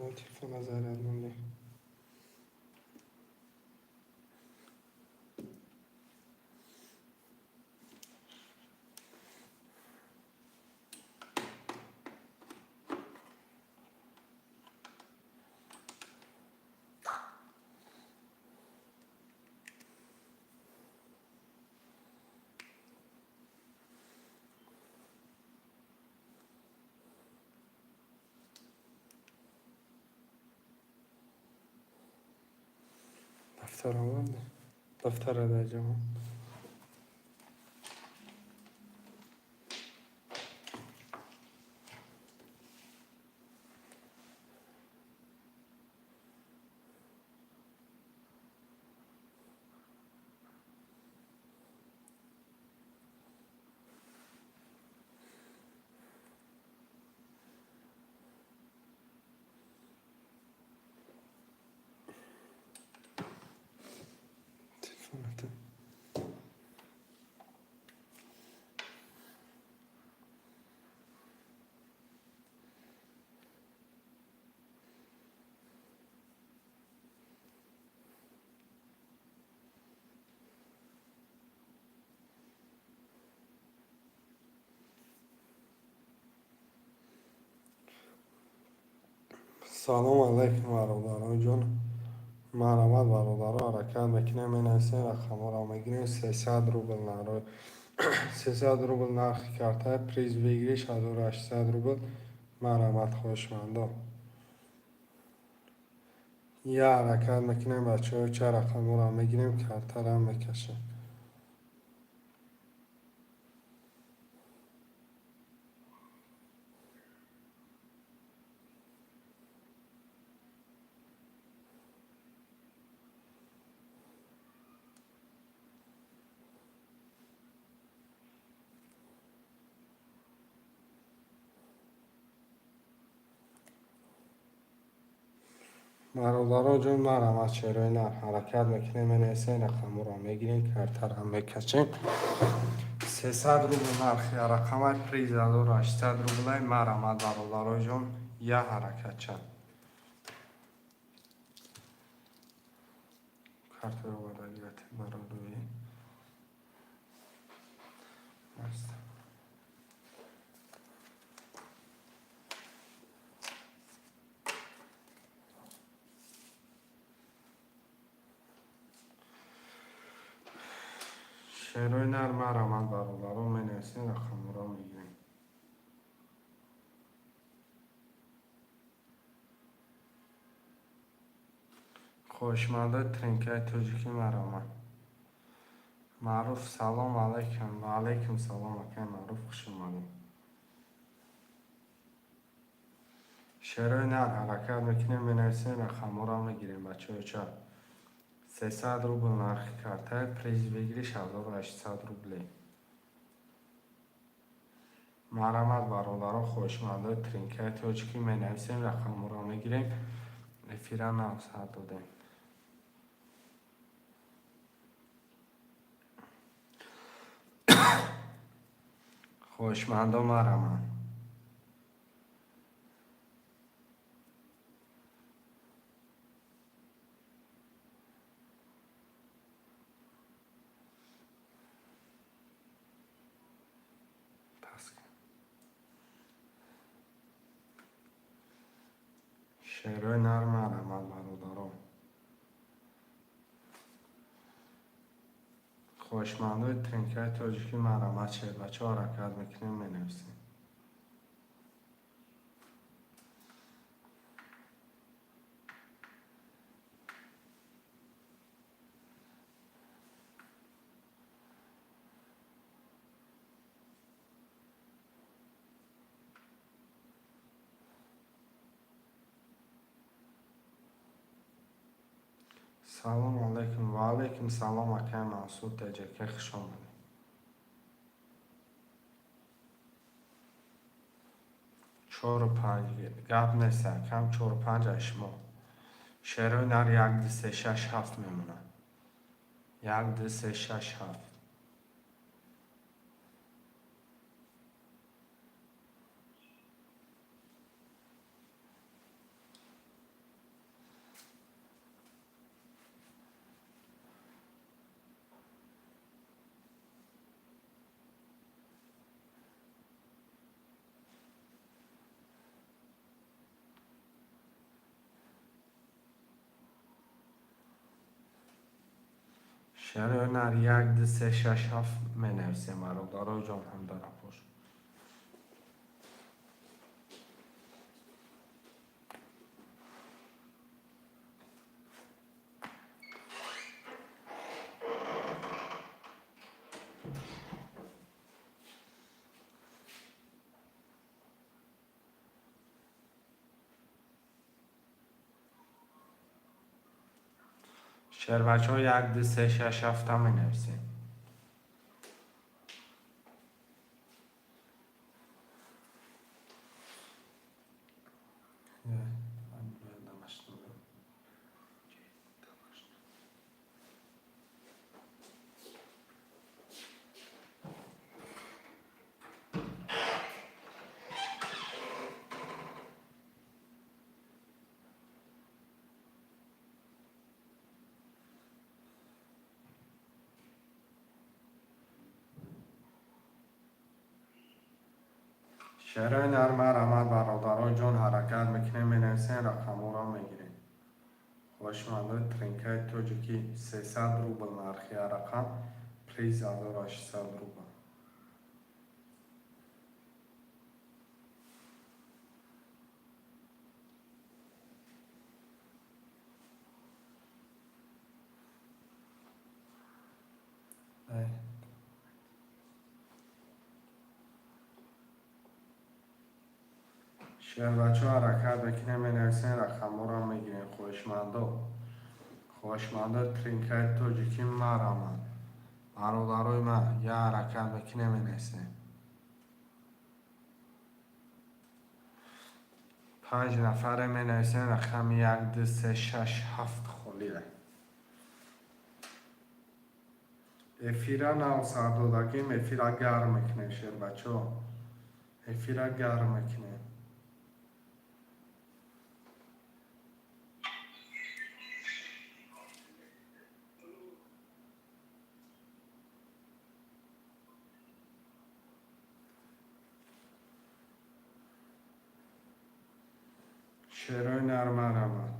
تلفن ازارد مونده. دفتر آورده. دفتر در جمع. تلفنته. سلام علیکم برادران جان. مرحمت برادران حرکت میکنیم. این هستین رقم را میگیریم. 300 روبل نرو 300 روبل نرخ کرده پریز بگیری 800 روبل. مرحمت خوشمندان. یه حرکت میکنیم بچه ها. چه رقم را میگیریم کرده را میکشیم. برادران جون مرحمت چرای نر حرکت میکنیم. این هستین رقم را میگیریم کرده را میکشیم. 300 روبل نرخی رقم پریز 800 روبل. مرحمت برادران جون. یه حرکت چند کارت رو باید گرفت برادوی است. شیروی نر مرحمت برادران من هستین رقم را میگیریم. خوشمنده ترینکای توجیکی مرحمت معروف سلام علیکم و علیکم سلام اکم معروف خوش اومدین. شیروی نر حرکت میکنیم. من هستین رقم را میگیریم بچه ها. چه 300 روبل نرخ کرده پریز بگیری 800 روبله. مرحمت برادران خوشمنده ترینکای توجیکی من هستین رقم را میگیریم. افیرا 900 دادیم. خوشمنده مرحمت پس شیروی نر مرحمت برادران خوشمنده ترینکای توجیکی مرحمت شد بچه ها حرکت میکنیم. منویسیم. سلام علیکم و علیکم سلام اکم منصور تجرکه خوش آمدید. چهار و پنج گپ نیست کم 4 و 5 اشما. شیروی نر 1 2 3 6 7 میمونه. 1 2 3 6 7. چرا نر یک دو سه شش هفت می نویسیم برادر جان هم داره پوش. شعر بچه ها یک دو سه شش هفت هم می نویسیم. شعر نرمه رحمت برادران جان حرکت میکنه می نویسین رقم را میگیریم. خوشمنده ترینکای توجیکی 300 روبل نرخی رقم پریز 1800 روبل. شعر بچه ها حرکت بکنه می نویسین رقم را میگیریم. خوشمنده ترینکای توجیکی مرامن برادرای من یه حرکت بکنه می نویسین. 5 نفره می نویسین رقم 1 2 3 6 7 خالیه. افیره نو سردادگیم افیره گرم میکنه شعر بچه ها. افیره گرم میکنه. شعرهای نرمه رحمت.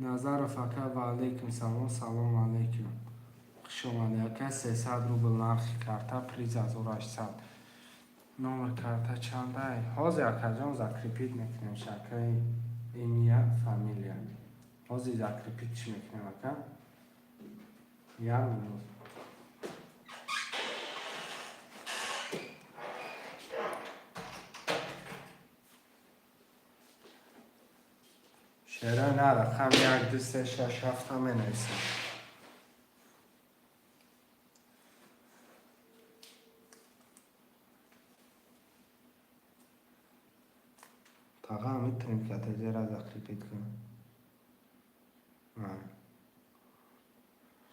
نظر فقط و علیکم سلام. سلام علیکم. خوش آمده. 300 روبل نرخ کرده پریز 1800. نام کرده چنده؟ حاضی اکجان زکریپیت میکنیم شکل ایمیا فامیلیا. حاضی زکریپیت چی میکنیم اکا؟ یا منوز. شعره نه رقم 1 2 3 6 7 هم نویسیم. تاقا هم میتونیم که تجیر از زکریپیت کنیم.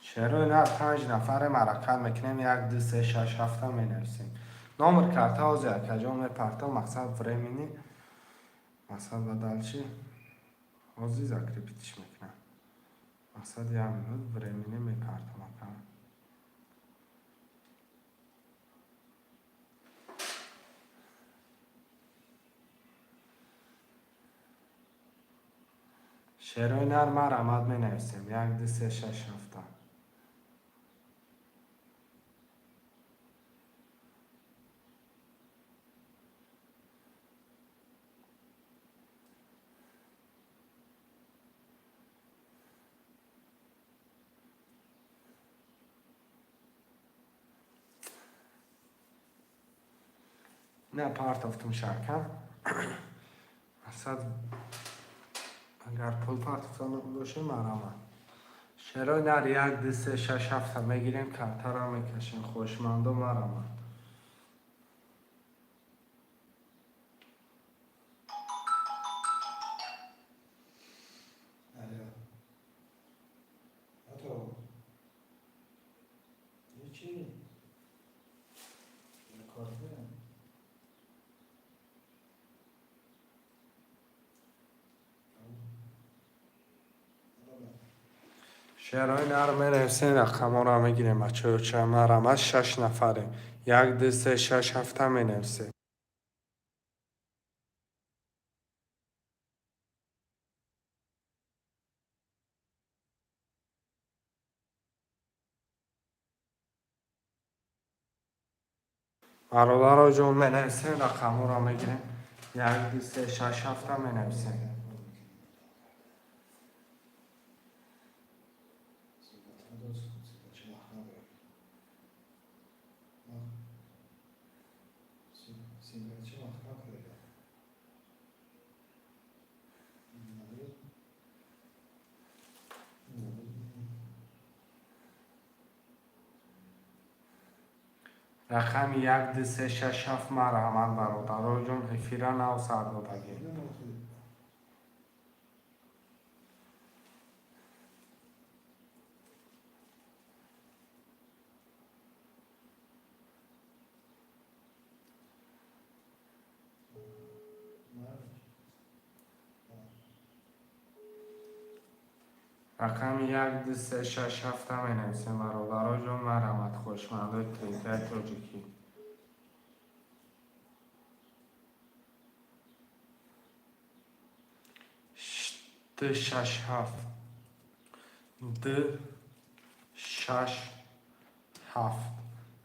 شعره نه 5 نفره مرکت میکنیم 1 2 3 6 7 هم نویسیم. نامر کرده حاضی اکجان میپرده مقصد فرمینی مقصد بدل چی؟ حاضی زکریپیتش میکنم. مقصد یه منود برمینه میپرده مکان. شعرهای نرمه رحمت می نویسیم 1 2 3 6 7. نه پارت افتم شرکم. مقصد اگر پول پارت افتم باشه مرامه. شعرهای نر 1 2 3 6 7 میگیریم کرته را میکشیم. خوشمند و مرامه. شعرهای نرم بنویسین رقم ها رو میگیریم بچه چه مرمت 6 نفره 1 2 3 6 7 بنویسین برادر جون بنویسین رقم ها رو میگیریم 1 2 3 6 7 بنویسین رقم 1 2 3 6 7 مرحمت برادر جون افیرا نو سردادگی رقم 1 2 3 6 7 بنویسین برادر جون مرحمت خوشمنده تریکه توجیکی 2 6 7 2 6 7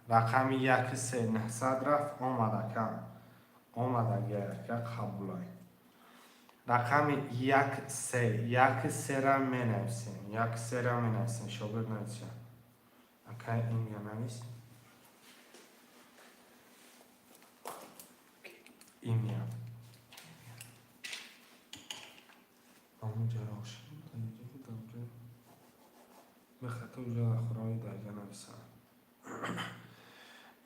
رقم 1 3 900 رفت آمده کم آمده گر که قبولای رقم 1 3 را می نویسیم 1 3 را می نویسیم شاگرد نویسیم اکا این یا نویس این یا اونجا روشن به خطا اونجا اخرای درگه نویسم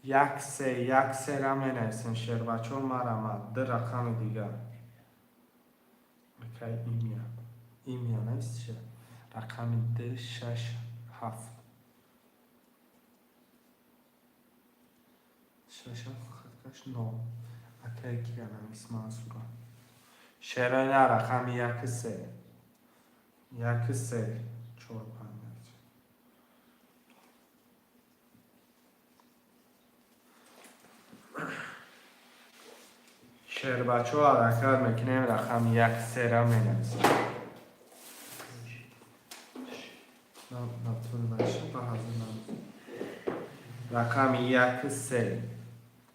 1 3 را می نویسیم شیر بچه ها مرمت ده رقم دیگر اکا این یا نویس چه رقم 2 6 7 6 7 خطکش 9 اکا یکی یا نویس منصورا شیرهای نه رقم 1 3 1 3 4 5 شعر بچه ها حرکت میکنیم رقم 1 3 را می نویسیم رقم 1 3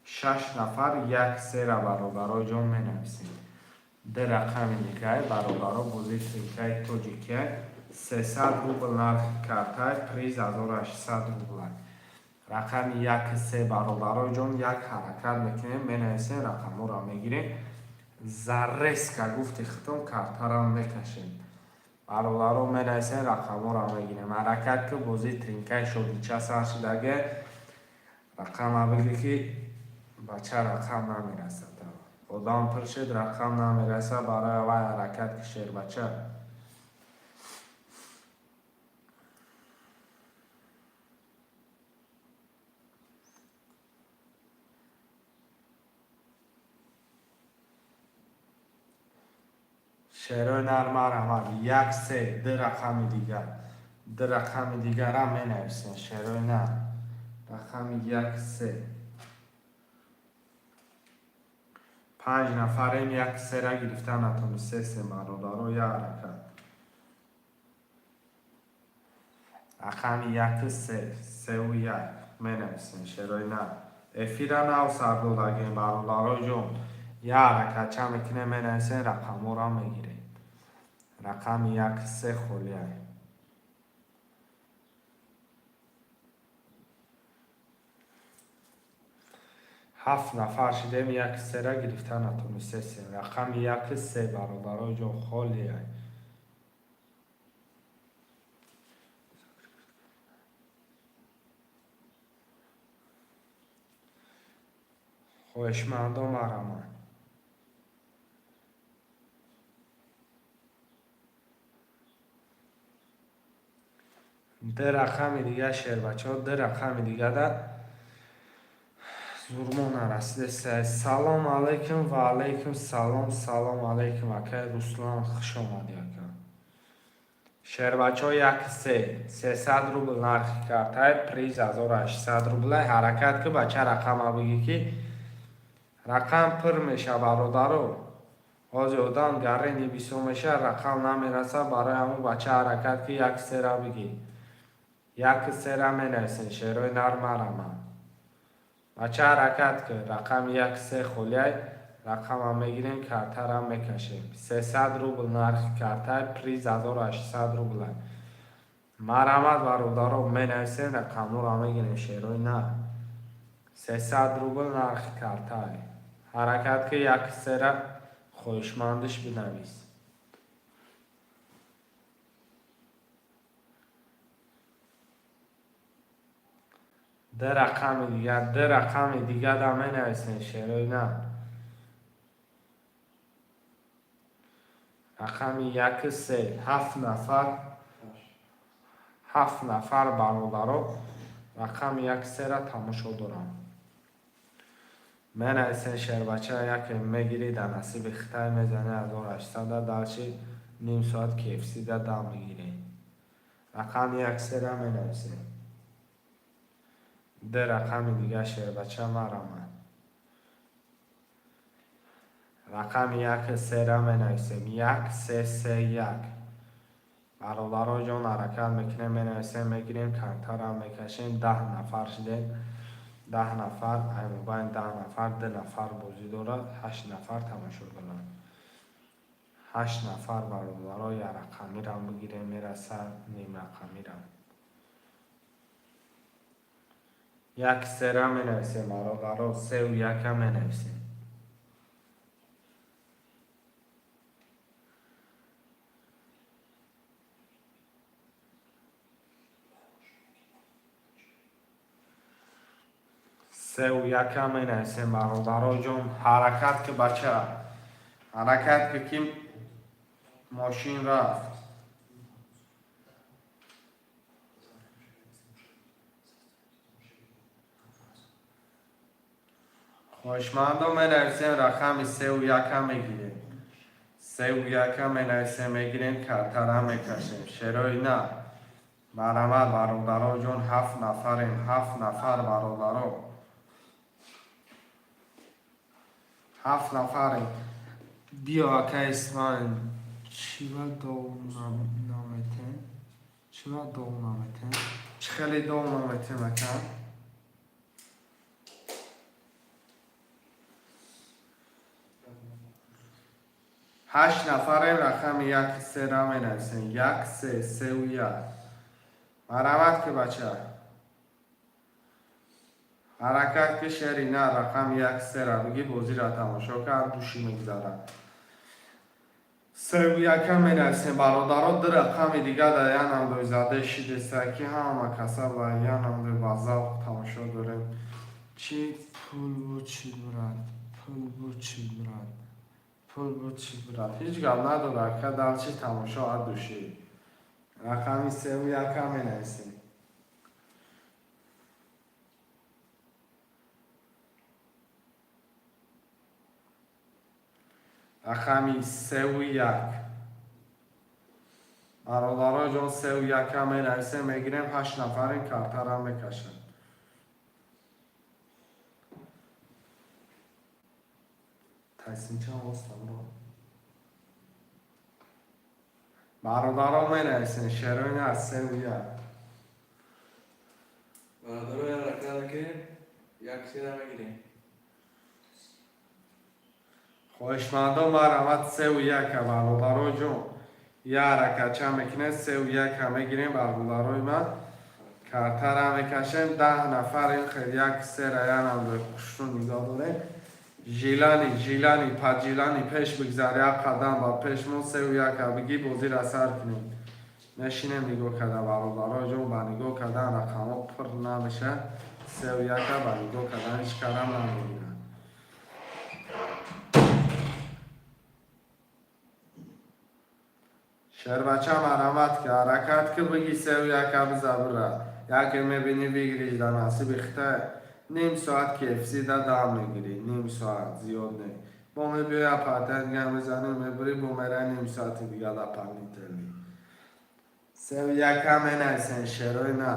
6 نفر 1 3 را برادرای جان می نویسیم ده رقم دیگه برادرها بازی تریکه توجیکه 300 روبل نرخ کرده پریز 1800 روبل رقم 1 3 برادرای جان یک حرکت میکنیم می نویسیم رقم ها را میگیریم ذره‌ست که گفتی ختم کرده را میکشیم برادرها می نویسیم رقم ها را میگیریم حرکت که بازی ترینکه شد چه سر شدگه رقم ها بگی که بچه رقم نمیرسد خدام پرشید رقم نمیرسه برای وای حرکت که شیر بچه شیرهای نرمه رحمت 1 3 ده رقم دیگر ده رقم دیگر هم می نویسین شیرهای نرم رقم 1 3 5 نفرین 1 3 را گرفتن اتونسته سه برادر و یک حرکت رقم 1 3 3 و 1 می نویسین شیرهای نرم افیرا نو سردادگی برادرای جون یک حرکت چه میکنه می نویسین رقم ها را میگیرین رقم 1 3 خولیه 7 نفر شدیم 1 3 را گرفتن اتونسته سیم رقم 1 3 برادرای جون خولیه خوشمندم مرمان ده رقم دیگه شیر بچه ها ده رقم دیگه ده زورمون رسیده سلام علیکم و علیکم سلام سلام علیکم اکای رسولان خوش آمدی اکا شربچه ها 300 روبل نرخ کارتای پریز 1800 روبل حرکت که بچه رقم بگی که رقم پر میشه برادرو آزادان گره بیسو میشه رقم نمیرسه برای همون بچه حرکت که 1 را بگی 1 را می نویسین شیروی نرمه بچه حرکت که رقم 1 خولیه رقم هم میگیریم کارتر هم میکشیم 300 روبل نرخ کارتر پریز 1800 روبل مرحمت برادرو می نویسین رقم رو میگیریم شیروی نه 300 روبل نرخ کارتر حرکت که 1 را خوشمندش بنویس ده رقم دیگه دا می نویسین شیروی نه رقم 7 نفر برادرو رقم 1 را تماشا دارم می نویسین شربچه یکی میگیری در نصیب خطای میزنه 1800 دلچی نیم ساعت KFC دا میگیری رقم 1 را می نویسین ده رقم دیگه شربچه مرامد رقم 1 را می نویسیم 1331 برادرها جان حرکت میکنیم می نویسیم میگیریم کارتر هم میکشیم 10 نفر شدیم 10 نفر ایموبین 10 نفر 2 نفر بازی داره 8 نفر تماشا داره 8 نفر برادرها یا رقمی را بگیریم میرسه نیم رقمی را 1 را می نویسیم برادرها 3 و 1 هم می نویسیم سه و 1 هم می نویسیم برادرها جان حرکت که بچه حرکت که کیم ماشین رفت خوشمندو می نویسیم رقم 3 و 1 هم میگیریم 3 و 1 هم می نویسیم میگیریم کارتر هم میکشیم شروعی نه مرحمت برادرها جان 7 نفریم 7 نفر برادرها 7 نفریم بیا که اسمان چی و دو نامتن چی و دو نامتن چی خیلی دو نامتن مکن 8 نفریم رقم 1 را می نویسیم 1 3 و 1 مرحمت که بچه حرکت که شری نه رقم 1 را بگی بازی را تماشا کرد دوشی میگذاره 3 و 1 هم می نویسیم برادرها دو رقم دیگه در یه نمدوی زده شده سکی همه کسا و یه نمدوی بازار تماشا داریم چی پول بود چی برد پول بود چی برد پول بود چی برد هیچ گل نداره که در چی تماشا دوشی رقمی 3 و 1 هم می نویسیم رقمی 3 و 1 برادرها جان 3 و 1 هم می نویسیم میگیریم 8 نفر این کارتر هم میکشن تایسین چه هم هستم رو برادرها می نویسیم شروعین از 3 و 1 برادرها یا رقم که 1 را میگیریم خوشمندان مرحمت 3 و 1 برادرها جان یه حرکت چه میکنه 3 و 1 هم میگیریم برادرهای من کارتر هم میکشیم 10 نفر این خیلی 1 3 را یه هم به پشتون نگاه داره جیلانی پاجیلانی پیش بگذاری یک قدم با پیش مون 3 و 1 بگی بازی را سر کنیم نشینیم نگاه کده برادرها جون با نگاه کدن رقم ها پر نمیشه 3 و 1 با نگاه کدن هیچ کارم نمیگیرن شربچه مرحمت که حرکت که بگی 3 و 1 بزبره یکی میبینی بگیریش در نصیب خطه نیم ساعت KFC دام میگیری نیم ساعت زیاد نه با میبیه پاتر دیگه میزنی میبری با میره نیم ساعت دیگه دا پنی تلی یکم نایسن شروع نه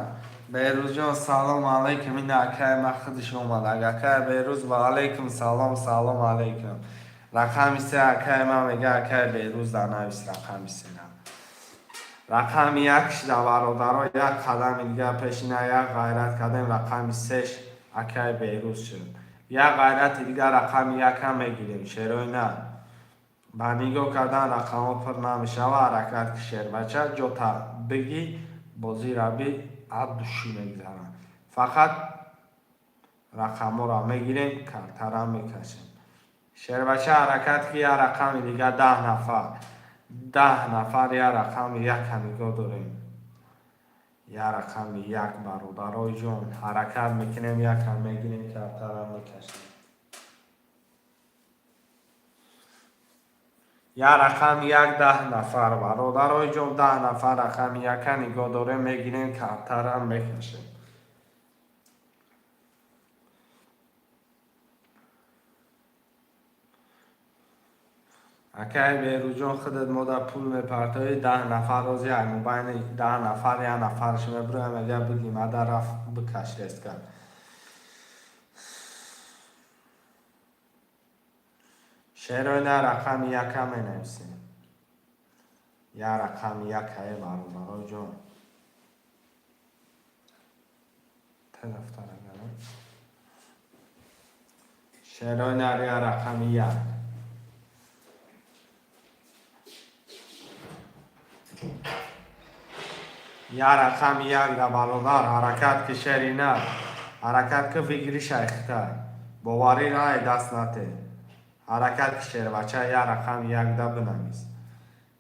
بیروز جان سلام علیکم این اکای ما خودش اومد اکای بیروز و علیکم سلام علیکم رقم سه اکای ما میگه اکای بیروز در نویس رقم سه نه رقم یکش در برادرها یک قدم دیگه پیشینه یک غیرت کردیم رقم سهش اکای بیروز شد یک غیرت دیگه رقم یک هم میگیریم شروع نه با نگاه کردن رقم ها پر نمیشه و حرکت که شیر بچه جوتا بگی بازی را بی عبدوشی میگذارن فقط رقم ها را میگیریم کلتر هم میکشیم شیر بچه حرکت که یه رقم دیگه 10 نفر یه رقم یک نگاه داریم یه رقم یک برادرای جون حرکت میکنیم یک هم میگیریم کلتر هم میکشیم یا رقم یک 10 نفر برادرای جون 10 نفر رقم یک نگاه داره میگیریم کلتر هم میکشیم اکای بیروز جون خودت مدر پول میپرتایی 10 نفر روز یک مبین 10 نفر یا نفرش میبرویم اگر بگی مدر رفت بکش ریست کرد شیرونه رقم یک هم مینویسیم یا رقم یک های برادرای جون دفتر اگر شیرونه یا رقم یک یا رقم یک در برادر حرکت که شیرینه حرکت که فکری شیخته باوری نه دست نته حرکت که شیر بچه یا رقم یک در بنویس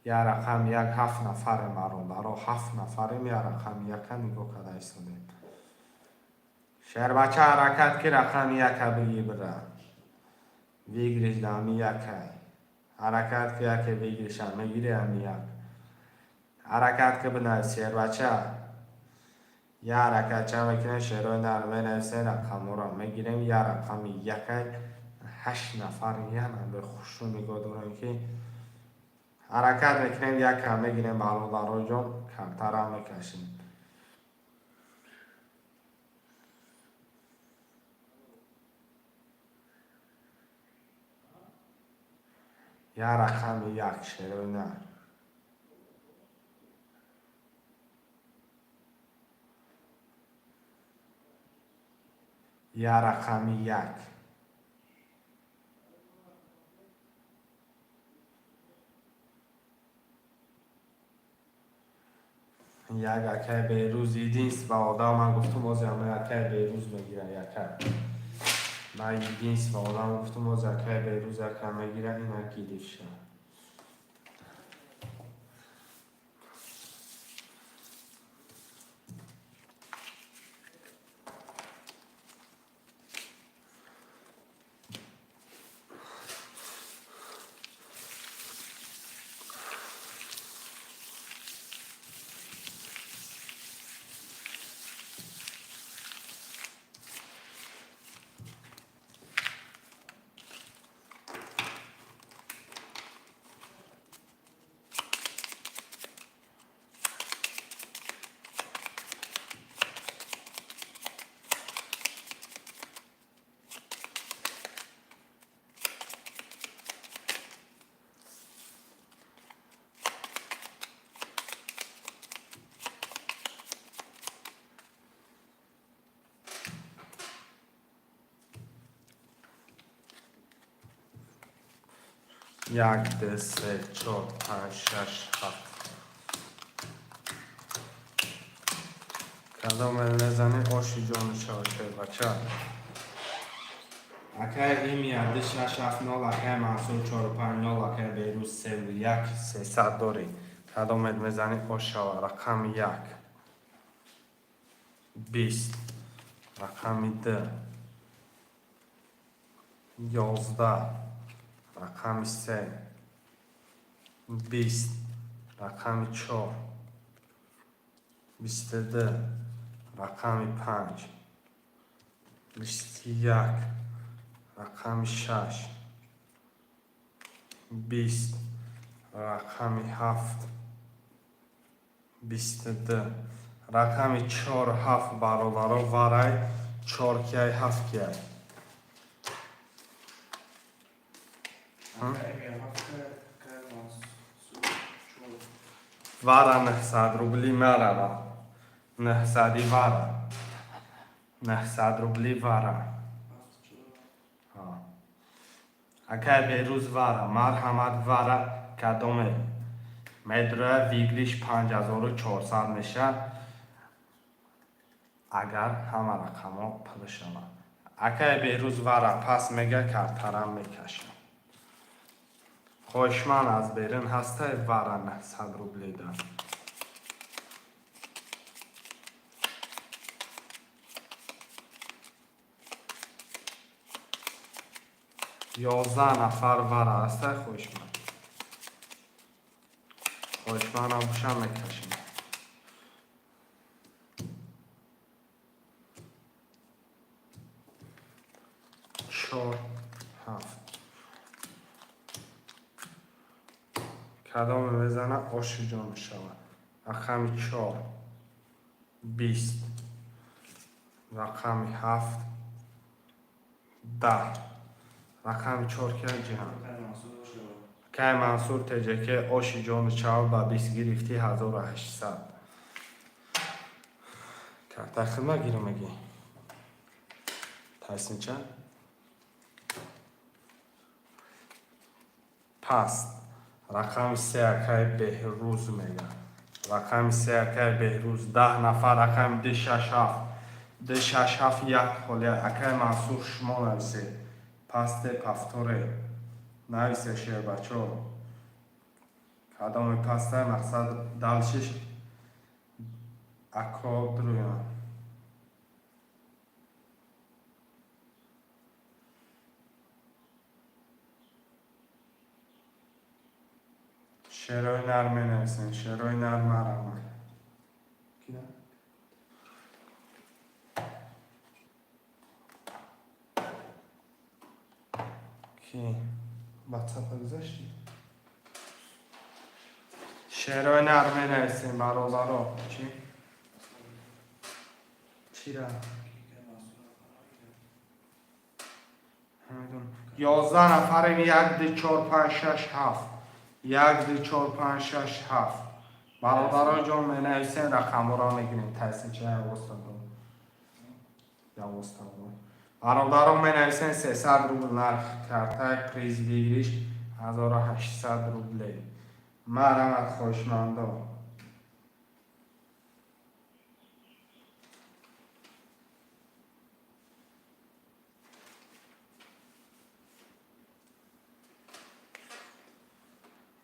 یا رقم یک 7 نفر برادر 7 نفریم یا رقم یک نگاه کده ایستادیم شیر بچه حرکت که رقم یک بگی بره ویگریش دامی یک حرکت که یک ویگریش هم میگیره هم یک حرکت که بنویس شیر بچه یا حرکت چه میکنه شیروی نرمه نویسه رقم را میگیریم یا رقم یک 8 نفر یعنی به خوش رو نگاه دارم که حرکت میکنیم یک هم میگیریم برادرای جون کمتر هم میکشیم یا رقم یک شیروی نه یا رقم یک اکه بیروز دیدینست و آدم من گفتم باز همه اکه بیروز میگیرن یکه من دیدینست و آدم گفتم باز اکه بیروز اکه میگیرن این اکی دیشه یک دو سه چهار پنج شش هفت کدام نزنی آشی جان شاشه بچه اکه ایمی عده شش هفت نال اکه محصول 4 و 5 نال اکه بیروز 3 و 1 300 داری کدام میزنی آشا رقم یک 20 رقم 2 11 رقم 3 20 رقم 4 22 رقم 5 21 رقم 6 20 رقم 7 22. Rakami 4 7 برابر وارای 4 کی 7 کی. وارا 900 روبلی مرا. 900 وارا. 900 روبلی وارا. اکه بیروز وارا مرحمت وارا کدومه مدره ویگلیش 5400 میشه اگر همه رقما پلشما اکه بیروز وارا پس میگه کارترم میکشم خوشمان از بیرون هسته وارا 900 روبلی دار 11 نفر وارا هسته خوشمان خوشمان باشم میکشم 4 7 کدام بزنه آشی جان شود رقم 4 20 رقم 7 10 رقم 4 که جهان که منصور تجه که آشی جان شود با 20 گرفتی 1800 کارت خدمه گیرم میگی تحسین چند پس رقم 3 اکای بهروز میگه رقم 3 اکای بهروز 10 نفر رقم 267 یک خالی اکای منصور شما نویسه پس پفتوره نویسه شیر بچه ها کدام پسته مقصد دلشش اکا درویان شیروی نرمه نویسن شیروی نرمه رمه کی بچه پا گذاشتی شیروی نرمه نویسن برادرها چی؟ چی را؟ 11 نفرین 1 2 4 5 6 7 1 2 4 5 6 7 برادرها جان می نویسین رقم را میگیریم تحصیل چه یا برادرها می نویسین 300 روبل نرخ کرده پریز بگیریش 1800 روبلی مرمت خوشمنده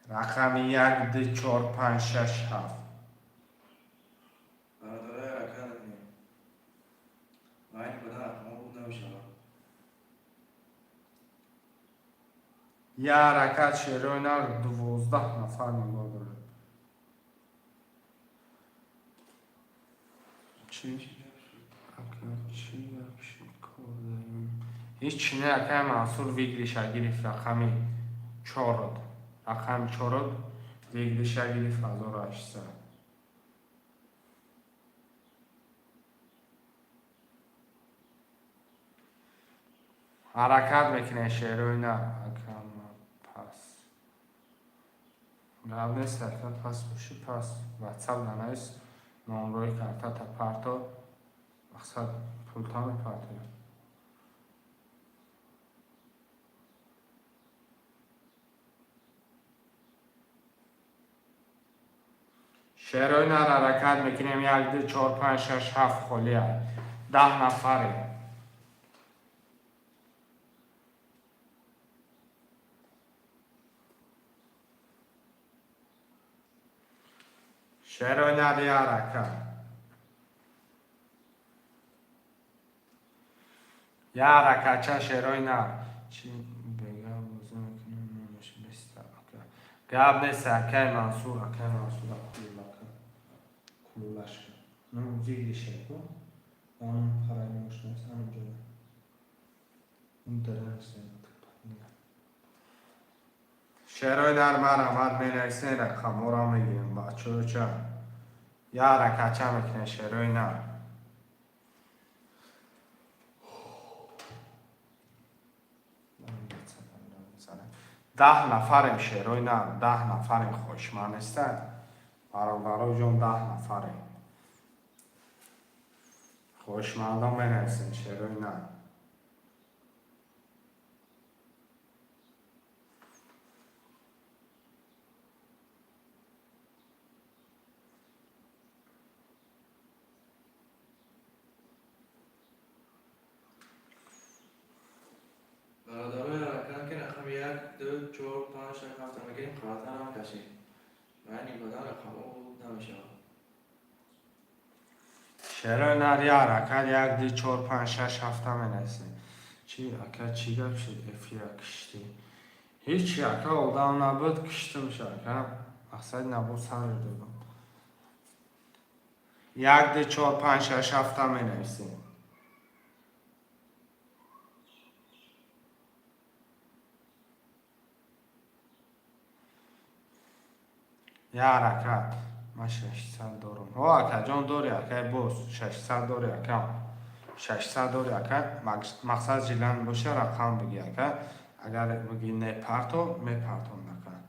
رقم 1 2 4 5 6 7 برادرای رکن کنیم من کدام رقم بود نمیشه یا حرکت شیروی نر 12 نفر نگاه داره چی؟ هیچ چی نه که منصور ویگلیش گرفت رقمی 4 رقم 4 ویگلیش گرفت 1800 حرکت میکنه شیروی نه پس قبل نیست حرکت پس باشی پس واتساپ ننویس نمروی کارتا تا پارتا مقصد پولتان پارتا شیروی نه حرکت میکنیم 1 2 4 5 6 7 خالی 10 نفره شیروی نه دی حرکت یا حرکت چه شیروی نه چی بگم بازه میکنیم نمیشه بسته گب نیست اکای منصور کلولش کن نه ویگلیشه کن اون خرای نموش نیست همینجا اون داره نیست شیروی در مرمت می نیستین رقم را میگیم بچه چه یه حرکتچه میکنه شروع نه. 10 نفریم شروع نه. 10 نفریم خوشمند استد. برادرای جان 10 نفریم. خوشمندان بنویسین شروع نه. برادرای رکن که رقم 1 2 4 5 6 7 میگیم خاطر هم کشید. معنی بدن رقم او نمیشه. شروع نه یه حرکت 1 2 4 5 6 7 بنویسین. چی اکا چی گپ شد افیا کشتی. هیچ اکا اولدام نبود کشتم شد اکا مقصد نبود سر دادم. 1 2 4 5 6 7 بنویسین. یه حرکت من 600 دارم. او اکا جان دوری اکا بوس 600 دوری اکا 600 دوری اکا مقصد جیلان باشه رقم بگی اکا اگر بگی نه پرتو می پرتو نکن.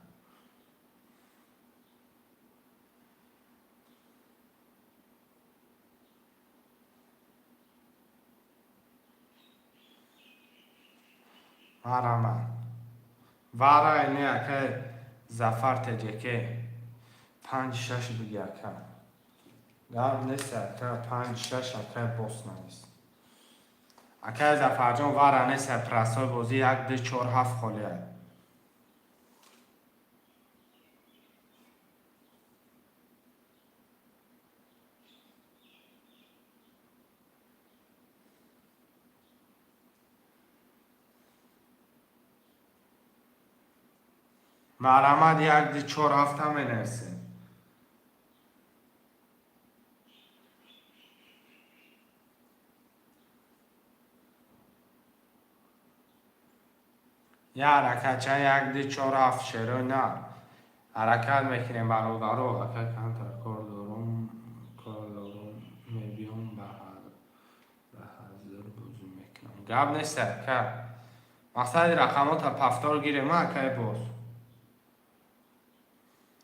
مرحمت وارا اینه اکا زفر تجه که 5 6 بگی اکا گرد نیست اکا 5 6 اکا بوس نیست اکا زفر جان وارا نیست پرستای بازی 1 2 4 7 خالیه. مرحمت 1 2 4 7 هم بنویسین. یه حرکت چه 1 2 4 7 شروع نه. حرکت میکنیم برادرو اکا کمتر کار دارم میبیم به حضر بازی میکنم گب نیست اکا مقصد رقمات پفتار گیریم اکا باز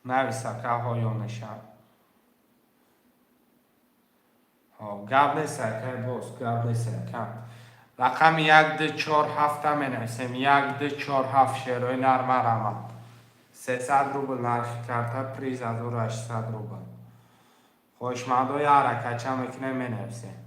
نویس اکا ها یا نشم گب نیست اکا باز گب نیست اکا رقم 1 2 4 7 هم بنویسیم. 1 2 4 7 شروع نرمه رمه 300 روبل نرخ کرده پریز 1800 روبل. خوشمندای حرکت چه میکنه بنویسیم.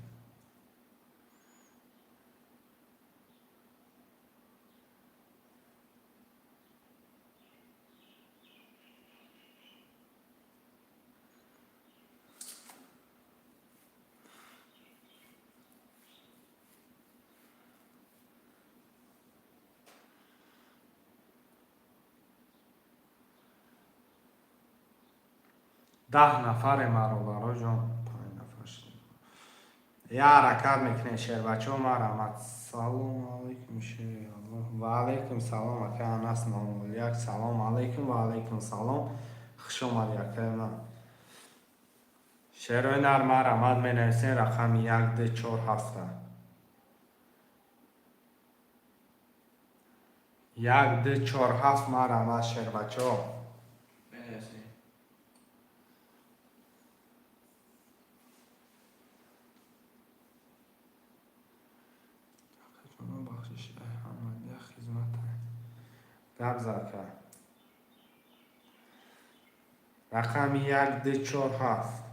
ده نفر مرادرها جان 5 نفر شد. یه حرکت میکنه شیر بچه ها مرحمت. سلام علیکم شیر و علیکم سلام اکا انس نامول یک سلام علیکم و علیکم سلام خوش اومد اکا من شیروی نر مرحمت می نویسین رقم 1 2 4 7 1 2 4 7 مرحمت شیر بچه ها بنویسین. جناب بخشش احمدی خدمت گب زکر رقم 1 2 4 7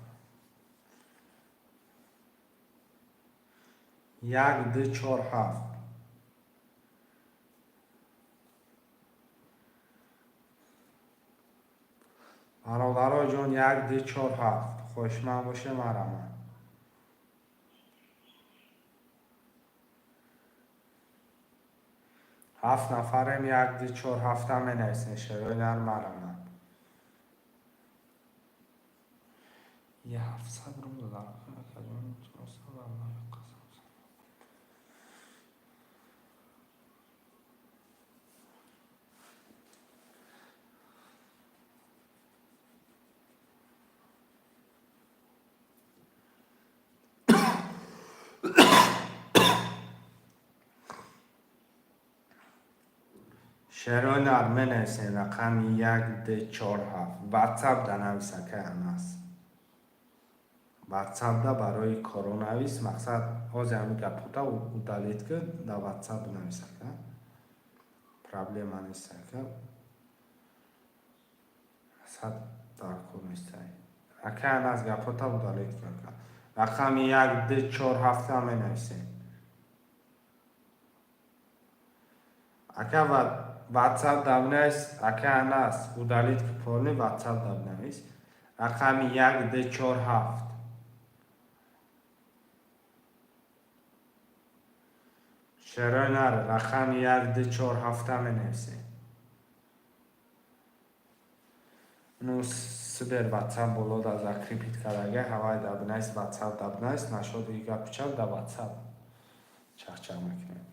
1 2 4 7 برادرای جان 1 2 4 7 خوشمند باشه مرحمت. 7 نفریم 1 2 4 7 هم بنویسین شروع در مرحمت. یه 700 رو دادم شروع نرمه نویسین رقم 147 واتساپ دا نویسه که هنست واتساپ دا برای کارو نویس مقصد آزی همی گپوتا و دالید که دا واتساپ نویسه که پرابلم نیسته که صد دارکو نیسته اکه هنست گپوتا و دالید که رقم 147 همه نویسین اکه واتساپ دب نویس اکه هنست و دالید که پرنی واتساپ دب نویس رقم 147 شروع نر رقم 147 همه نویسین نو سبر واتساپ بولو دا زکریپیت کرده هوای دب نویس واتساپ دب نویس نشد ایگا پیچم دا واتساپ چخچه مکنیم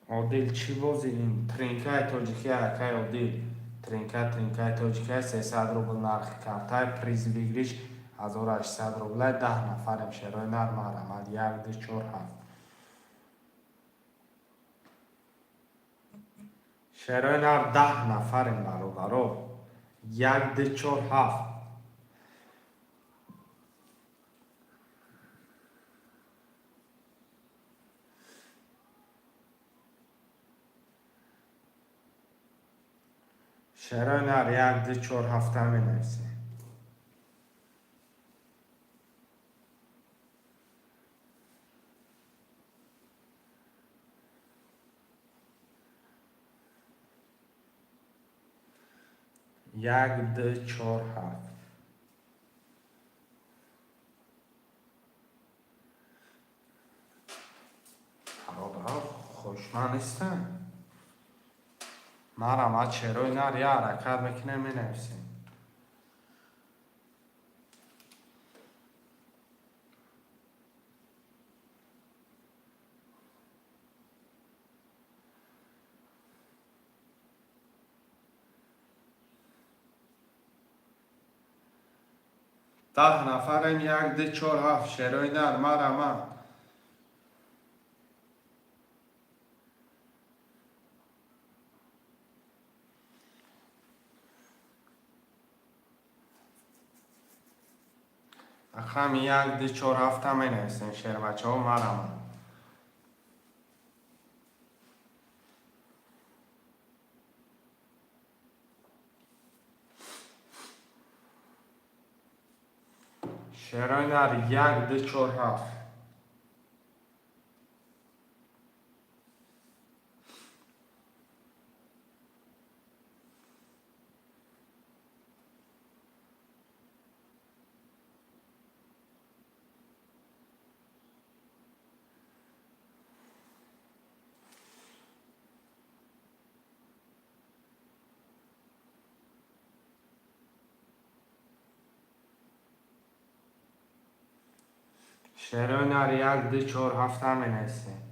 عادل چی بازی این ترینکای توجیکی اکای عادل ترینکای توجیکی 300 روبل نرخ کارتای پریز بگیریش 1800 روبل 10 نفرم شروع نر مرمد 147 شروع نر 10 نفرم برو 147 شروع نر 147 می نویسیم 147 برادر خوشمن نیستم مرا چروی نر یا حرکت میکنه می نویسیم ده نفرم 147 شروع نر مرا رقم 147 می نویسیم شیر بچه ها مرا شروع نر 147 شروع نر 147 می نویسیم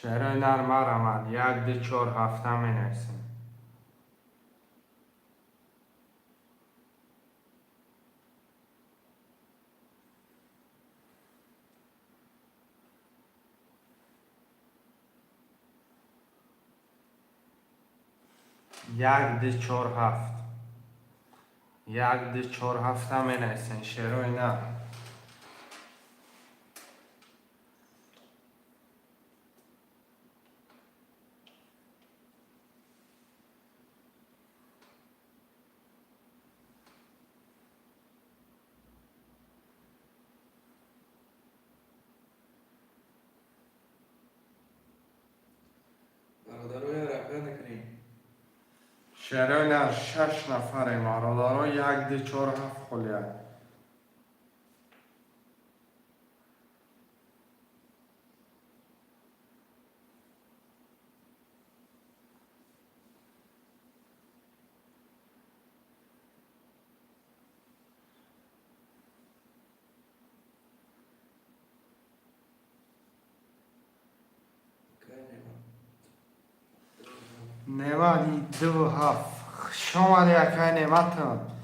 147 می نویسیم یک چهار هفته می نویسیم شروع نه برادروی حرکت نکنیم شروع نه 6 نفر مرادارو 147 خلیه نوالی دو هفت شماره یکای نعمتم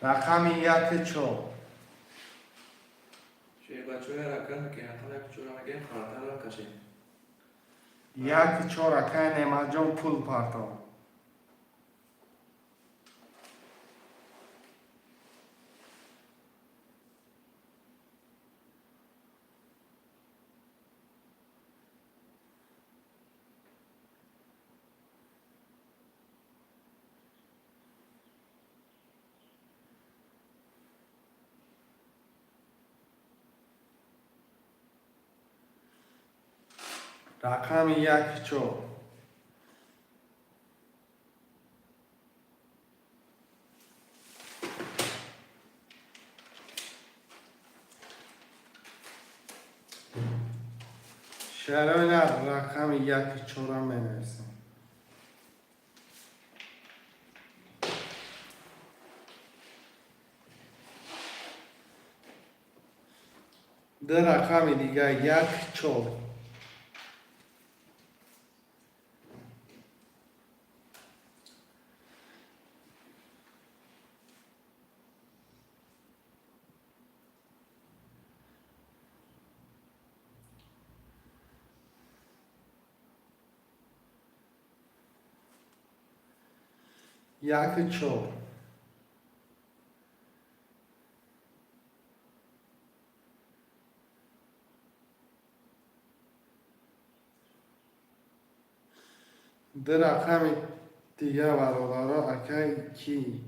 رقم یک چهار شیر بچه های رکن که رقم یک چورا میگیم خاطر را کشیم یک چهار یکای نعمت جان پول پرتام رقم یک چهار شرایط رقم یک چهار هم بنویسیم در رقم دیگه یک چهار یک چهار در رقم دیگه برادرها اکای کی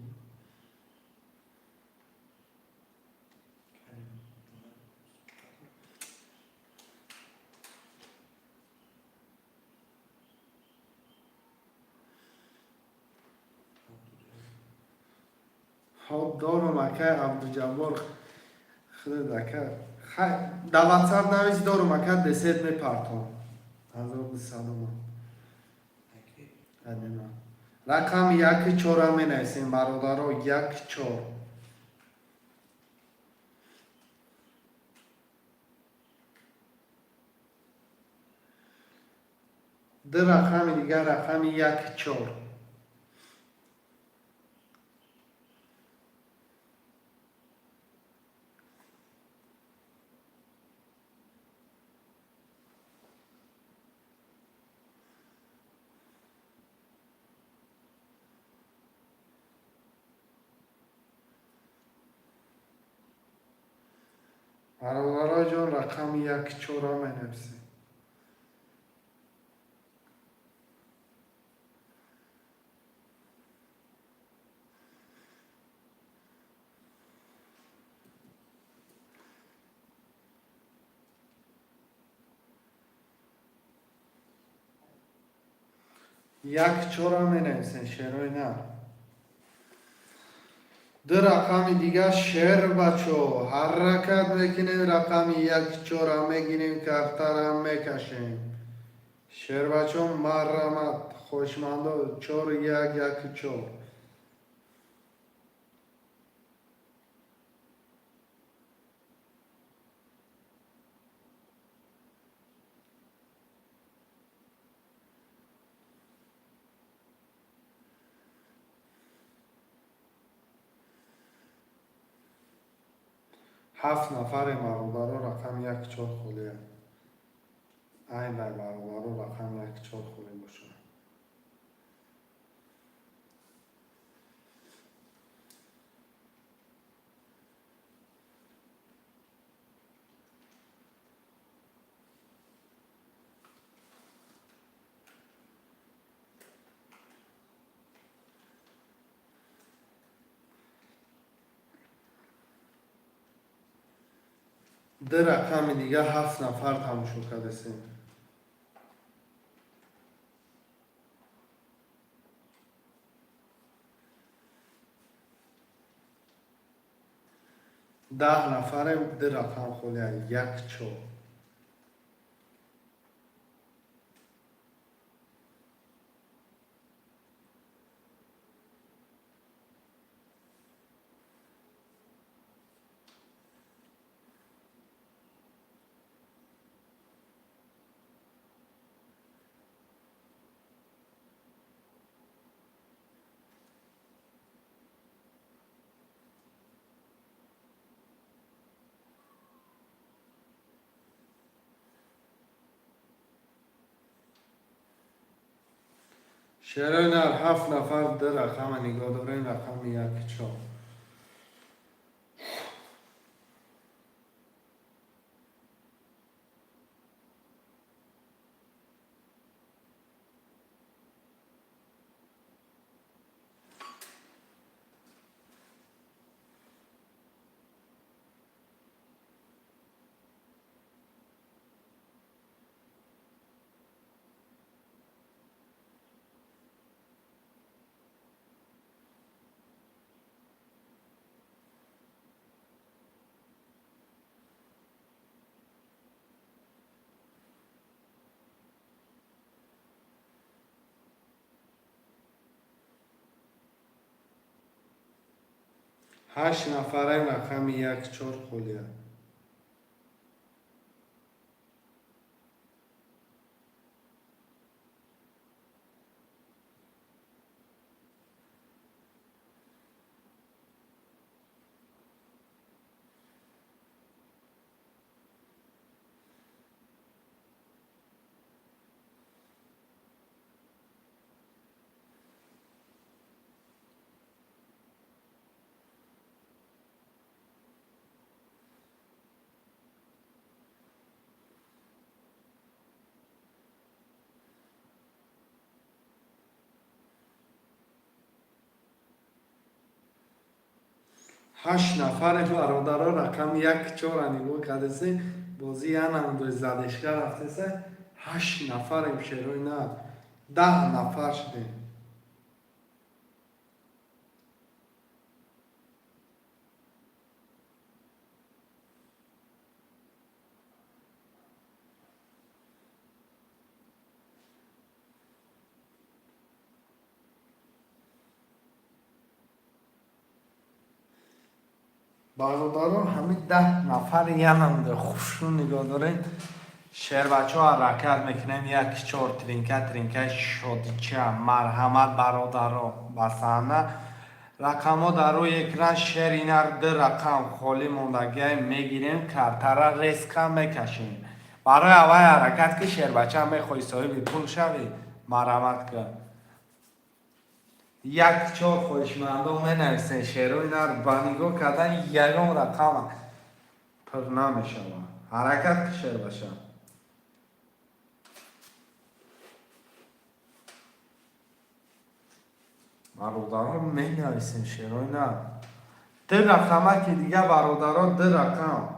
ها دارم اکای عبدالجبار خود اکای در واتساپ نویس دارم اکای دسید می پرتام 1200 ادینا رقم یک چهار هم می نویسیم برادرها یک چهار در رقم دیگه رقم یک چهار برادرها جان رقم یک چهار هم می نویسیم یک چهار هم می نویسیم شعرهای نه در رقم دیگه شعر بچو حرکت میکنیم رقم یک چهار هم میگیریم کفتر هم میکشیم شعر بچو مرمت خوشمنده چهار یک چهار هفت نفر برادرها رقم یک چهار خولی این برادرها رقم یک چهار خولی باشه در رقم دیگه هفت نفر تماشا کردیم 10 نفر در رقم خولی یک چهار شعرهای نر 7 نفر در رقم نگاه دارین، رقم 1 4. هشت نفره رقم 1 4 خلیه. هشت نفر برادرها رقم 1 4 نگاه کرده، بازی هم دوی زدشگر رفته سه. 8 نفر شعرهای نه 10 نفر شده. برادران همین 10 نفر هم خوششون نگاه دارین. شعر بچه ها حرکت میکنن 1 4 ترینکه شادیچه مرحمت برادرها بسانه. رقم ها در روی اکران شعر اینر 2 رقم خالی موندگی میگیریم، کرتره ریسک هم میکشیم. برای اول حرکت که شعر بچه هم میخوای صاحب پول شوی مرحمت کن. 1 4 خوشمندان می نویسن شعر اینا رو با نگاه کردن یکم رقم پر نمیشه. حرکت که شعر باشه. برادران می نویسن شعر اینا 2 رقمه که دیگه برادران 2 رقم.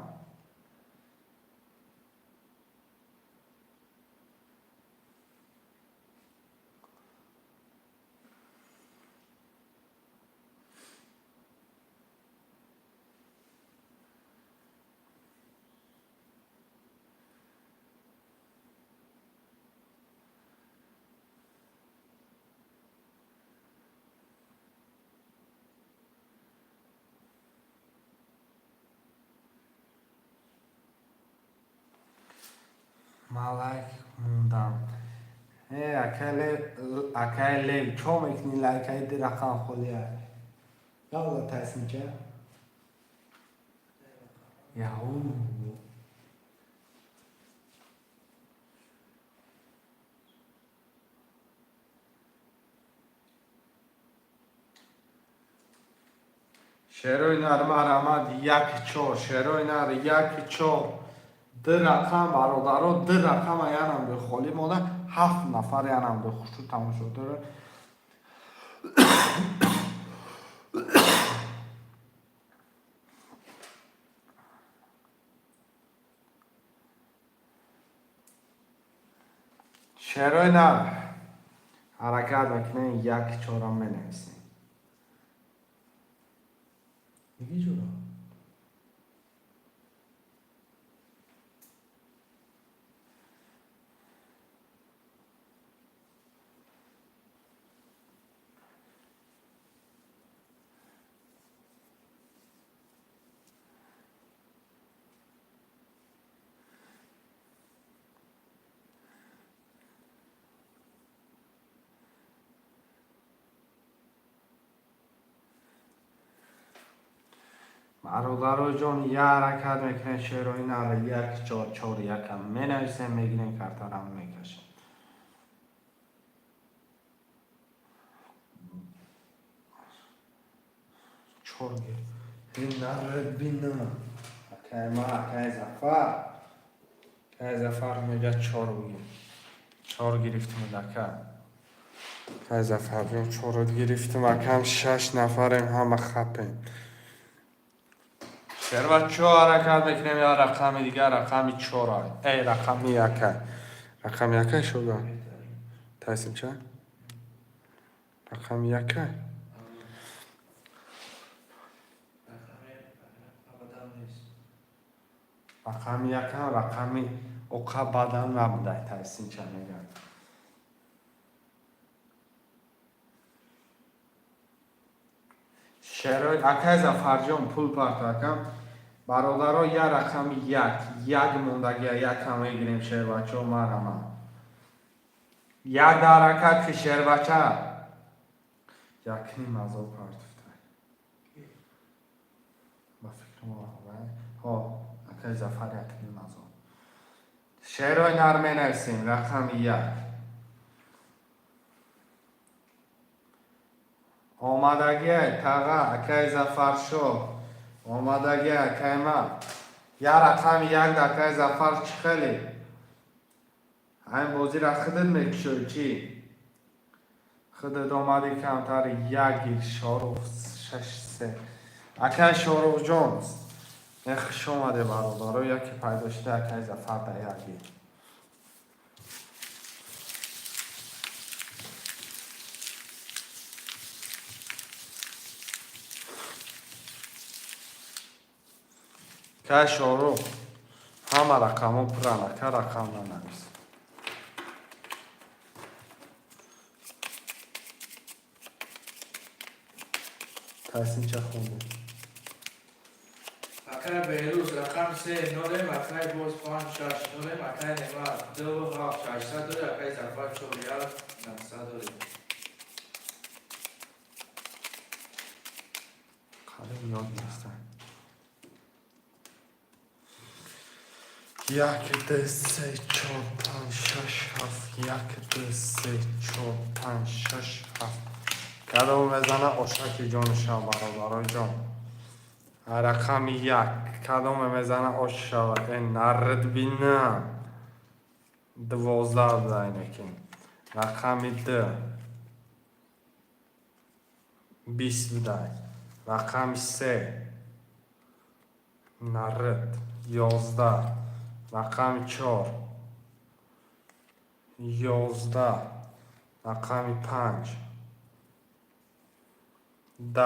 ملک موندم اکای لیل چو میکنی لکای 2 رقم خلیه یاد تصمیم چه؟ یهو شعرهای نر مرحمت 1 4 شعرهای نر 1 4 2 رقم برادرها 2 رقم هم به خالی ماده 7 نفر هم به خوشو تمام شده. شعرهای نر حرکت بکنه 1 4 هم بنویسیم. دیگه جورا برادرها جان یه حرکت میکنه شعرهای نر 1 4 4 1 هم می نویسه میگیرین کرتر هم میکشن. 4 گرفت. این نرد بینم اکای ما اکای زفر میگه 4 بگیر. 4 گرفتیم دکه. اکای زفر جون 4 گرفتیم اکم 6 نفریم همه خپیم. شربت حرکت میکنیم یا رقم دیگه رقم 4 ای رقم 1 رقم 1 شده تایسین چه؟ رقم 1 رقم ابدا نیست. رقم 1 رقمی اوقا بدن نبوده تایسین چه میگن. شرای اکای زفر جون پول پرتاکم برادرها یا رقم 1 موندگی 1 همه گیریم شهر بچه و مرمه 1 در حرکت که شهر بچه 1 نیم ازا پرتفته با فکر ما ها اکای زفر 1 نیم ازا شهرهای نرمه نرسیم رقم 1 آمدگی تاقا اکای زفر شو آمدگی اکای ما یا رقم 1 اکای زفر چی خیلی این بازی را خودت میکشوی چی خودت آمدی کمتر 1 شاروف 6 3 اکای شاروف جونز نخش آمده برادارو یکی پیدا شده اکای زفر در 1 که شروع همه رقم پرانه که رقم ننویس تحسین چه خونده؟ اکای بیروز رقم 3 نولیم اکای باز 5 6 نولیم اکای نماد 2 7 800 دوری اکای زفر 4 900 دوری. خیلی یاد نیستن 1 2 3 4 5 6 7 1 2 3 4 5 6 7 کدام بزنه آشک جانشان برادرای جان رقم 1 کدام بزنه آشک این نرد بینم 12 بوده اینکین رقم 2 20 بوده رقم 3 نرد 11 رقم 4 11 رقم 5 10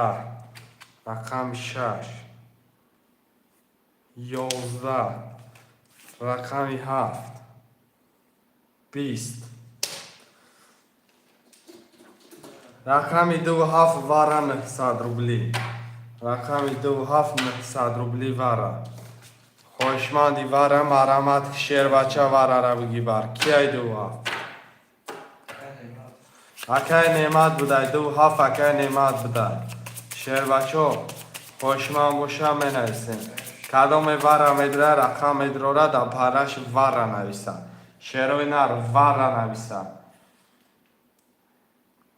رقم 6 11 رقم 7 20 رقم 2 7 واره 900 روبلی رقم 2 7 900 روبلی واره خوشمندی واره مرامت شیر بچه واره را بگی بر کی 2 7 اکای نعمت بوده 2 7 اکای نعمت بوده شیر بچه خوشمند باشه می نویسیم کدام واره میدره رقم میدره در پرش واره نویسه شیروی نر واره نویسه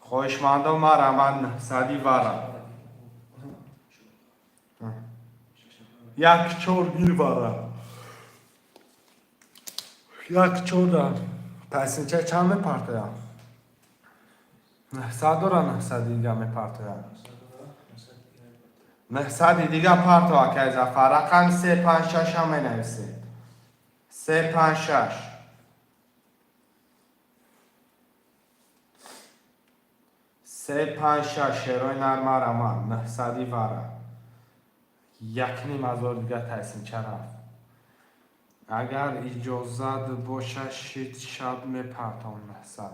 خوشمندم مرامت صدی واره 1 4 گیر واره 1 4 پس اینچه چند میپرته یا 900 داره 900 دیگه میپرته یا 900 دیگه پرته اکای زفر رقم 3 5 6 هم مینویسید 3 5 6 3 5 6 شیروی نرمه رمان 900 واره 1 نیم ازار دیگه تایسین چه رفت اگر اجازت باشه شید شب میپرتم 900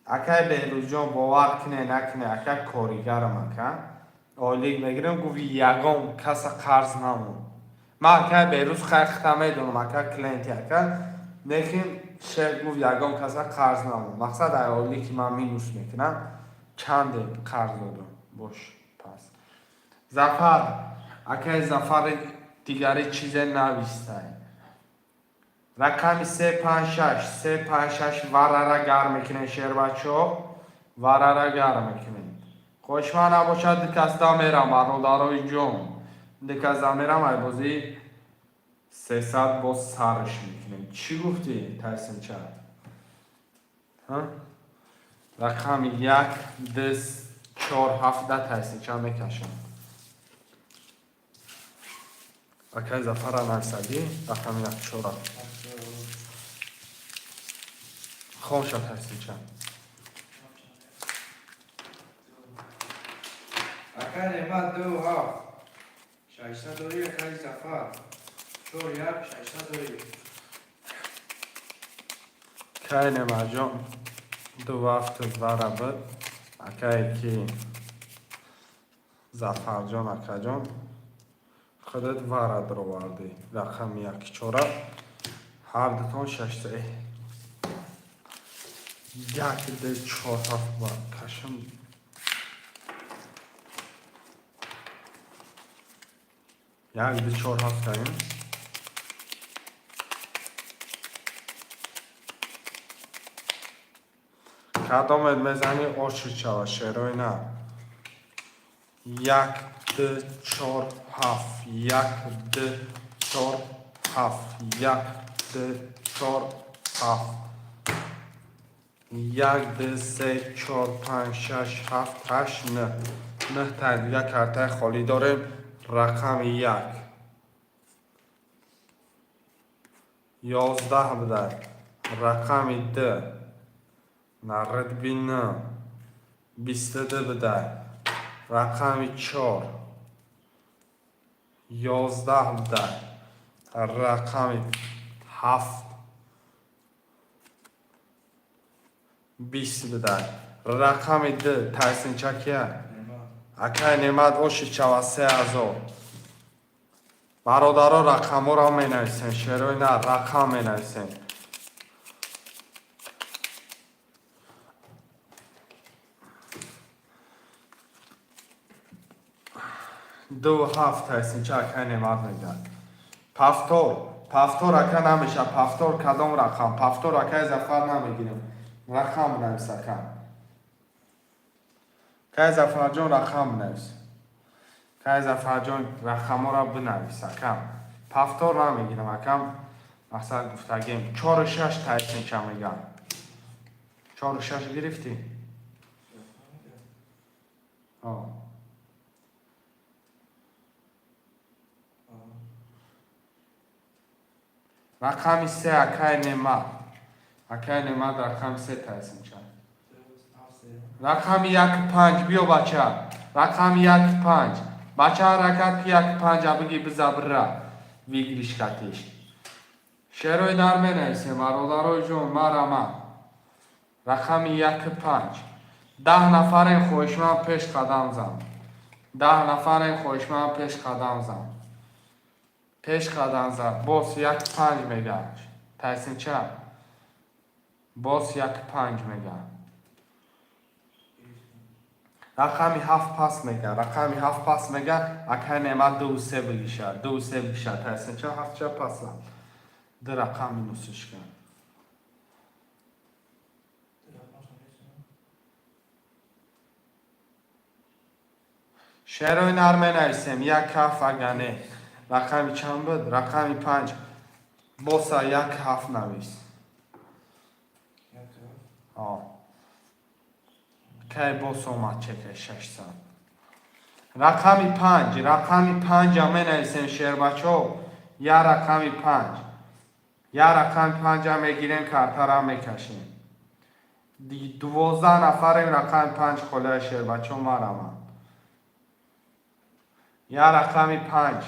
اکای بهروز جان باور کنه نکنه اکای کاریگر مکن آلیگ میگیرم گوی یگم کس قرض نمون ما اکای بهروز خیخته میدونم اکای کلینتی اکای لیکن شیخ گوی یگم کس قرض نمون مقصد ای آلی که من مینوس میکنم چند قرض دادم باش پس زفر اکای زفر دیگری چیز نویسته رقم 3 5 6 3 5 6 واره را گرم میکنه شیر بچه ها واره را گرم میکنه خوشمان نباشد دکستا میرم برادرای جون. دکستا میرم ای بازی 300 باز سرش میکنیم. چی گفتی تحسین چند؟ رقم 1 2 4 7 تحسین چند میکشم. اکای زفر نرسدی رقم 1 4 خوش تحسین چند. اکای نعمت 2 7 600 دوری اکای زفر 4 1 600 دوری. اکای نعمت جان 2 هفت ضربت اکای کی زفر جان اکای جان خودت وارد رو واردی رقم 1 4 هر دوتان 600 یک ده 4 7 با کشم یک ده 4 7 داریم کدامت میزنی آشی چوا شروع نه 1 2 4 7 1 2 4 7 1 2 4 7 1 2 3 4 5 6 7 8 9 9 تا دیگه کارت خالی داریم رقم 1 11 بده رقم 2 نرد بینه 22 بده رقم 4 11 بده رقم 7 20 بده رقم 2 تحسین چکیه اکای نعمت اوشی چوا 3000 برادرها رقم ها را می نویسین شروع نه رقم می نویسین 2 7 تحسین چه اکای نعمت میگن پفتور اکای نمیشه پفتور کدام رقم پفتور اکای زفر نمیگیریم رقم نویس اکای اکای زفر جان رقم نویس اکای زفر جان رقم ها را بنویس اکای پفتور نمیگیریم اکای مثلا گفتگیم 4 و 6 تحسین چه میگن 4 و 6 گرفتی رقم 3 اکای نعمت رقم 3 تحسین چه رقم 1 5 بیا بچه رقم 1 5 بچه حرکت که 1 5 بگی بزبره ویگریش کتیش شروع در می نویسیم برادرای جون مرمه رقم 1 5 10 نفر خوشمن پیش قدم زن 10 نفر خوشمن پیش قدم زن پیش قدم زن باز 1 5 میگه تحسین چه باز 1 5 میگه رقم 7 پس میگه رقم 7 پس میگه اکای نعمت 2 3 بگیشه 2 3 بگیشه تحسین چه 7 چه پس ده رقم نوسش کن شروع نرمه نویسیم 1 کف اگنه رقم چند بود رقم 5 باسا 1 7 نویس که باس اومد چکه 600 رقم 5 همه نویسیم شیر بچه یه رقم 5 یه رقم 5 همه گیریم کارتر هم میکشیم 12 نفر این رقم 5 خلای شیر بچه مرمه یه رقم 5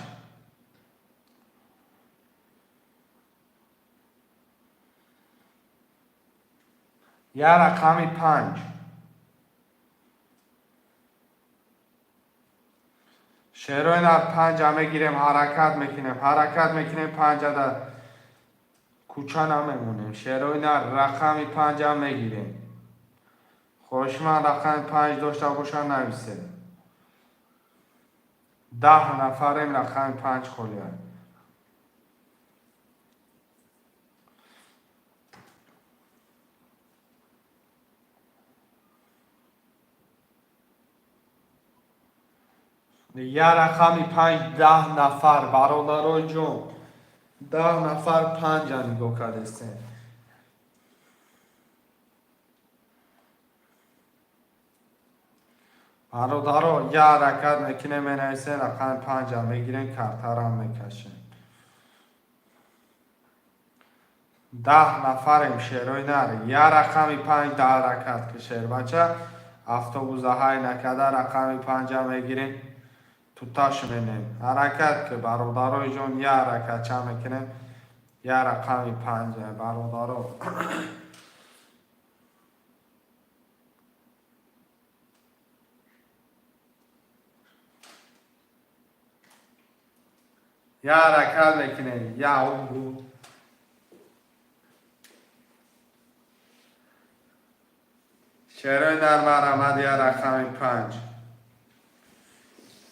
یه رقم 5 شروع در 5 همه گیریم حرکت میکنیم 5 عدد کوچه نمیمونیم شروع در رقم 5 هم میگیریم خوشمن رقم 5 داشته باشن نویسه 10 نفر این رقم 5 خولیه یه رقمی 5 10 نفر برادرای جون 10 نفر 5 نگاه کردستین. برادرها یه حرکت میکنه مینویسه رقم 5 میگیرین کارتا را میکشین. 10 نفریم شیروی نره یه رقمی 5 10 حرکت کشیر بچه افتوبوزه های نکده رقمی 5 میگیرین تو تاش مینیم حرکت که برادرای جون یه حرکت چه میکنیم یه رقمی 5 برادرها یه حرکت میکنیم یه اونگو شیروی در مرمد یه رقمی 5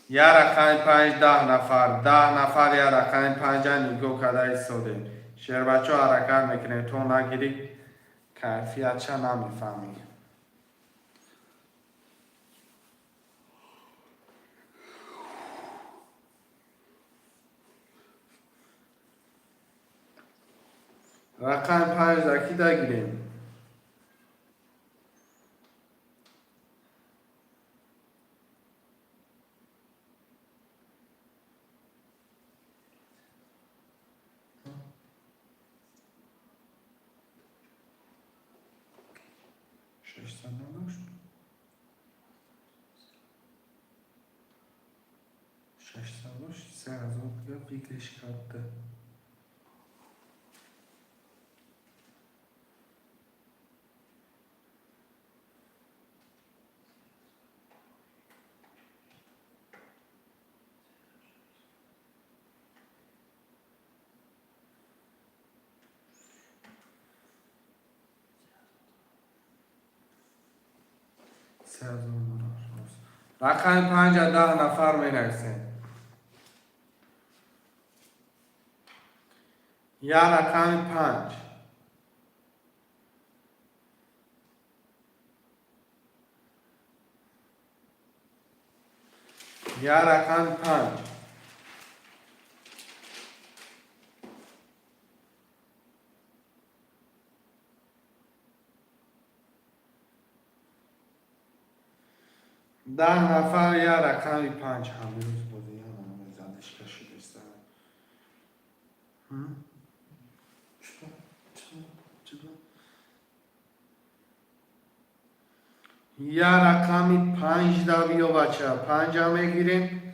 یه رقم 5 10 نفر 10 نفر یه رقم 5 نگاه کده ایستاده شیر بچه حرکت میکنه تو نگیری کیفیت چه نمیفهمی. رقم 5 دکی دگیریم. Sen az önce bir çıkarttı. رقم 5 10 نفر می نویسیم. یا رقم 5 یا رقم 5 10 نفر یا رقم 5 همیروز بوده یا من زدش کشید استرم یا رقمی 5 دابیو بچه 5 میگیریم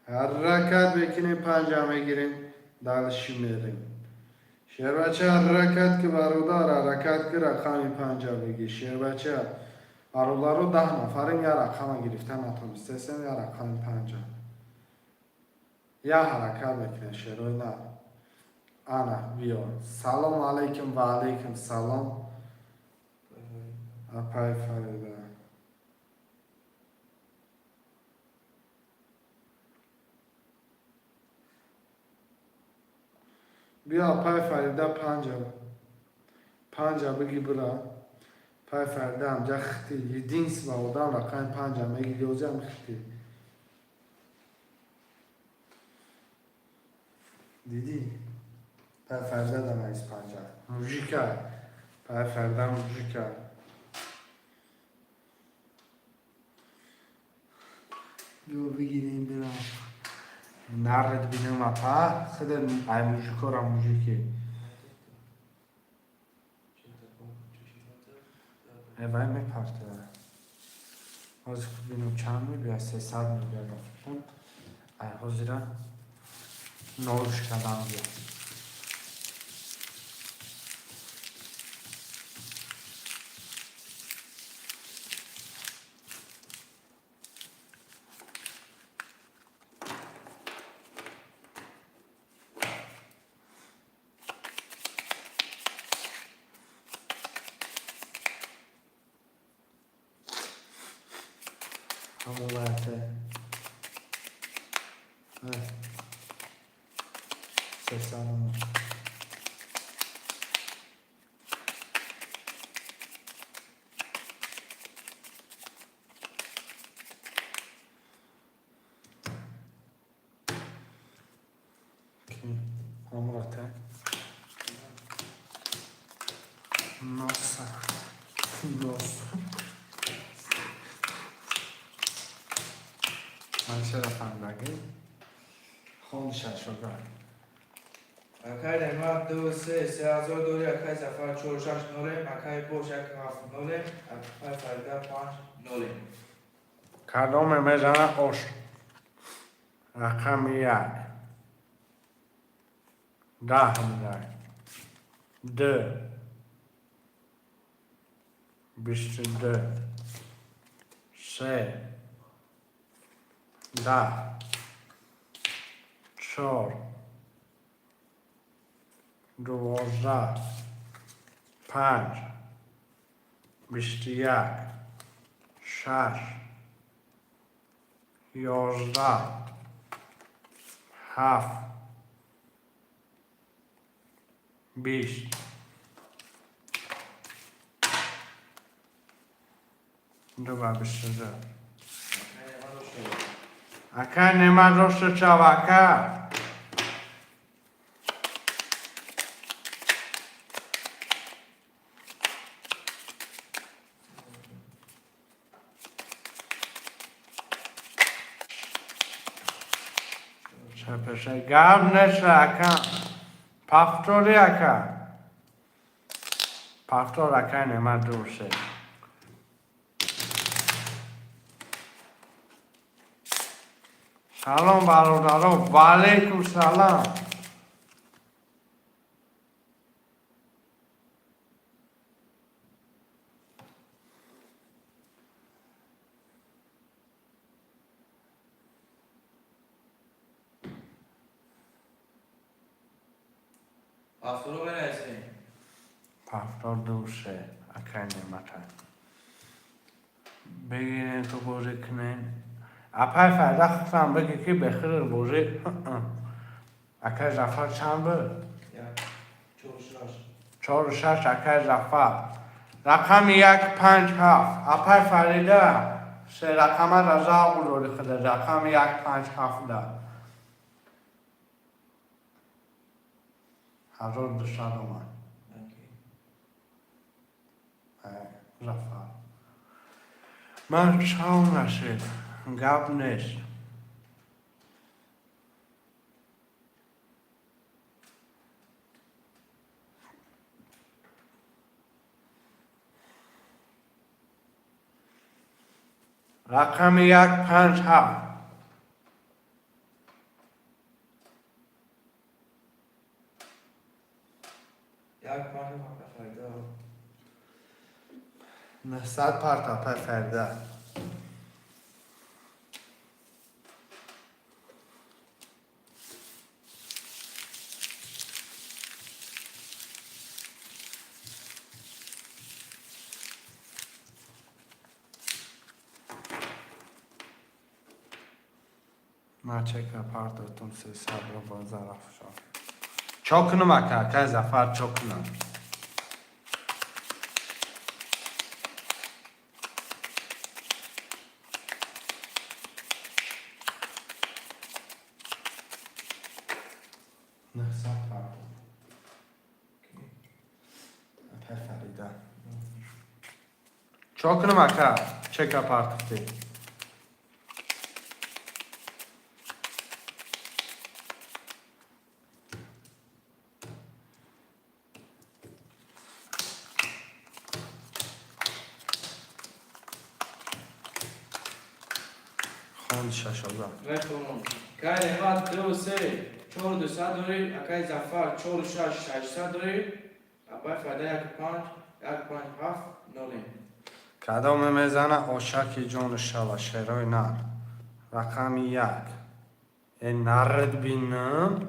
حرکت بکنیم 5 میگیریم دلشی میریم شیر بچه حرکت که برادر حرکت که رقمی 5 بگی شیر بچه برادر رو 10 نفرین یا رقم گرفتن اتمیستیسیم یا رقم 5 یا حرکت بکنیم شیروی نه انا بیا سلام علیکم و علیکم سلام اپای فریده بیا اپای فریده 5 بگی برا پای فریده همجا خطی یه دینس با آدم رقم 5 میگی دوزی هم خطی دیدی پای فریده دم ایز 5 موجیکه پای فریده موجیکه یو بگیریم برم نرد بینم اپا خود ای موجیکه را موجیکه ایوان میپرده از بینم چند میبید 300 میبید ای حضیره نورش کدام بید همولاته 300 کی همراته نص من چه رقم بگی خون ششوگر اکای نماد 2 3 3000 دوری اکای زفر 4 6 نولیم اکای پوش یک هفت نولیم اکای فردا 5 نولیم کدام میزنه اوش رقم 1 10 میده 2 22 3 10 4 12 5 21 6 11 7 20 دو بر 22 اکا نماد روشت چاوکا چپشه گرم نشه اکا پفتوری اکا پفتور اکا نماد روشت سلام برادران و علیکم سلام افرو بنویسیم پفتور دوشه اکا نماد بگیرین تو بوزی کنین اپای فردا خواستم بگی که بخیر بوزی اکا زفر چند بود؟ چور 4 6 و 6 اکا زفر رقم 1 5 7 اپای فریده سه رقم رضا بودوری خده رقم 1 5 7 ده 1200 اومد زفر من چاو نشید گب نیست رقم 1 5 7 یک پنج فردا 900 پارت اپای فرده ما چک پارتتون 300 رو بازار افشار چاکنم اکا که زفر چاکنم نهصد پارت اپای فریده چاکنم اکا چک پارتی خون ششازه بخونم اکای نماد 2 3 4 200 دوری اکای زفر 4 6 600 دوری اکای فردا 1 5 1 5 7 نولیم کدام میزنه آشکی جان شوا شیرای نر رقم 1 این نرد بینم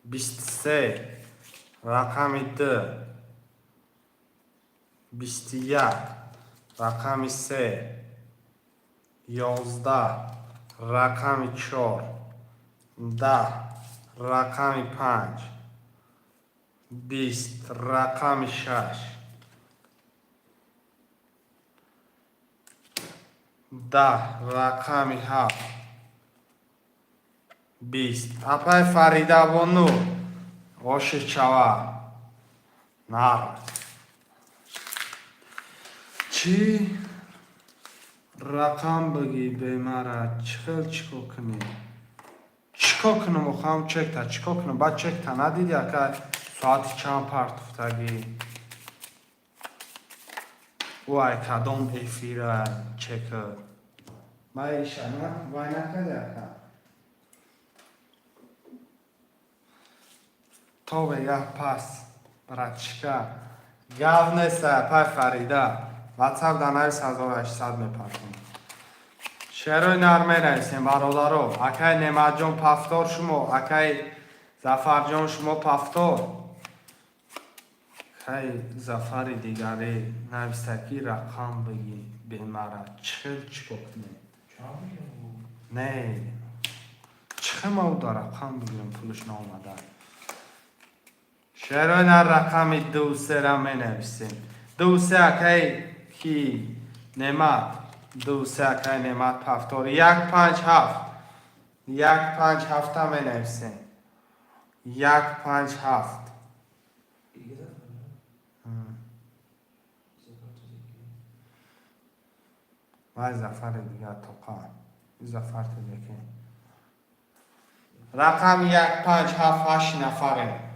23 رقم 2 21 رقم 3 11 رقم 4 10 رقم 5 20 رقم 6 10 رقم 7 20. اپای فریده بانو آش چوا نار چی رقم بگی به مرا چیکو کنی چیکو کنم و خواهم چک تا چیکو کنم بعد چک تا ندیدی که ساعت چند پرت افتگی وای کدام افیره چکر ما ایشا نه وای نکده که تو بگه پس برای چیکار گاو نیسته پای فریده واتساپ در 9800 میپرسیم شعرهای نرمه نویسیم برادرو اکای نعمت جان پفتار شما اکای زفر جان شما پفتار اکای زفر دیگری نویسته کی رقم بگی به مرا چیکو کنی نه چه ما در رقم بگیرم پولش نامده شعرهای نر رقم 2 را می نویسیم 2 اکای کی نعمت 2 اکای نعمت پفتار 157 157 می نویسیم 157 وای زفر دیگه توقع زفر تو دیگه رقم 157 8 نفره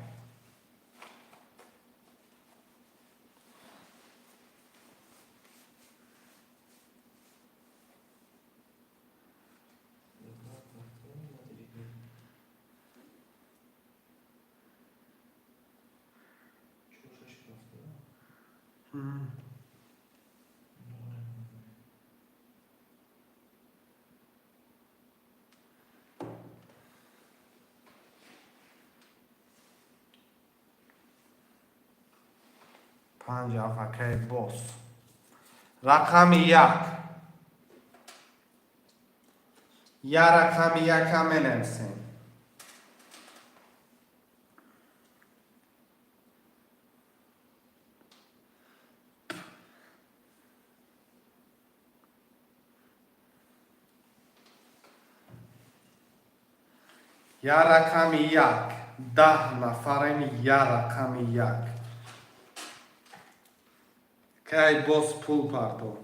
پنج افکه بوس رقم 1 یا رقم 1 هم می نویسیم یا رقم 1 10 نفرین یا رقم 1 که بوس پول پرتو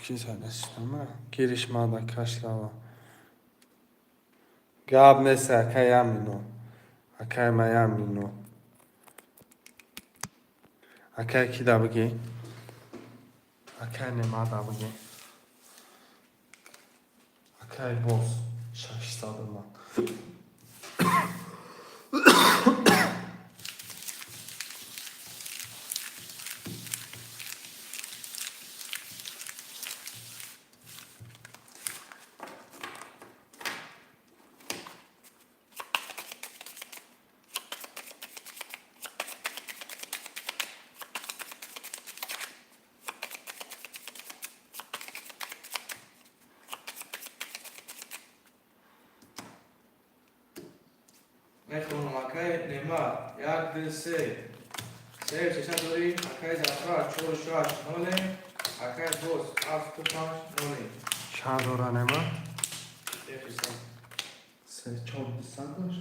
کی زدستم گیرش ماده کشلاوا گاب نسه اکای امینو اکای میامینو اکای کی دا بگی اکای نمادا بگی اکای بوس 600 ما میخونم اکای نعمت 1 2 3 3 6 دوری اکای زفر 4 6 نوله اکای بوس 7 5 نوله چند دورا نما بفرستم 3 4 200 داشت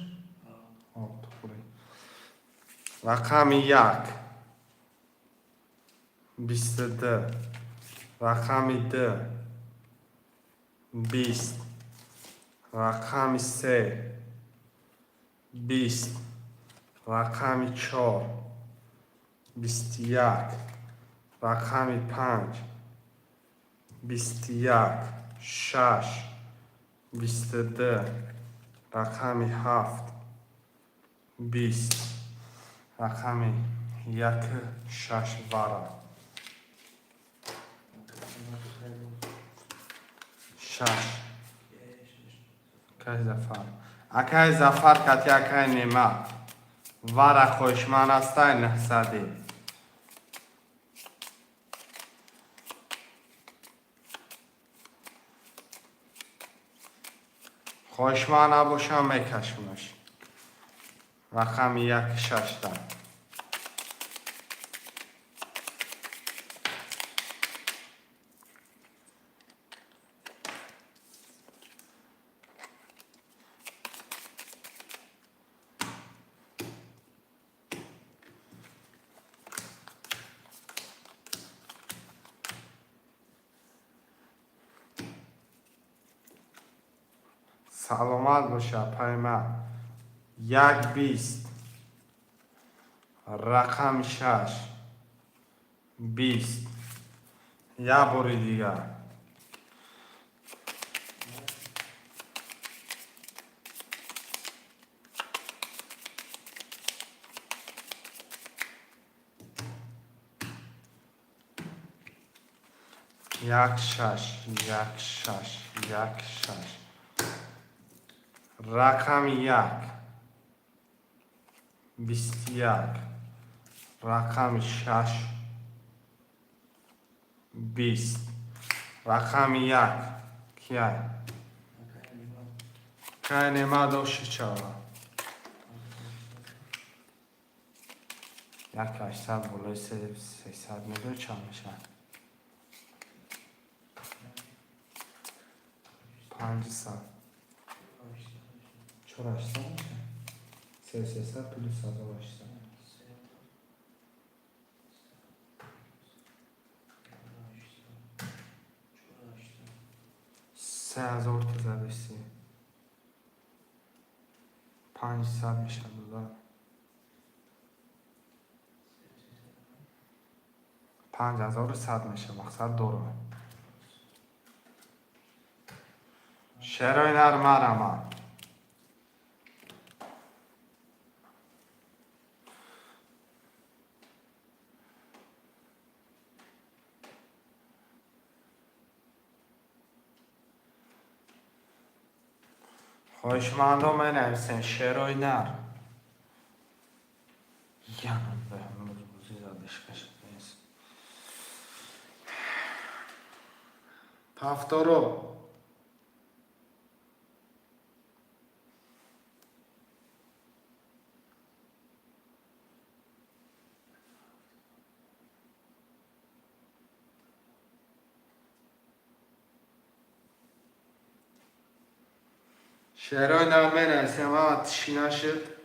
آب تو خوری رقم 1 22 رقم 2 20 رقم 3 20 رقم 4 21 رقم 5 21 6 22 رقم 7 20 رقم 1 6 وارا 6 اکای زفر اکای زفر کتی اکای نعمت وارا خوشمان استای نحسدی خوشمان نباشم میکشمش رقم 1 6 سلامت باشه پیمه. 1 20 رقم 6 20. یه باری دیگه. یک 6 1 6 1 6 رقم 1 21 رقم 6 20. رقم 1 کیه؟ که نمه داشتی چرا؟ 1800 بالای 300 میدون چند میشه؟ 500 چرا 800 میشه؟ 300 پلوس 1800 3000 تا زدشتی 500 میشه دادم 5100 میشه مقصد دورو شرای نرمه خواهشمندم من نویسین شعرهای نر یعنی به همه روزی زدش کشت نیست تفتارو شعرهای نر من نویسین اما تشی نشد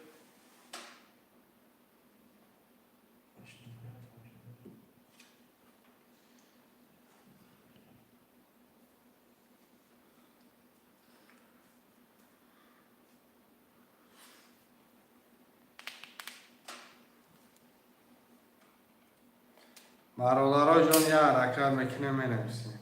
برادرها جان یه حرکت میکنه می نویسین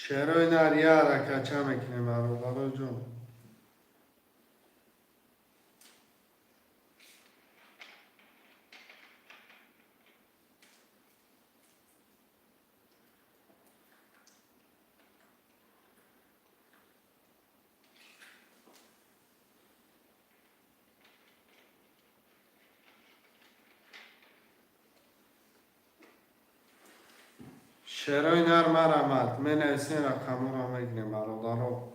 شعرهای نر یه حرکت چه میکنه برادرها جان شعرهای نر مرمت می نویسین رقم رو میگنیم برادرها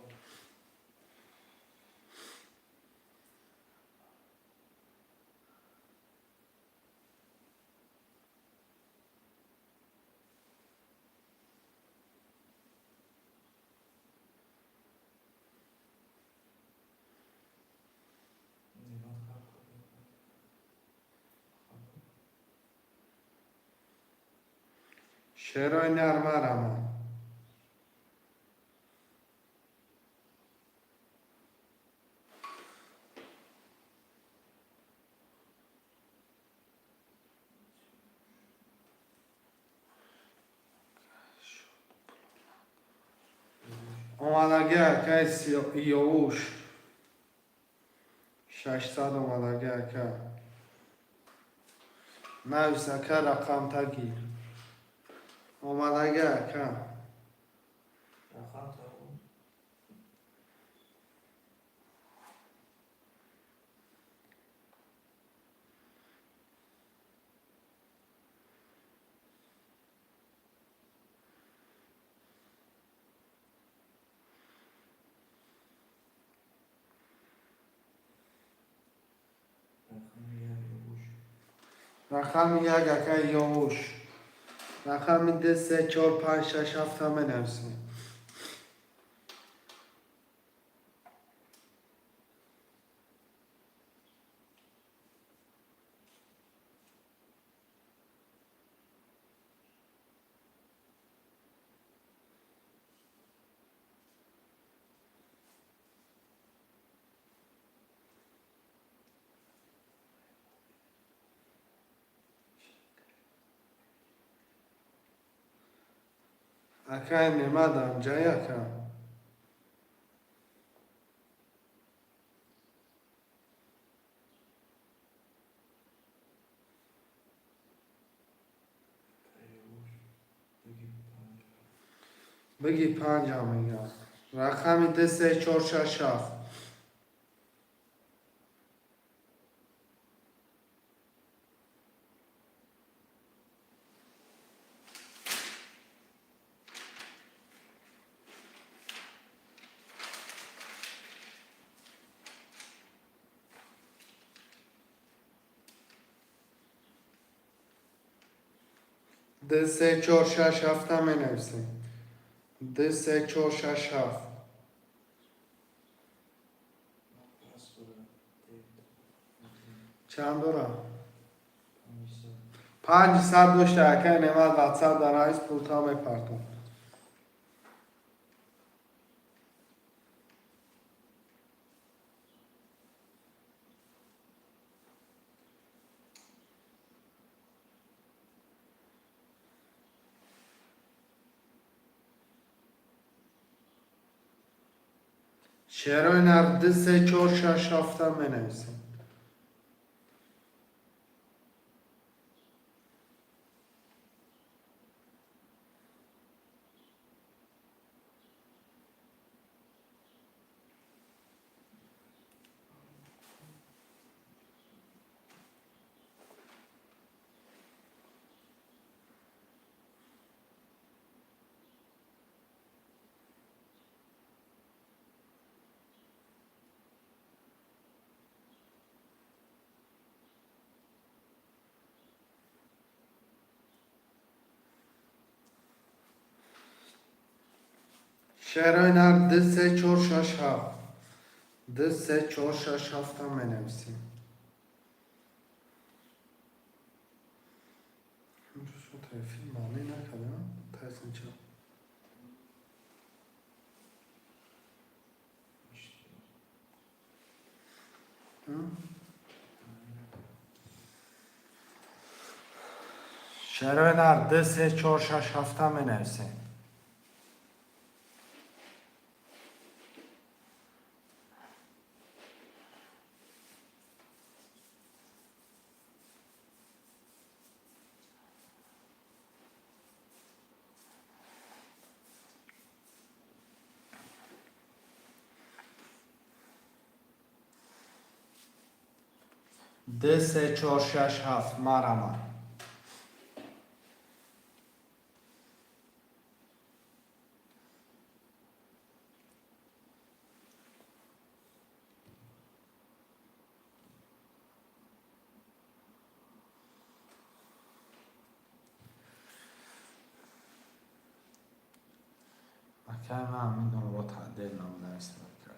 شعرهای نر مرمت اومدگه که یوش 600 اومدگه که نویسه که رقم تگیر اومدگه که رقم یک اکای یاوش. رقم 2 3 4 5 6 7 هم بنویسیم. اکای نمادم جای اکا. بگی 5 هم میگم. رقم 2 3 4 6 7. ده سه چهار شش هفت هم بنویسیم. ده سه چهار شش هفت. چند دارم؟ 500 داشته اکه نماد واتساپ در آیس پولتا میپردم. شعرهای نرد ده سه چهار شش هفت هم بنویسیم. شعرهای نرد ده سه چهار شش هفت. ده سه چهار شش هفت هم بنویسیم. شو ترفیل معنی نکردم تایسن چه شعرهای نرد ده سه چهار شش هفت هم بنویسیم. ده سه چهار شش هفت مرمر. اکه من همین دونو با تعدیل نام نویسیم اکه.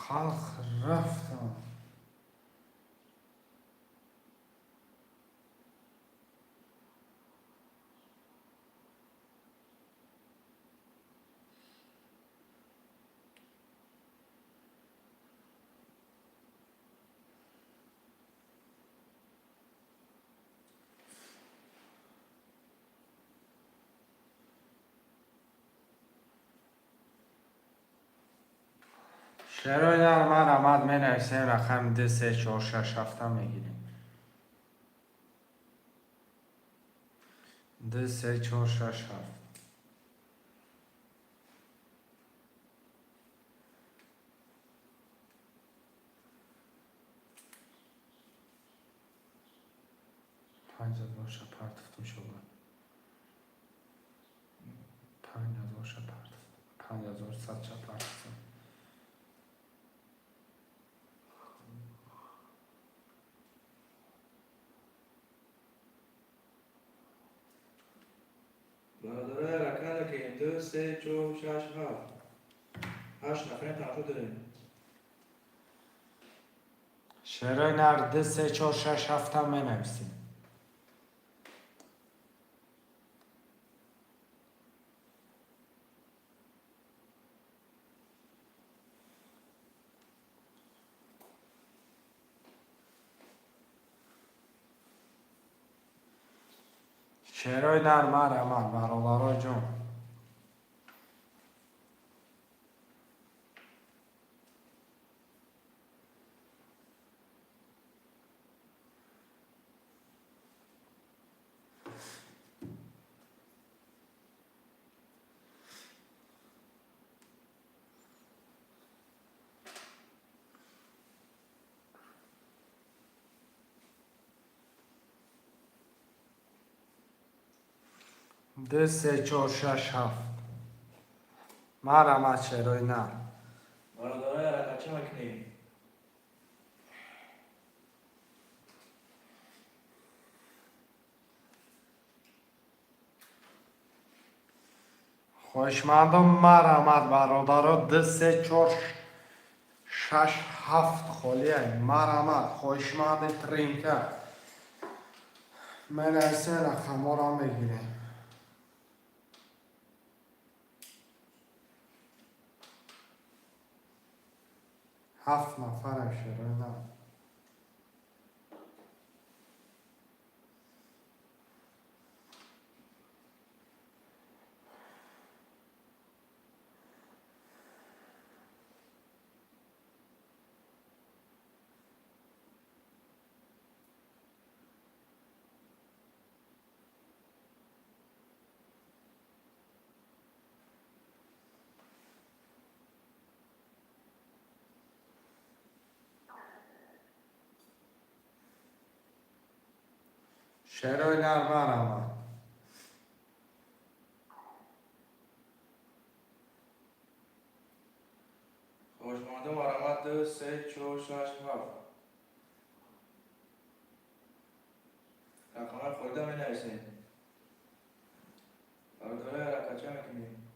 خلق رفتم. شعرهای در من آمد می نویسیم رقم ده سه چهار شش هفت هم میگیریم. ده سه چهار شش هفت. شپارتفتم شده 5000 شپارتفتم 5100 شپارتفتم برادرای رکن دکیم 2 3 4 6 7 8 نفرین تماشا داریم شعرهای نرده 3 4 6 7 هم بنویسیم شعرهای نرمه رمن برادرای جون دو سه چهار شش هفت مرمت شعرهای نرم برادرای رکن چه میکنیم خوشمندم مرمت برادرها 2 3 4 6 7 خالیه مرمت خوشمند ترینکه من ایسه رقم را میگیریم 7 نفر شعرهای نرم شعرهای نرم مرمت خوشمندم مرمت 2 3 4 6 7 رقم خورده می نویسیم برادرای رکن چه میکنیم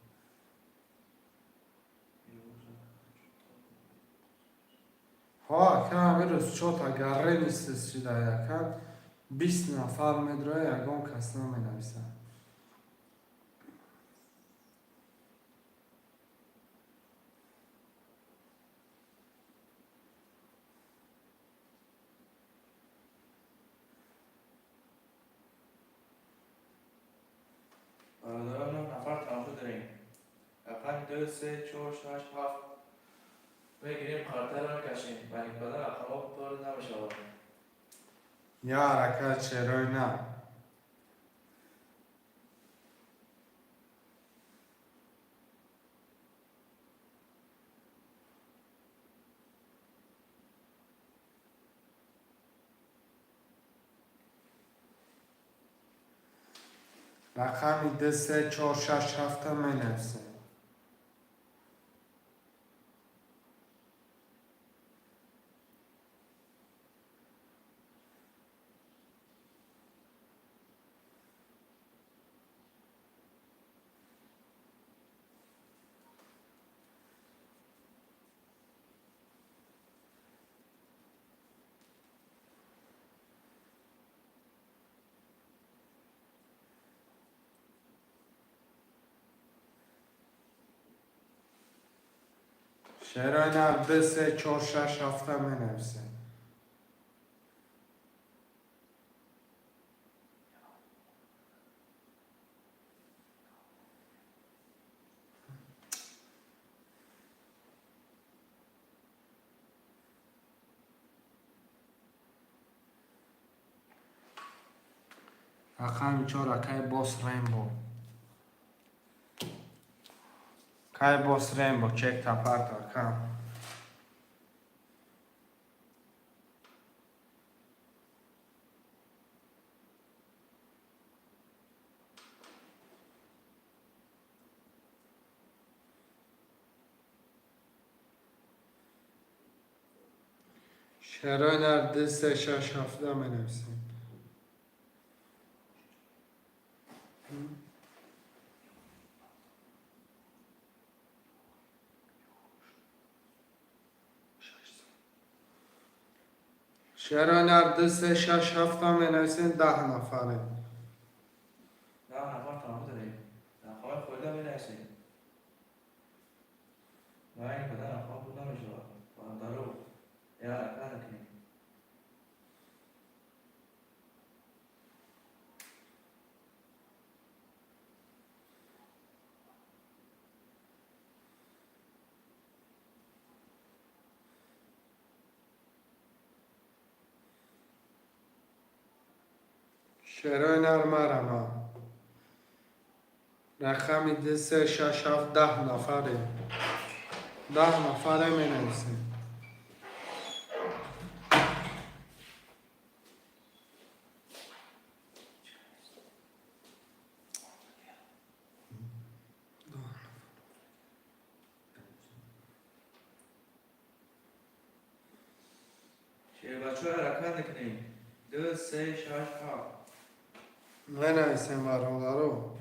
ها که همه روز چوتا گره نیست چیده یکن 20 نفر مدرای یکم کس نمی نویسن برادرای 9 نفر تماشا داریم رقم 2 3 4 6 7 بگیریم خاطر رو میکشیم برای این بدن رقم ها پر نمیشه یا حرکت شعرهای نرم رقمی 2 3 4 6 7 هم می نویسیم شعرهای نرم 2 3 4 6 7 هم می نویسیم رقم 4 که باس ریمبو که باس ریمبو چک تپرت رقم شعرهای نرد 3 6 7 بنویسیم. شعرهای نرد 3 6 7 بنویسیم 10 نفره. 10 نفر تمام داریم. نفر خورده بنویسیم. و این کدام نفر بوده میشه دارو یا حرکت نکنیم. شعرهای نرمه رقمی 2 3 6 7 10 نفره. 10 نفره بنویسیم. چه بچه ها حرکت نکنیم. 2 3 6 7 بنویسیم برادرو.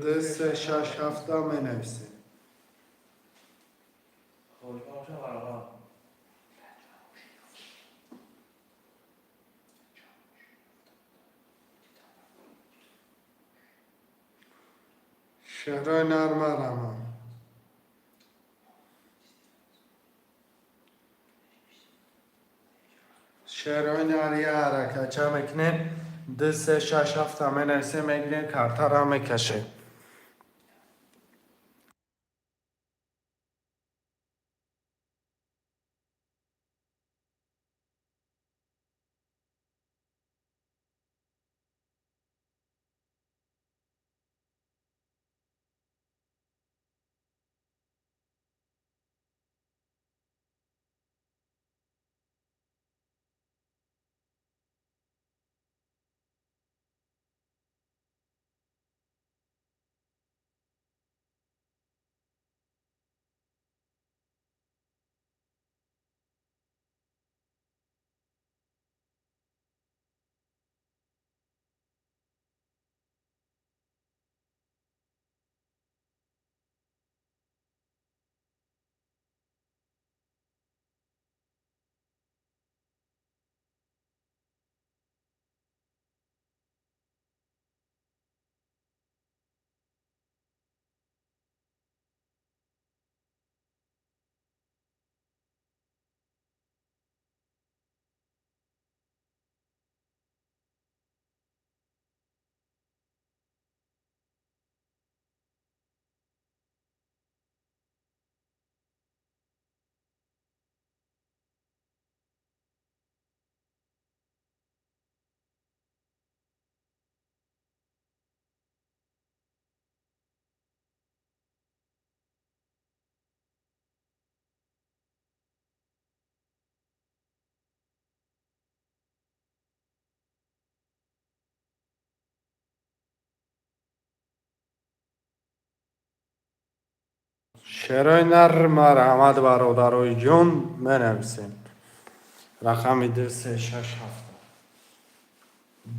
2 3 6 7 بنویسیم. خوش باشه برادر. شعرهای نرمه شعرهای نریه حرکت چه میکنه 2 3 6 7 بنویسیم میگیریم کارتا را میکشه. شعرهای نرم رحمت برادرای جون بنویسیم. رقم 2 3 6 7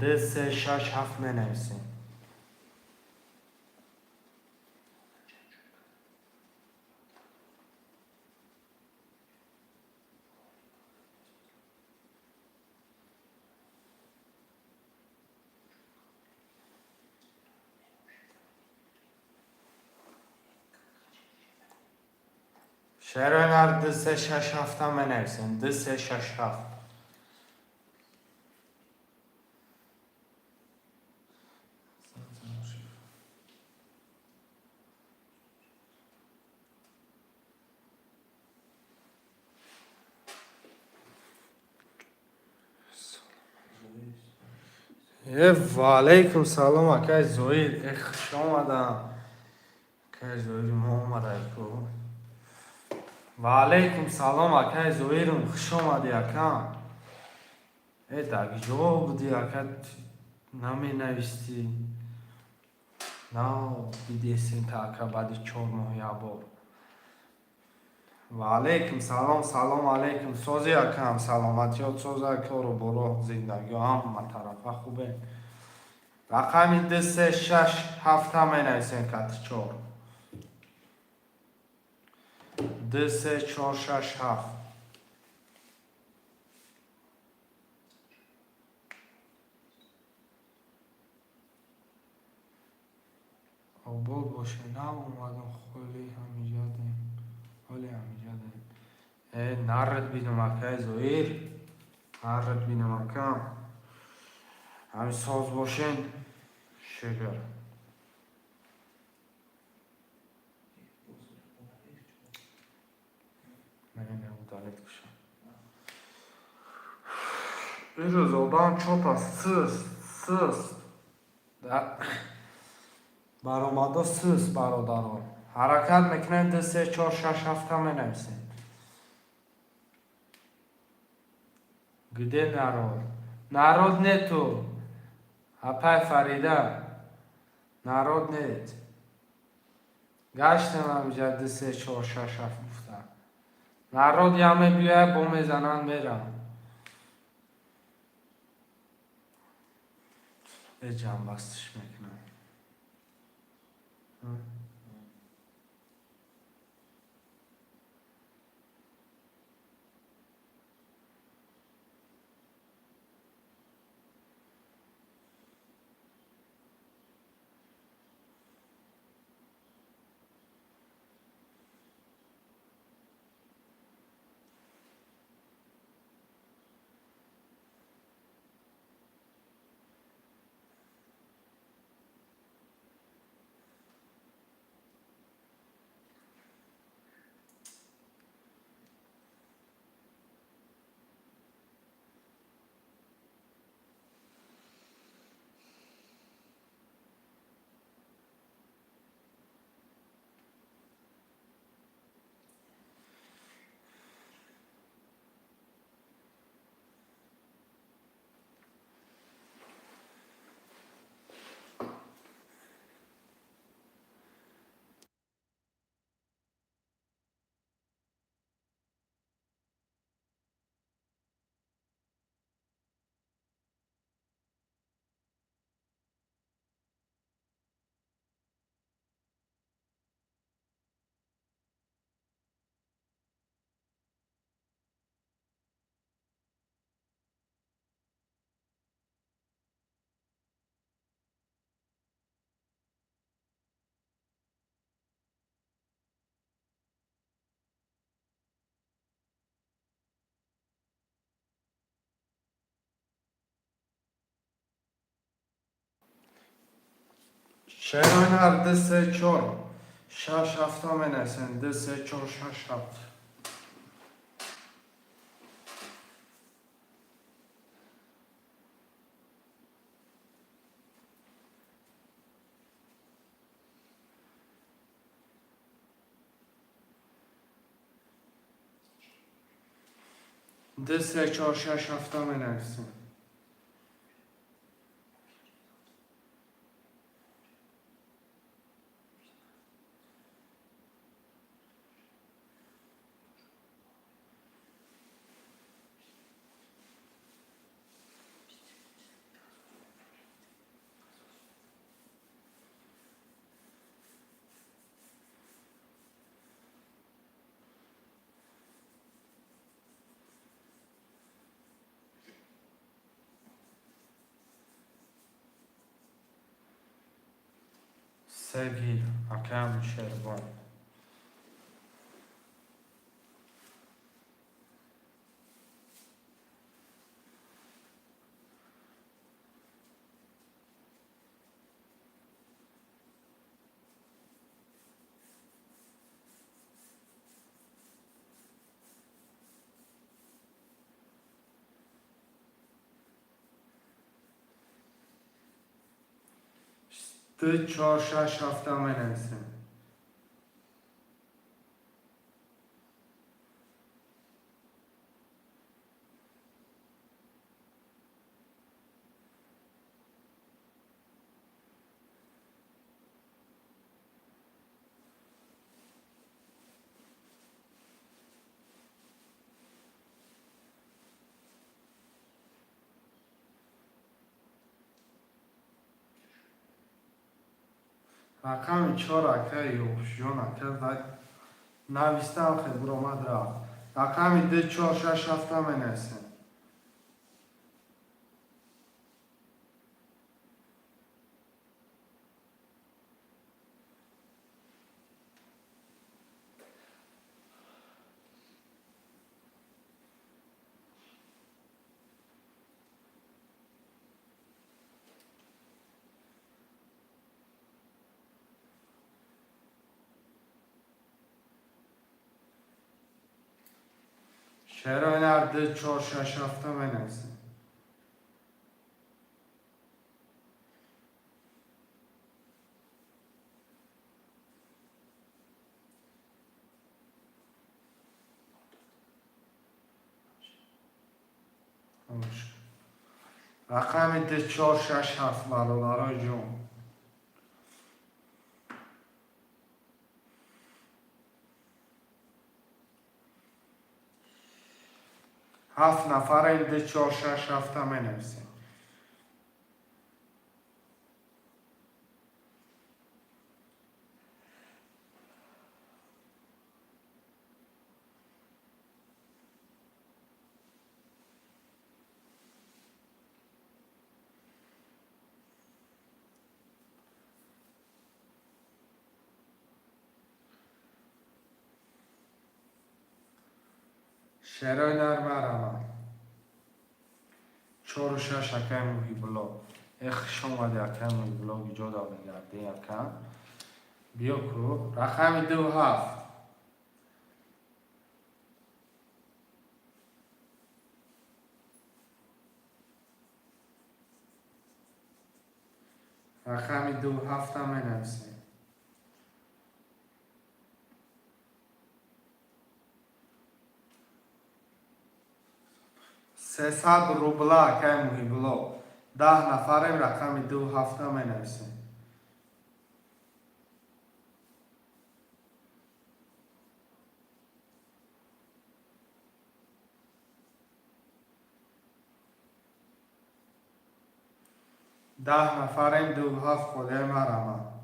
2 3 6 7 بنویسیم. شعرهای نرم 2 3 6 7 بنویسیم. 2 3 6 7 و علیکم سلام اکای زویر خوش آمدم اکای زویر ما آمده کو و علیکم سلام اکای زویرم خوش آمدی اکا tak jo budi akat nami navisti no bidesin ta akabadi 4 ماه یا بار و علیکم سلام. سلام علیکم. سوزی اکم سلامتیات سوزه کارو برو زندگی هم طرفه خوبه. رقمی 2 3 6 7 می نویسین کت 4. 2 3 4 6 7. آباد باشه نه اومدم خیلی همینجا دیم. خیلی همینجا دیم. نرد بینم اکای زویر. نرد بینم اکم. همین ساز باشین. شگر. من نمودالت کشم. روز آدم چوب سست. برآمده سست برادران. حرکت میکنن 2 3 4 6 7 می نویسین. گده نرود. نرود نه تو. اپای فریده. نرود نیت. گشتم همینجا 2 3 4 6 7 گفتم. نرود یمه بیای با میزنن میرم. به جنب بستش میکنم. شیران 2 3 4 6 7 می نویسین. 2 3 4 6 7. 2 3 4 6 7 می نویسین. سگیر اکم شربان. دو 4 6 7 می نویسین. رقم 4 اکه یوشیون اکه و نویستم خیلی برامد رفت. رقم 2 4 6 7 منسیم. شعر هنر 2 4 6 7 منسیم. رقم 2 4 6 7 برادرای جون. هفت نفر این 2 4 6 7 منویسیم. شعرهای نرم عمل 4 و 6 اکه موهی بلو اخش اومده اکه موهی بلو ایجاد آبه گرده اکه بیا کرو. رقم 2 7 رقم 2 7 هم منویسیم. 300 روبلا اکه موهی بلو 10 نفریم. رقم 2 7 هم منویسیم. ده نفریم. 2 7 خوده مرمه.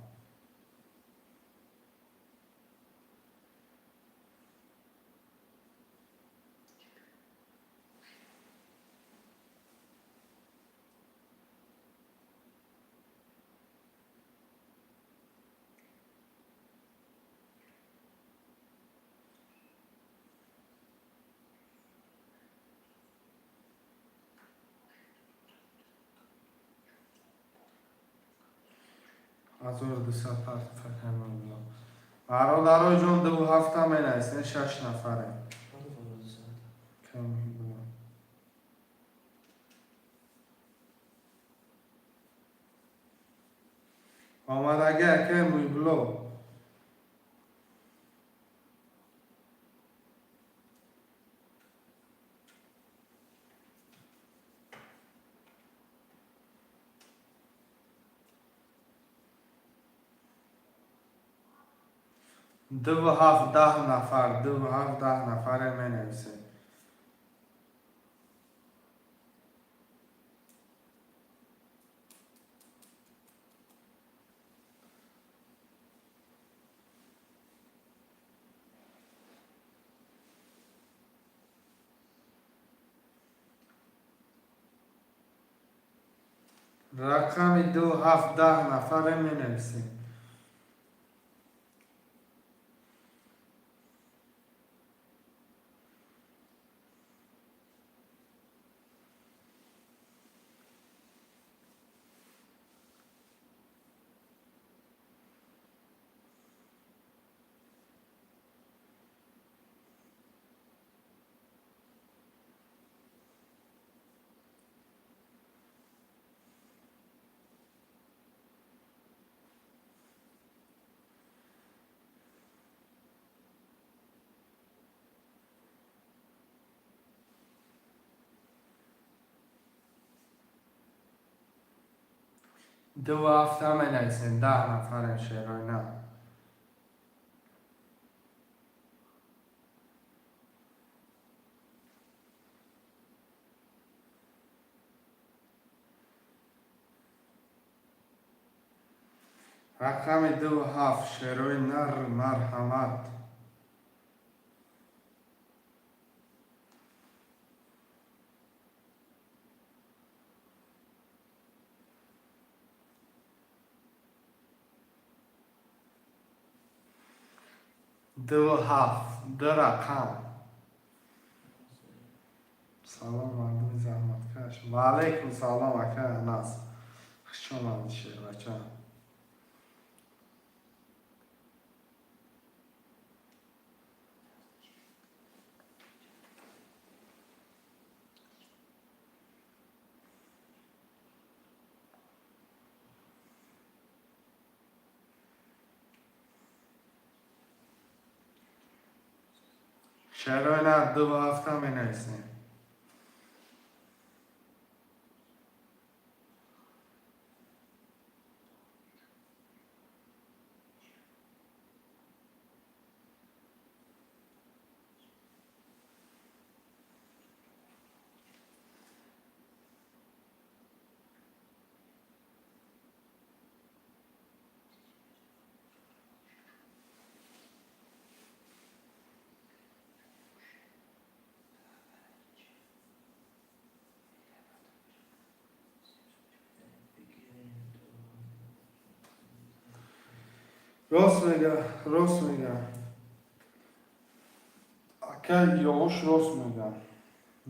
از ارد سفر فکر نمی‌کنم. برادرای جون 2 7 هم منویسیم. 6 نفریم. کمی بود. آمدگی اکه موی بلو 2 7 10 نفر. 2 7 10 نفر منویسیم. رقم 2 7 10 نفر منویسیم. دو هفته منویسیم. 10 نفر شعرهای نه. رقم 27 شروع نر مرحمت. دو هفت دو رقم. سلام مردم زحمتکش. و علیکم سلام اکا انس. خوش آمدید شیر بچه. شروع نر دو هفته می نویسیم. راست میگه اکا یاوش راست میگه.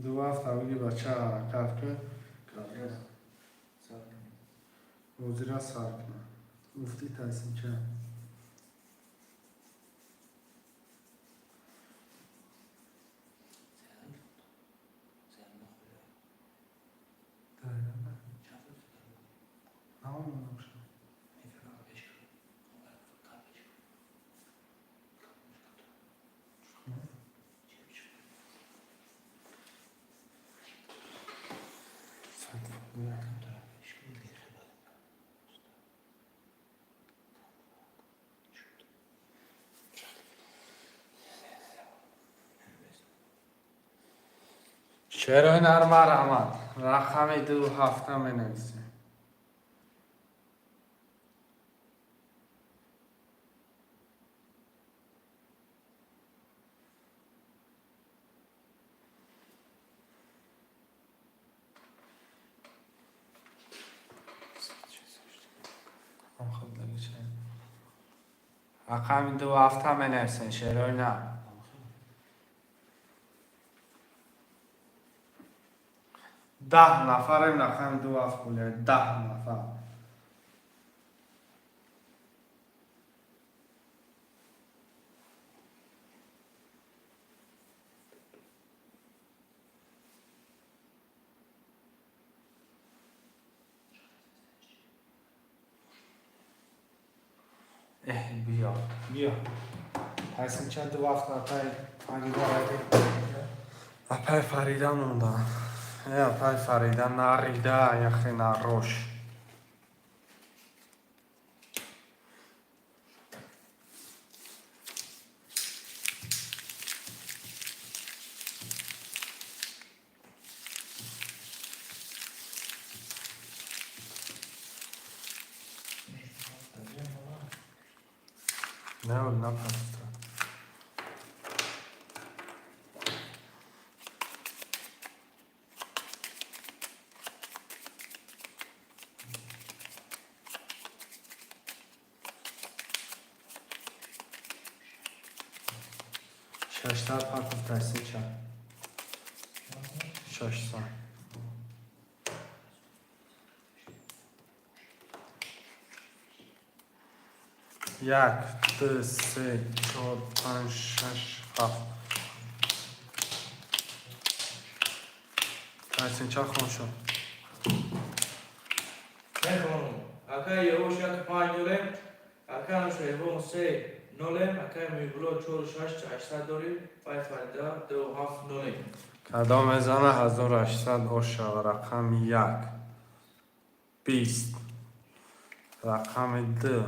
دو هفته بگی بچه حرکت کن بازی را سر کنه. مفتی تحسین چه؟ شروع نر مرحمت. رقم دو هفته می نویسیم. رقم دو هفته می نویسیم. شروع نر. ده نفریم رقم دو هفت بوله. 10 نفر. بیا تحسین چند دو هفت اپای فریده رایده اپای فریده مونده. اپای فریده نریده یخی نروش. نه اول نپرسته. ششتر پرکن تحسین چند 600 یک دو سه چهار پنج شش هفت. تحسین چند خون شد. نکنم اکا یهوش یک 5 نولم اکا نشو یهو 3 نولم اکا میبرو 4 6 800 داری 5 فردا 2 7 نولم کدام میزنه 1800 اوشا. رقم 1 20. رقم 2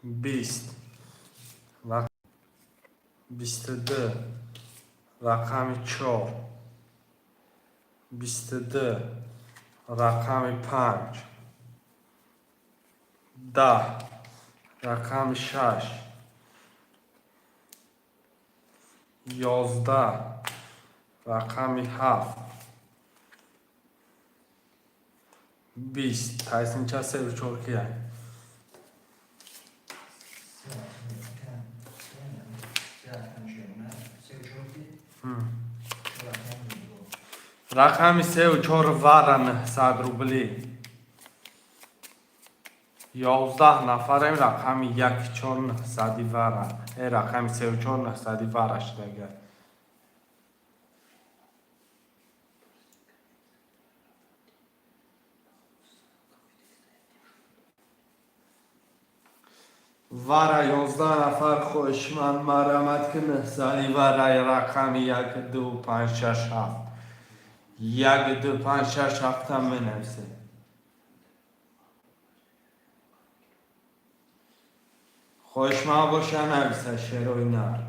20. 22. رقم 4 22. رقم 5 ده. رقم 6. 11. رقم 7. 20. تایسین چه 3 و 4 کیه؟ رقم 3 و 4 وارن 100 روبلی. 11 نفریم. رقم 1 4 900 وارن. رقم 3 و 4 900 وارش دیگه. وارا 11 نفر خوشمند مرامت کنه سالی وارای رقم 1 2 5 6 7. 1 2 5 6 7 هم بنویسه. خوشمند باشه نویسه شروع نر.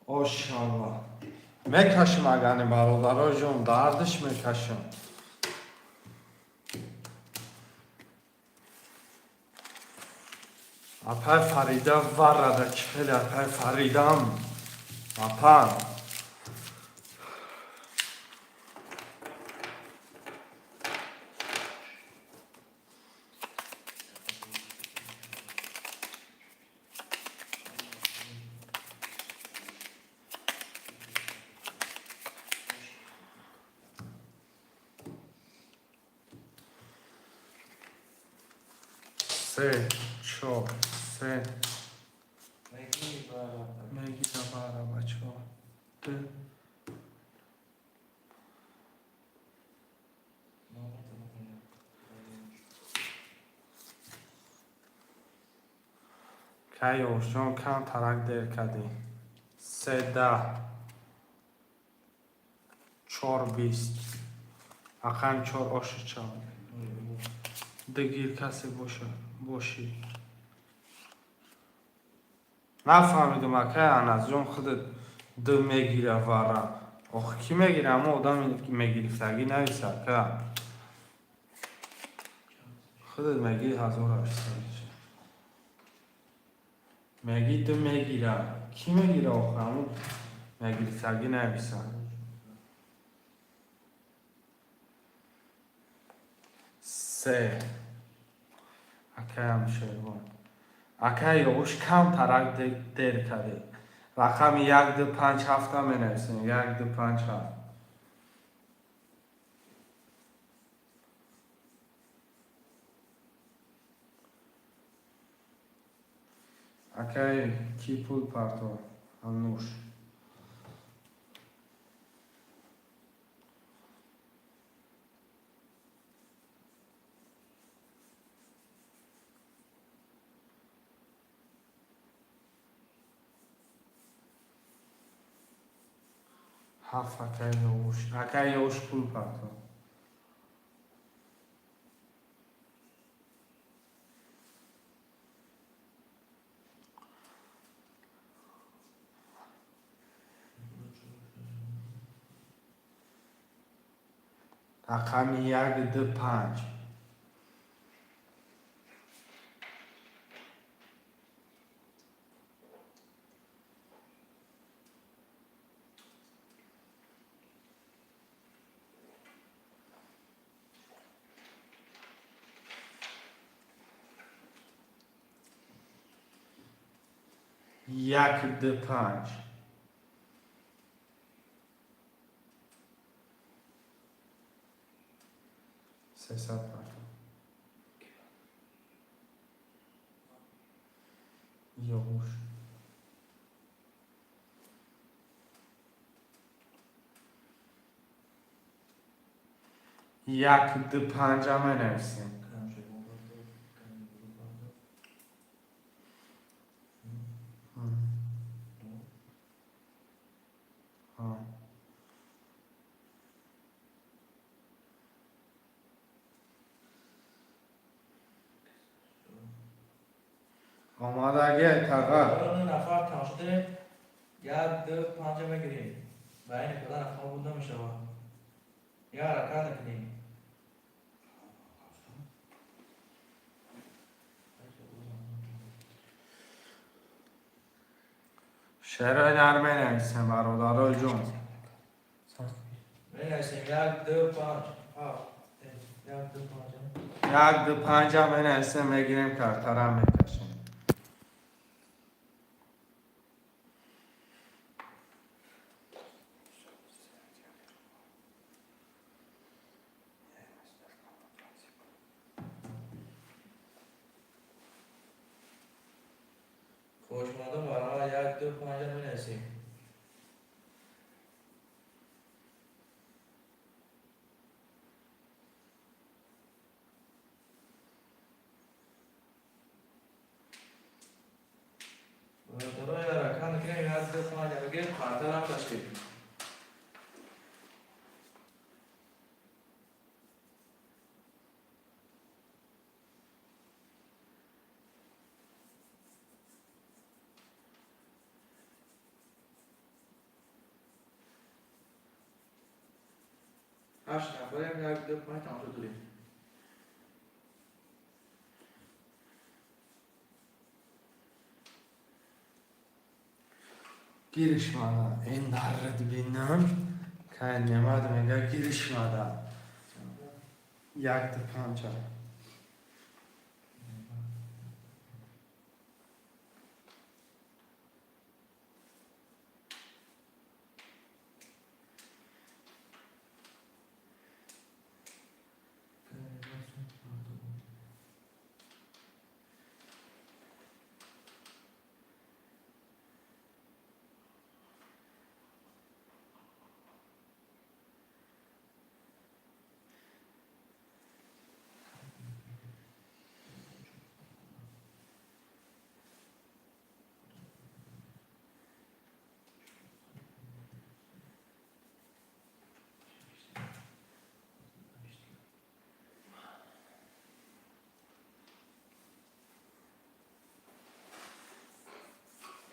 ماشاءالله میکشم اگه برادرها جون دردش میکشم. اپای فریده ورده چخیلی اپای فریدم اپای سه چهار سه میگیره باره بچه ها ده که یوشون کم ترک دیر کدی 3 10 4 20 اقام 4 آش چال دگیر کسی باشی نفهمیدم اکه از جون خودت دو میگیره واره آخه کی میگیره اما آدم میگیرفتگی نویسه که خودت میگی 1800 میگی تو میگیره کی میگیره آخه اما میگیرفتگی نویسه. سه اکه هم شیرون اکه یوش کم ترک دیر کده رقم 1 2 5 7 هم بنویسیم 1 2 5 7 اکه کی پول پرتو هم نوش 7 اکه یوش پول پرتو رقم 1 2 5 1 2 5 300 پرتو یوش 1 2 5 هم بنویسیم آمادگی کاغذ. الان نفر تمام شده. 1 2 5 میگیریم. برای این کدام نفر بود نمیشه. یا حرکت نکنیم. شعرهای در بنویسیم برادرای جون. بنویسیم 1 2 5 1 2 5 1 2 5 هم بنویسیم بگیریم کارتر هم میکشیم. خوشمانده برای 1 2 5 بنویسیم. برای حرکت نکنیم 1 2 5 بگیریم کارتر هم تشکیل. هشت نفریم 1 2 5 تمام شد داریم. Girişmeden en darret binem kendime demeye girişmeden yaktı pança.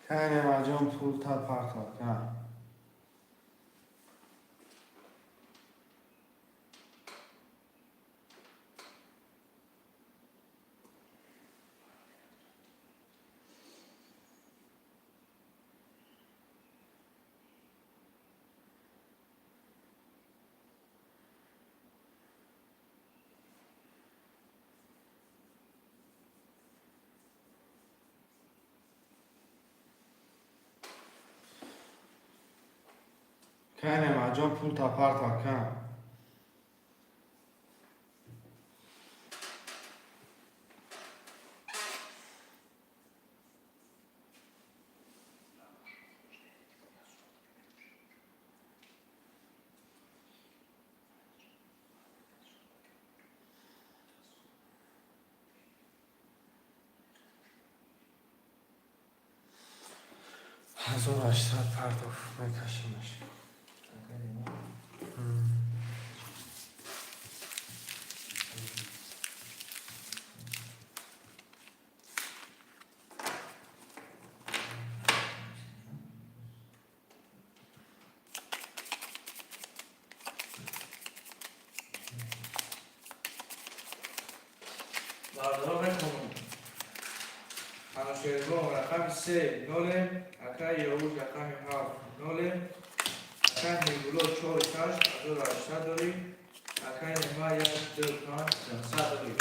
Kendime acım pul tapartak ha. Kendime acım pul tapartak ha. از اون 80 پرداخت میکشیمش. بردارا بکنم. همشهرگاه رقم 3 0 اکای یهود رقم 7 0 اکای نیگولو 4 6 از اون 80 داریم. اکای نما 1 2 5 100 داریم.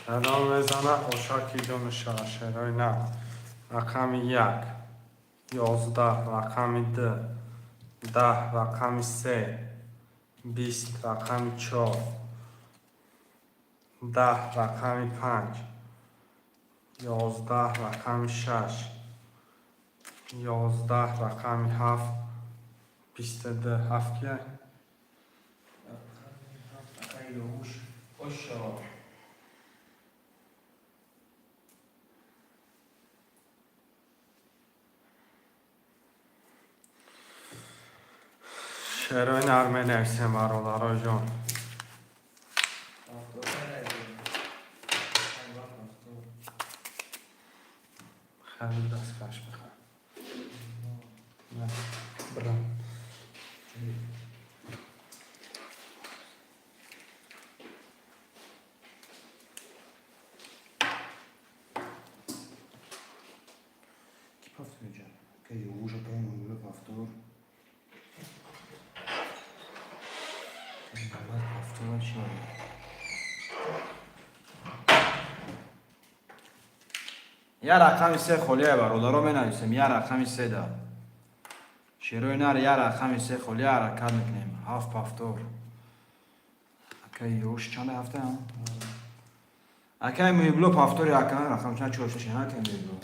الان بزنه اشاکی دون شرای نه. رقم 1 11 رقم 2 10 رقم 3 20 رقم 4 10 رقم 5 11 رقم 6 11 رقم 7 22 7 که اکای یهوش اشا شعرهای نرمه نویسیم برادرای جان. خیلی دست کش بخواه نه برم Chi pasteggia? Che io uso che non vuole pastor. Che non vuole pastor c'è. یه رقمی سه خلیه برادرها می نویسیم یه رقمی سه ده شیروی نر یه رقمی سه خلیه حرکت میکنیم هفت پفتور اکه یوش چند هفته هم اکه میبلو پفتوری اکه رقم چند چوشش هم که میبلو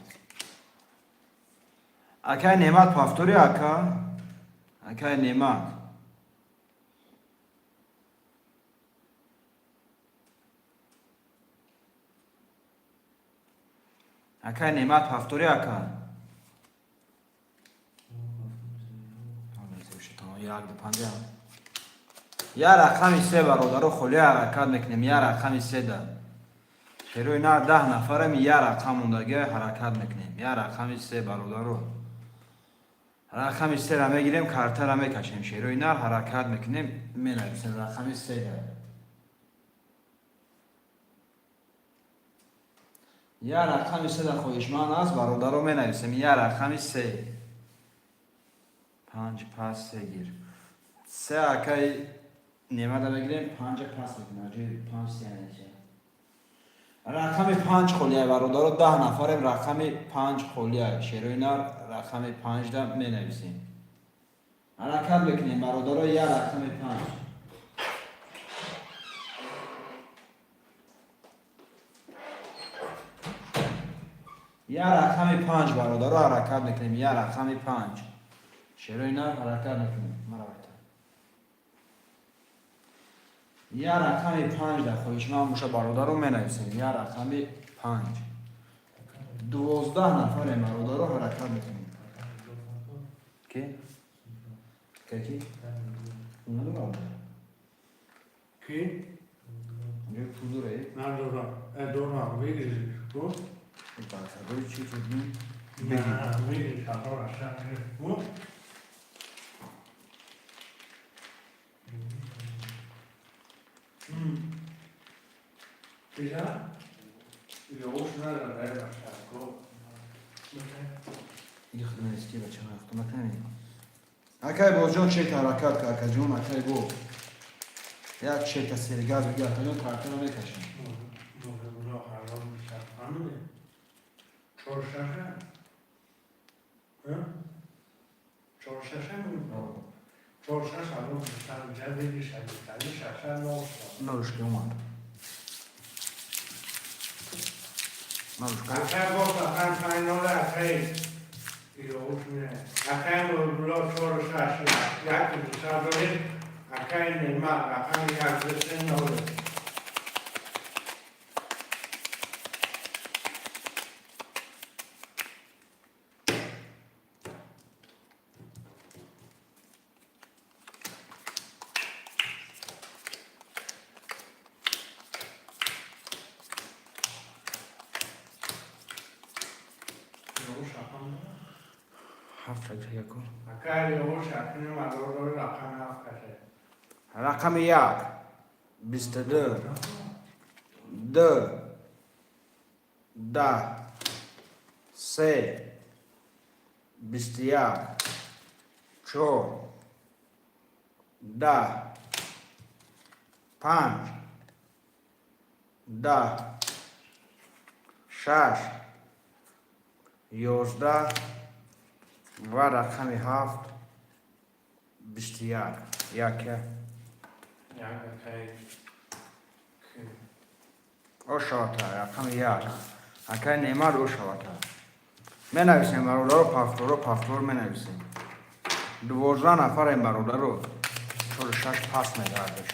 اکه نیمت پفتوری اکه نیمت اکه نیمت پفتوری یه رقمی سه برادرها خلیه حرکت میکنیم یه رقمی سه ده شیروی نه 10 نفرم یه رقم موندگه حرکت میکنیم یه رقمی سه برادرها رقمی سه را میگیریم کارت را میکشیم شیروی نه حرکت میکنیم مینویسیم رقمی سه ده یه رقمی سه ده خویشمان است برادرها مینویسیم یه رقمی سه 5 پس سه گیر سه اکای نیمه دا بگیریم 5 پس میکنیم اجای 5 سه نیچه رقم 5 خلیه برادرها 10 نفریم رقم 5 خلیه شیروی نار رقم 5 دا می نویسیم حرکت بکنیم برادرها یه رقم 5 یه رقم 5 برادرها حرکت بکنیم یه رقم 5 شیروی نار حرکت نکنیم مرابطه یه رقم 5 در خویشمان موشه برادرها می نویسیم یه رقم 5 12 نفر برادرها حرکت میکنیم کی؟ کی؟ اونا دو برادر کی؟ اونجا پول دوره؟ من دورم بگیری تو؟ این برسداری چی چودی؟ نه بگیری شما رشن تو؟ دیگه؟ دیگه اوش ندارم باید رشن کو این خدمه اسکی بچه ها اختمت نمید اکای باز جان چه حرکت که اکای جون اکای گو یک چه تسیرگاز بگی اکای جون کارتون رو میکشن بوده حرام میشه فهمیده؟ چهار ششه؟ چهار ششه میگه؟ چهار ششه حرام میشه جدیدی شدید ششه نوشت نروش که اومد نروش که اکای گفت اکای فاینال اکای دیگه اوش میره اکای بلا چهار ششه یکی دوستا دارید اکای نیمه اکای یک دسته نوشت هفت فکر یکو اکای اوش اکنه مدار رقم هفت کشه رقم یک 22 دو 10 سه 21 4 10 5 10 6 11 و رقم 7 21 یک اوشاتا رقم یک اکای نیمه رو اوشاتا می نویسیم برادر رو پفتور می نویسیم 12 نفر این برادر رو 46 پس می دردش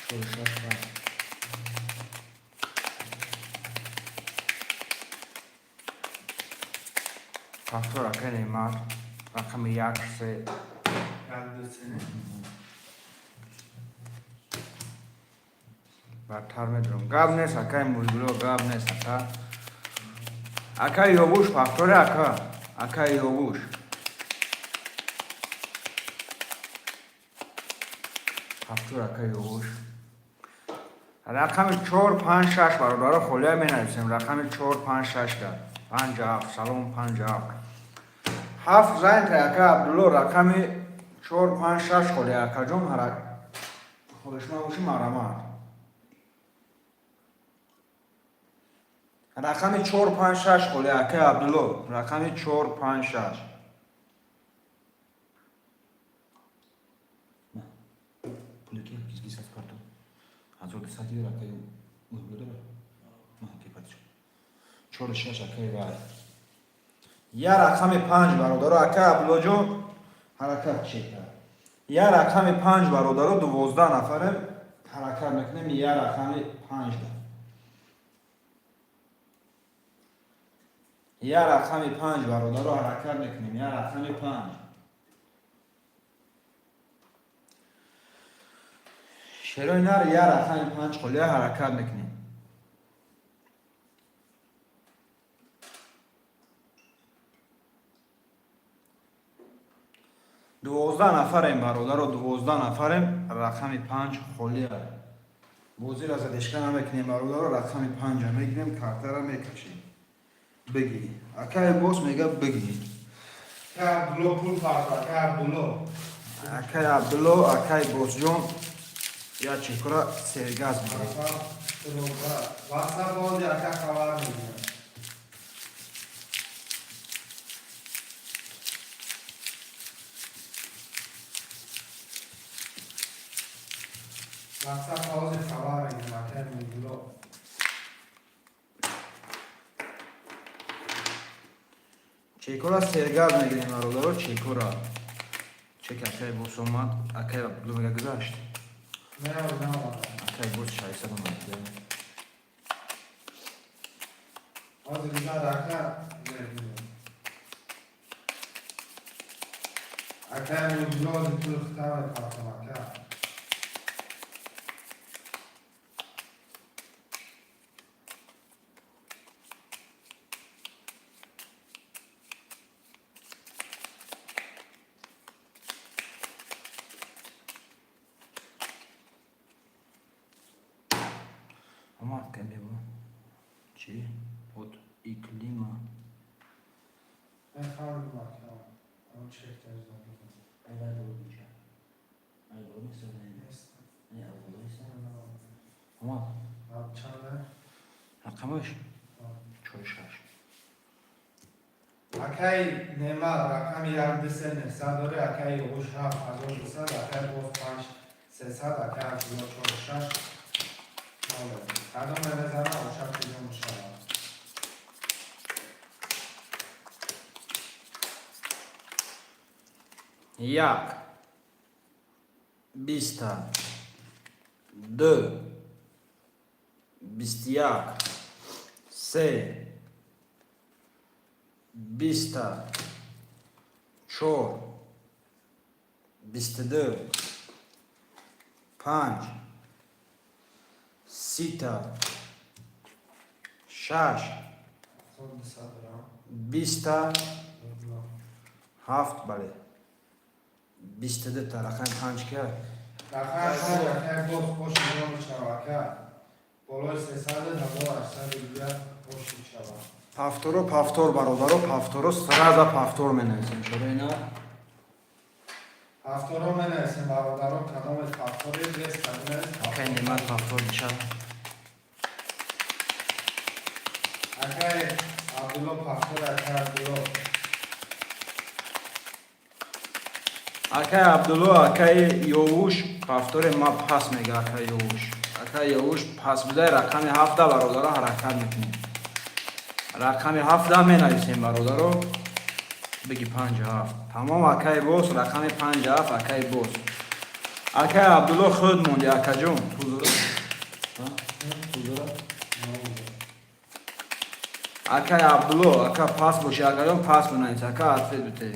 46 پس پفتور اکای نیمه رقم یک سه بدتر میدونم گاب نیست اکای مولگلو گاب نیست اکا Ака Ёвуш пафтори ака Ёвуш. Пафтор ака Ёвуш. Рақами 4 5 6 бародаро холия менависем. Рақами 4 5 6 ка 57 салом 57. 7 зайн та ака Абдулло рақами 4 5 6 холия ака ҷон ҳара холишма боши марамад. Рақами 4 5 6 холия ака Абдулло рақами 4 5 6. Пулики кис картон. Азор десати ака мӯҳло дора. Маҳки патиш. 4 6 ака вай. Я рақами 5 бародаро ака Абдулло ҷон ҳаракат чека. Я рақами 5 бародаро 12 нафарем ҳаракат мекунем. Я рақами 5 да. Я рақами 5 бародаро ҳаракат мекунем. Я рақами 5. шерои нар я рақами 5 холия ҳаракат мекунем. Дуоздаҳ нафарем бародаро 12 нафарем рақами 5 холия. Бозира задешка намекунем бародаро рақами 5 мегирем картара мекашем. Бигӣ. Акай бос мега бигӣ. Ака Абдулло пул пафтор ака Абдулло. Акай Абдулло акай босҷон я чекура сергаз мегирем. Вақта бози ака хабар мегирем. Вақта бози хабар мегирем ака Абдулло. Чекура сергаз мегирем бародаро чекура. Чек акай бос омад. Акай Абдулло мега гузашт. Акай бос 600 омад. Ҳозир гузар ака мегирем. Ака Абдулло пул хитаба пафтор ака. Омад ка бебо. Чи? Под иклима. Мехаврим ака. Он чек тезда. Айдар бубинча. Айдар мисадем. Не, аввало мисадем. Омад. Аб чанда? Рақамаш? 4 6. Акай Немар рақами 1 дори акай Ёвуш 7200 акай боз 5 300 акай Абдулло 4 6. Қадом мезана ошак чизо мешавад. Як. Биста. Ду. Бистияк. Се. Биста. Чор. Бистаду. 5. Сита. 6. Биста. 7 бале. 22 та рақами 5 ка. Рақами 5 акай боз бош чизо мешавад ака. Болои 300 ҳаво 800 бош мешавад. Пафторо пафтор бародаро пафторо сраза пафтор менависем. Чаро ина? Пафторо менависем бародаро кадоме пафтори без кадоме. Акай немат пафтор мешавад. Акай Абдулло пафтор акай Абдулло. Акай Абдулло акай Ёвуш пафтори ма пас мега акай Ёвуш. Акай Ёвуш пас бидай рақами 7 бародаро ҳаракат мекунем. рақами 7 менависем бародаро. Биги 57. Тамом акай бос рақами 57 акай бос. Акай Абдулло худ монди акаҷон. Пулдора? Пулдора? Акай Абдулло ака пас боши акаҷон пас бинавис ака атфе дуте.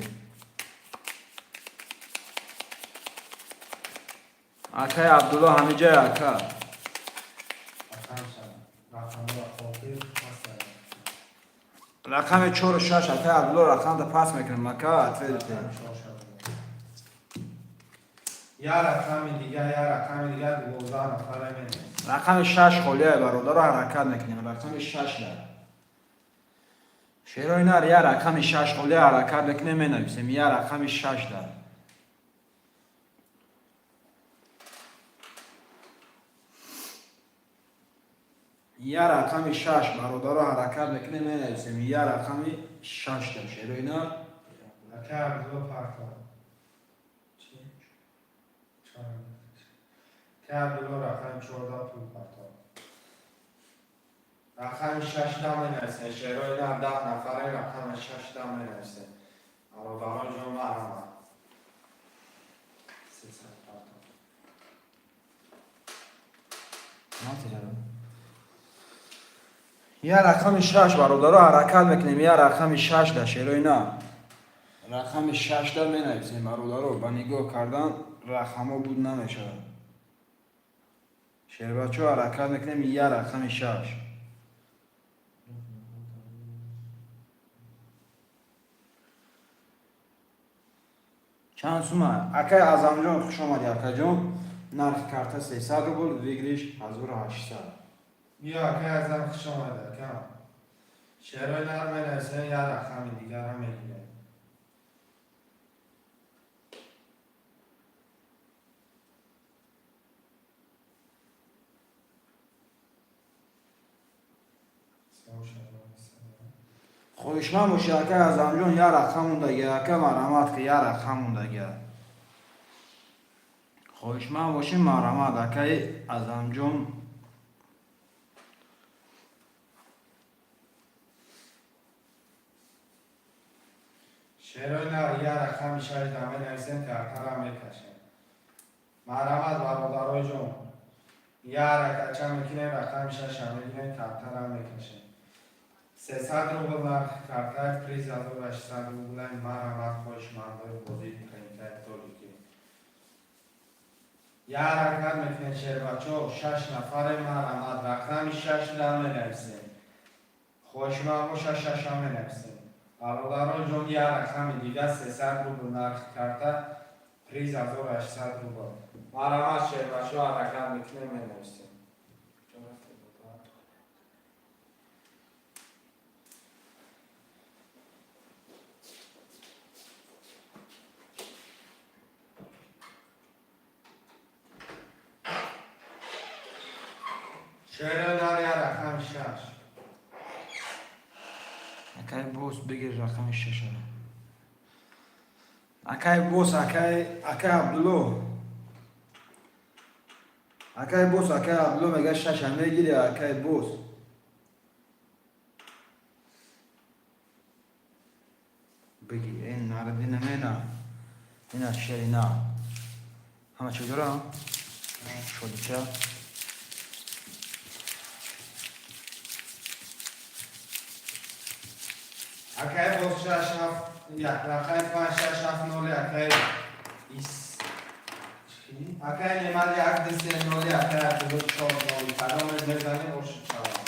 Акай Абдулло ҳамиҷай ака. رقم 4 و 6 اکای عبدالله رقم تا پاس میکنم مکا اتفه دیده یا رقم دیگه یا رقم دیگه 12 نفره می نویسیم. رقم 6 خولیه برادر رو حرکت میکنیم رقم 6 در شیرای نر یا رقم 6 خولیه حرکت میکنیم می نویسیم یا رقم 6 در یا رقم 6 برادر رو حرکت میکنیم می نویسیم یا رقم 6 در شیرای نر اکای عبدالله پرتاب اکای عبدالله رقم 14 پول پرتاب رقم 6 دا می نویسیم. شیرای نر 10 نفره رقم 6 دا می نویسیم. برادران جمعه همه 300 پرتاب یا رقم 6 برادر رو حرکت میکنیم یا رقم 6 در شیرای نر رقم 6 در می نویسیم برادر رو با نگاه کردن رقم ها بود نمیشه شیر بچه ها حرکت میکنیم یا رقم 6 چند سومه اکای اعظم جان خوش آمدی اکای جان نرخ کارت 300 روبل ویگریش 1800 یا اکای ازم خوش آمده کم شیرای نر می نویسیم یا رقم دیگر هم می گیریم. خوشمن باشی اکای اعظم جان یا رقم موندگی اکای مرحمت که یا رقم موندگی خوشمن باشی مرحمت اکای اعظم جان شیرای نر یا رقم 6 دا می نویسیم کارتر هم می کشیم. مرحمت برادرای جون یا رکچه میکنیم رقم 6 هم میگیریم کارتر هم می کشیم. 300 روبل نرخ کارتر پریز 1800 روبل مرحمت خوشمنده بازی میکنیم که تولی که یا حرکت میکنیم شیر بچه 6 نفر مرحمت رقم 6 دا می نویسیم. خوشمند باشه 6 هم می نویسیم. برادران جون یا رقم دیگه 300 روبل نرخ کارتر پریز 1800 روبل مرحمت شیر بچه حرکت میکنیم می نویسیم. شیرای نر یا رقم 6 اکای بوس بگیر رقم 6 اکای بوس اکای عبدالله اکای بوس اکای عبدالله میگه 6 هم میگیری اکای بوس بگی این نردی نمینا این از شیری نه همه چجوره هم؟ شدی چه؟ اکای باز 6 یک رقم 5 6 7 0 اکای ایس اکای نماد یک دسته 0 اکای 2 4 0 کدام میزنیم روش چاوا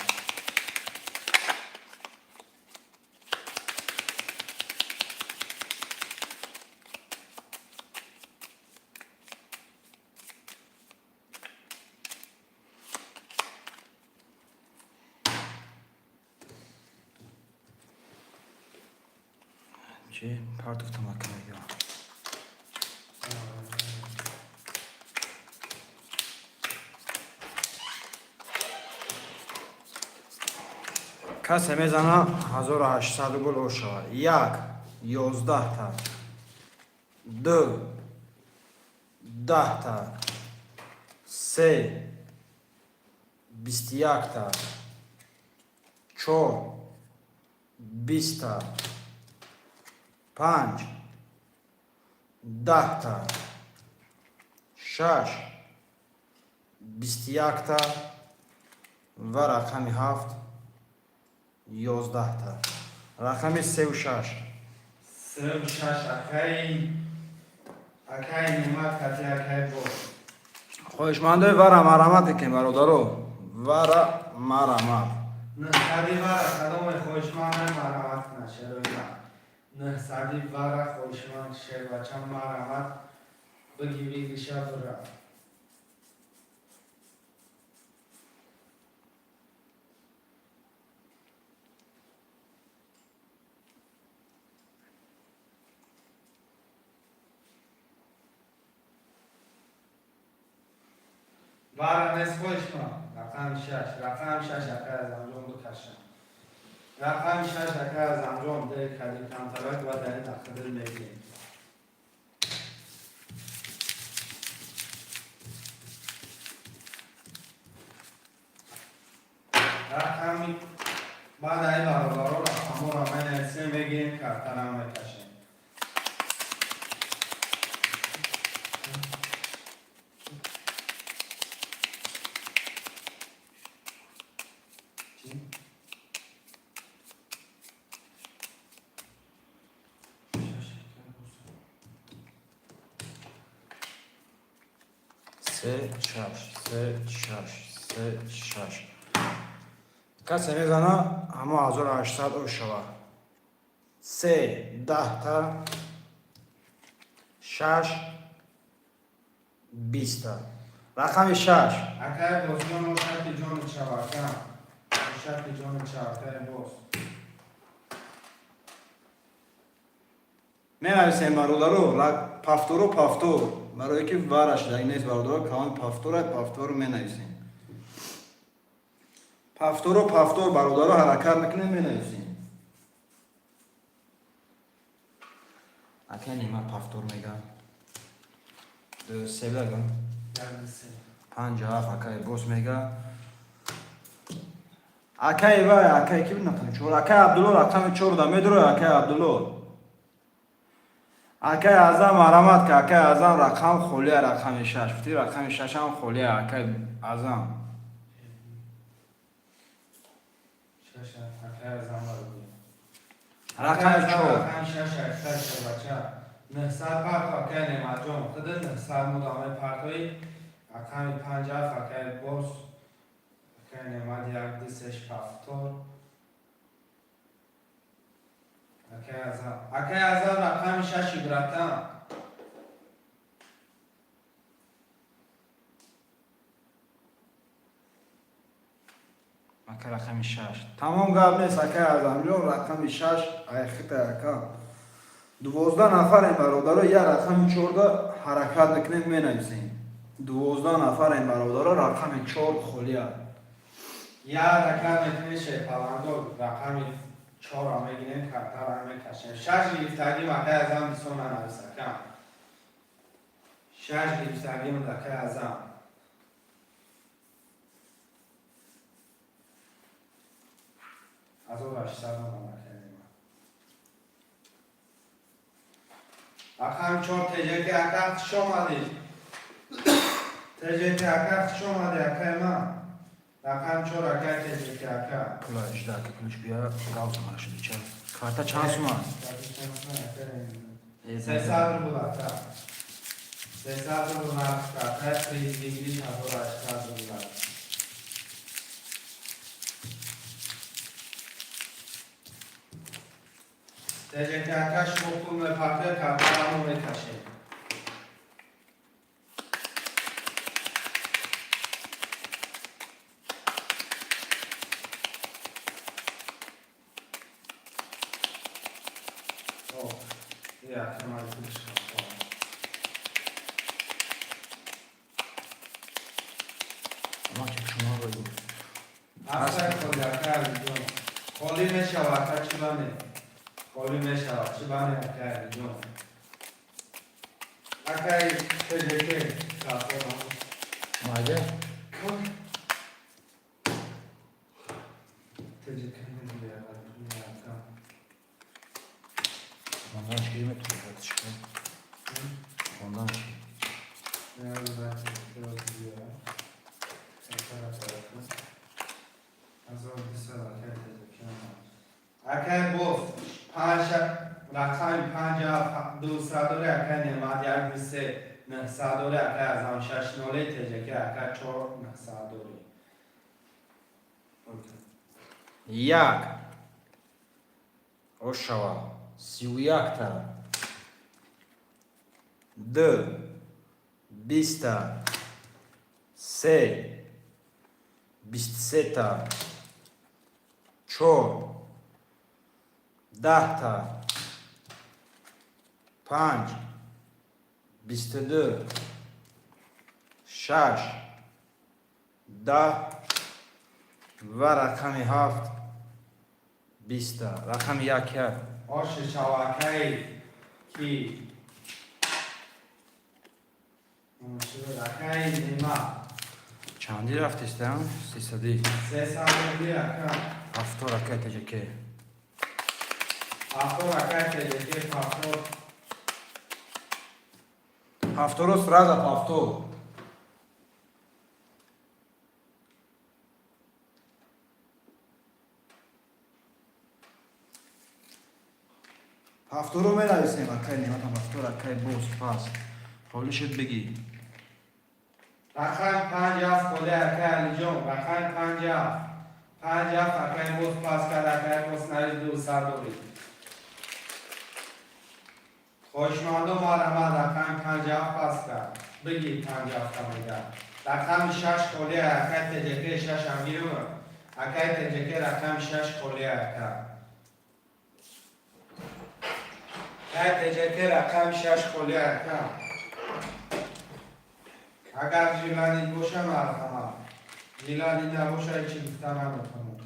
چی؟ پارتوف تمکن یا کسی میزنه 1800 روبل اوشا 1 11 تا 2 10 تا 3 21 تا 4 20 تا 5 10 تا 6 21 تا و رقم 7 11 تا رقم 3 و 6 3 و 6 اکای نماد کتی اکای باز خوشمنده ورا مرحمت که برادرو ورا مرحمت نه کدی برا کدام خوشمند مرحمت چرا نه سادی وارا خوشمان شیر بچم مرامت بگی بگی شب را وارا نس خوشمان رقم شش اکر از انجام دو کشم رقم شش اکر از انجام ده کلی کمترک و دهی دخل میگیم رقمی بعد ای برادرها رقمو را من نسیم میگیم کفترم میکشیم سه شش کسی میزنه اما 1800 او شوه 3 10 تا 6 20 تا رقم 6 اگر دوستان رو شکل جان چوارکم شکل جان چوارکم باز می نویسیم برادرو پافتور برای که وارش دیگه نیست برادرو کمان پافتور می نویسیم پافتور برادرو حرکت میکنیم می نویسیم اکنی نیمه پافتور میگم دو سه بگم در سه 57 اکای بوس میگه اکای وای اکای کی نکنه چور اکای عبدالله رقم 4 دا میدرو اکای عبدالله اکای اعظم مرامت که اکای اعظم رقم خولی رقم 6 فتی رقم 6 هم خولی اکای اعظم شش اگر زمان رو رقم 4 رقم شش بچه نهصد پرت اگر نمجام خود نهصد مدامه پرتوی رقم 50 اگر باز اگر نماد یک دیسش پفتور اگر از رقم 6 براتم اکای رقم 6 تمام گاب نیست اکای اعظم جو رقم 6 ای خط اکا 12 نفر این برادر یا رقم 4 حرکت میکنیم می نویسیم 12 نفر این برادر رقم 4 خولی یا رقم میشه پلاندو رقم 4 را میگیریم کارتر را میکشیم 6 گرفتگی مکه از هم بسون ننویسه کم 6 گرفتگی مکه از هم از او رشتر رو نکنیم رقم 4 تجه که اکت شمالی تجه که اکت شمالی اکه من رقم 4 اکه تجه که اکت کلا 18 که کلش بیا گاوت ماشه بیچه کارتا چند سومان 300 رو بلاتر 300 رو بلاتر پریز دیگری از او رشتر رو بلاتر تجه که اکت شمکون مپرده کارتر همون میکشیم یا کمال کلش اما چه شما بگو اصلا خود اکر جون خالی میشه و اکر چی بانه خالی میشه و چی بانه اکر جون اکر تجه که کافه ماجه تجه که نمیده ondan şey mi tutacak çıkıyor? Ondan şey. اگر گفت رقم 50 200 دوره اگر نماد یک 23 900 دوره اگر از آن 6 نوله تجه که اگر 4 900 دوره Jak روشوا 31 تا 2 20 تا 3 23 تا 4 10 تا 5 22 6 10 و رقم 7 20 تا رقم 1 آش چواکی کی رکای نیما چندی رفتستم؟ 300 سه سال دیگه کم هفتو رکای تجکه هفتو رکای تجکی هفتو رو سرازه هفتو هفتو رو می‌نویسیم رکای نیمت هم هفتو رکای بوس پاس حالشت بگی رقم 50 خود رکای علی جون رقم 50 رکای موز پاس کرد رکای موز نرید دو سر دوری خوشماندو مارما رقم 50 پاس کرد بگی 50 تمام رقم 6 خود رکای تجکی 6 هم گیرم رکای تجکی رقم 6 خود رکای تجکی رقم 6 خود رکای اگر جیلانی باشه مرحبا جیلانی نباشه چی گفتم هم بکنم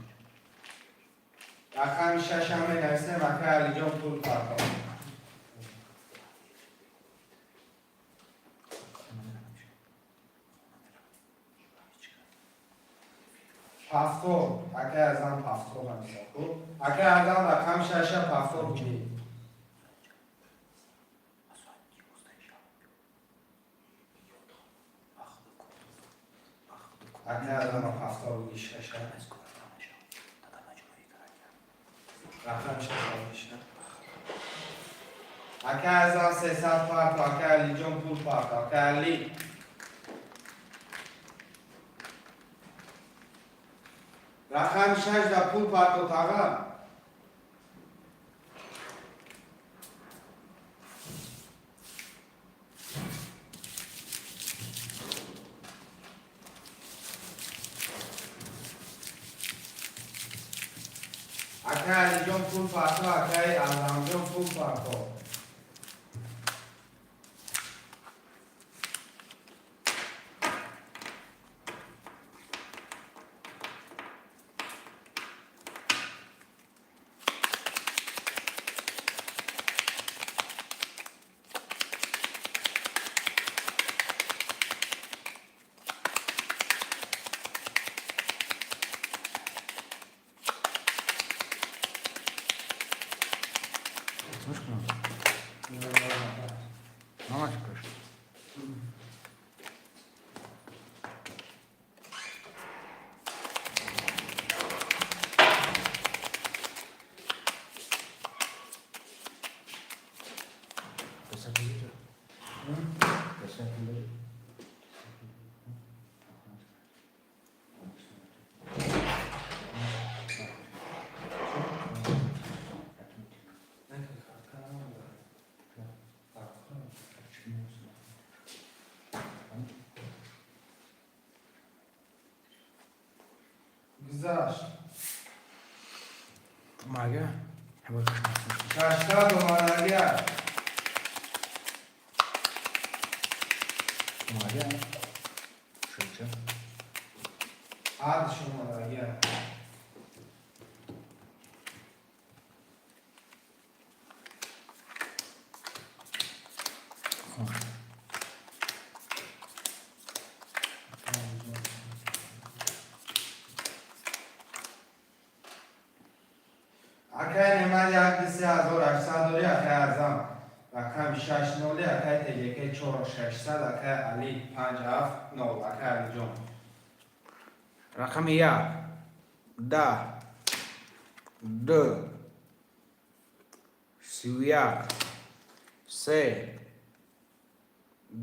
رقم 6 هم نویسه مکه علی جان پول پرتا هفتو اگه از هم هفتو همیشه خوب اگه از هم رقم 6 هفتو بودی اگه از هم هفتو بودی 6 رقم 6 بودیشه اگه از هم 300 پرتا اگه علی جان پول پرتا اگه علی رقم 6 در پول پرتا تاقا اگه علی جان پول پرتا اگه علم جان پول پرتا Mama çıkıyor. گذاشت Maga. Hemen شاشتا دوباره گیا Maga. Şöyle. عاد شما گیا اگه نماد یک دسته 1800 دوری اگه ارزم رقم 6 نولی اگه تجیکه 4600 اگه علی 57 نول اگه علی جون Rakam 1 10 2 31 3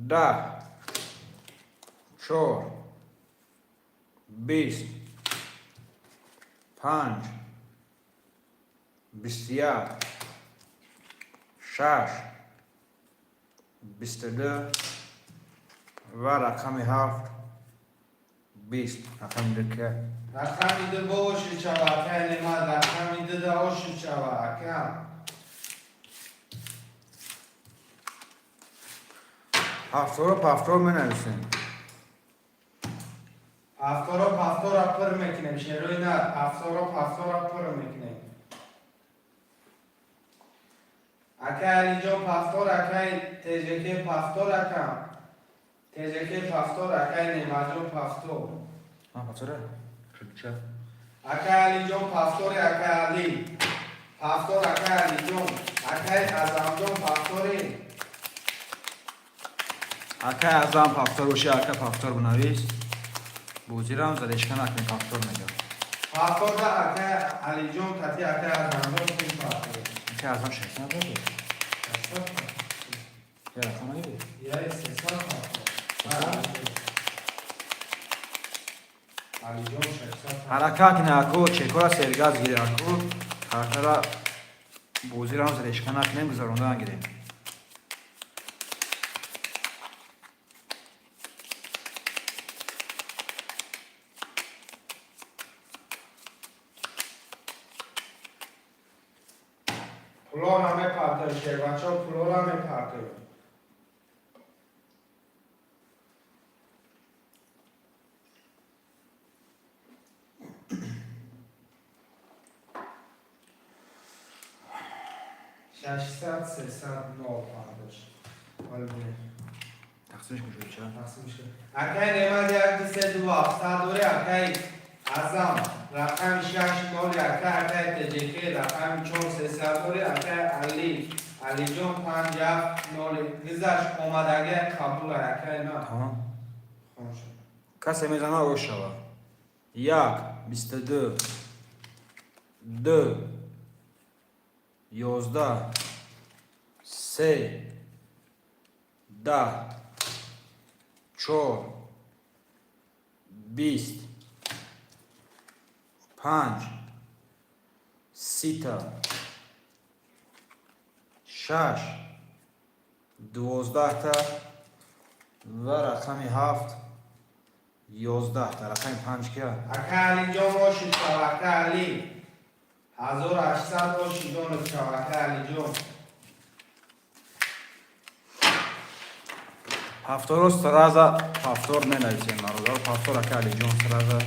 10 4 20 5 21 6 22 و رقم 7 20 رقم دیگه رقم دو باشی چوا اکای نما رقم دو داشی چوا اکا پفتور می نویسیم پفتورا پر میکنیم شروع نه پفتورا پر میکنیم اکای علی جان پفتور اکای تجکی پفتور اکا تجکی پفتور اکای نما جان پفتور پفتوره؟ چه؟ اکای علی جان پفتور اکای علی پفتور اکای علی جان اکای ازم جان پفتوری اکای ازم پفتور باشه اکای پفتور بنویس بوزیرم زدشکن اکای پفتور میگم پفتور دا اکای علی جان تاتی اکای ازم جان پفتور اکای ازم شکل نداره یه رقم هایی بید یه سیستان علی جان شکل حرکت نکو چکورا سرگاز گیره اکو کارترا بوزیرم زدشکن اکنیم گذارونده انگیریم پلور همه پرتر شه بچه ها پلور همه پرتر ششصد سیصد نو پرداش تقسیمش کجایی چه؟ اکای نماز یک دیسه دو هفته دوری اکای ازم رقم 6 نوری اکای تجیکی رقم 4 سیصد دوری اکای علی جان 5 نوری گذشت اومدگی قبول اکای نه تمام خون شد کسی میزنه روش شود 1 22 2 11 3 10 4 20 5 6 6 12 تا و رقم 7 11 تا رقم 5 که اکای علی جان باشید شو اکای علی 1800 باشید جانت شو اکای علی جان پفتور رو سرازا پفتور می نویسیم مرودار پفتور اکای علی جون سرازا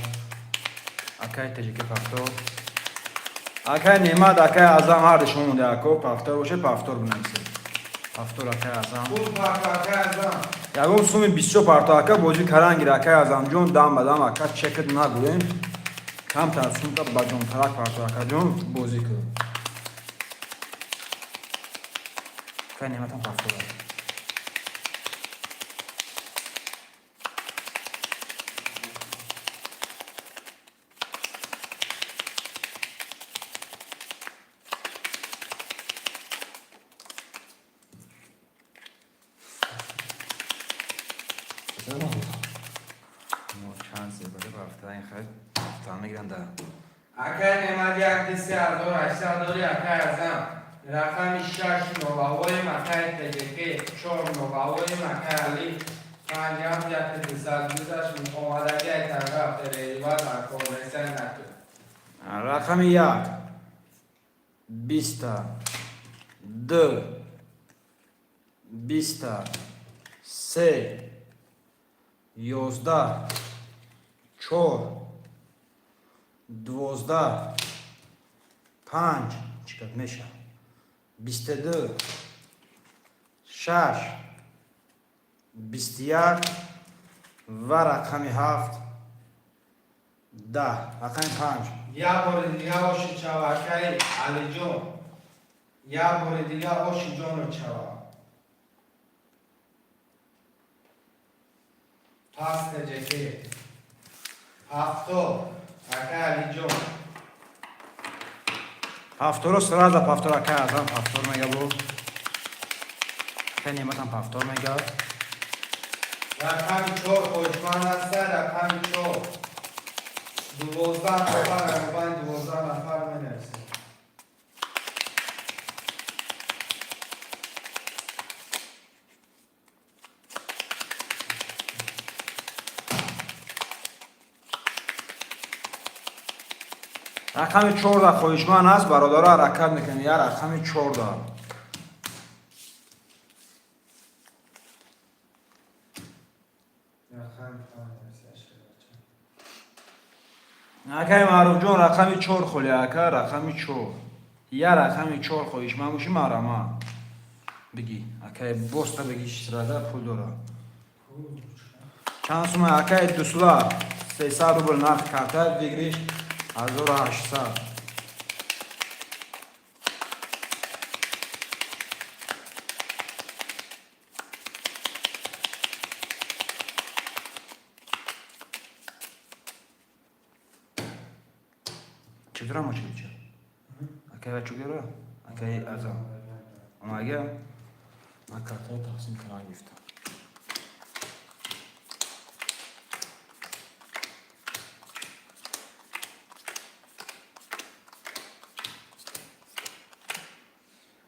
اکای تجیک پفتور اکای نیمد اکای ازم هر شما مونده اکو پفتور باشه پفتور بنویسیم پفتور اکای ازم پول پاک اکای ازم یکم سومی 20 پارتا اکا بوجی کرانگیر اکای ازم جون دام بدام اکا چکت نگویم کم ترسون تا بجون ترک پارتا اکا جون بوزی کن اکای نیمد هم پفتور چند سه بده رفته این خیلی تا میگیرن در اکای نماد یک دیسه 1800 دوری اکای ازم رقم 6 نوباویم اکای تجیکی 4 نوباویم اکای علی 5 یک دیسه گذشت اومدگی طرف تریوار اکو رسن نکن رقم 1 20 2 20 3 11 4 12 5 چقدر میشه 22 6 21 و رقم 7 10 رقم 5 یا بار دیگه باشی چوا اکای علی جان یا بار دیگه باشی جانو چوا پس تجیکی هفتو اکای علی جان پفتور سرازا پفتور اکای ازم پفتور میگه بو که نیمت هم پفتور میگه رقم 4 خوشمند است رقم 4 12 نفر رقم 12 نفر می نرسید رقم 14 خواهشمند است برادرها حرکت میکنه. یا رقم 14. اکای معروف جون رقم 4 خولی اکا رقم 4. یا رقم 4 خواهشمند باشی مرما بگی اکای بوستا بگی شراده پول داره. چند سوم اکای دوسلا 300 روبل نقد کرده بگیریش 1800. چطور هم چی بیچه؟ اکای بچه گره؟ اکای ازم اما اگه من کارتای تقسیم کنم گفتم.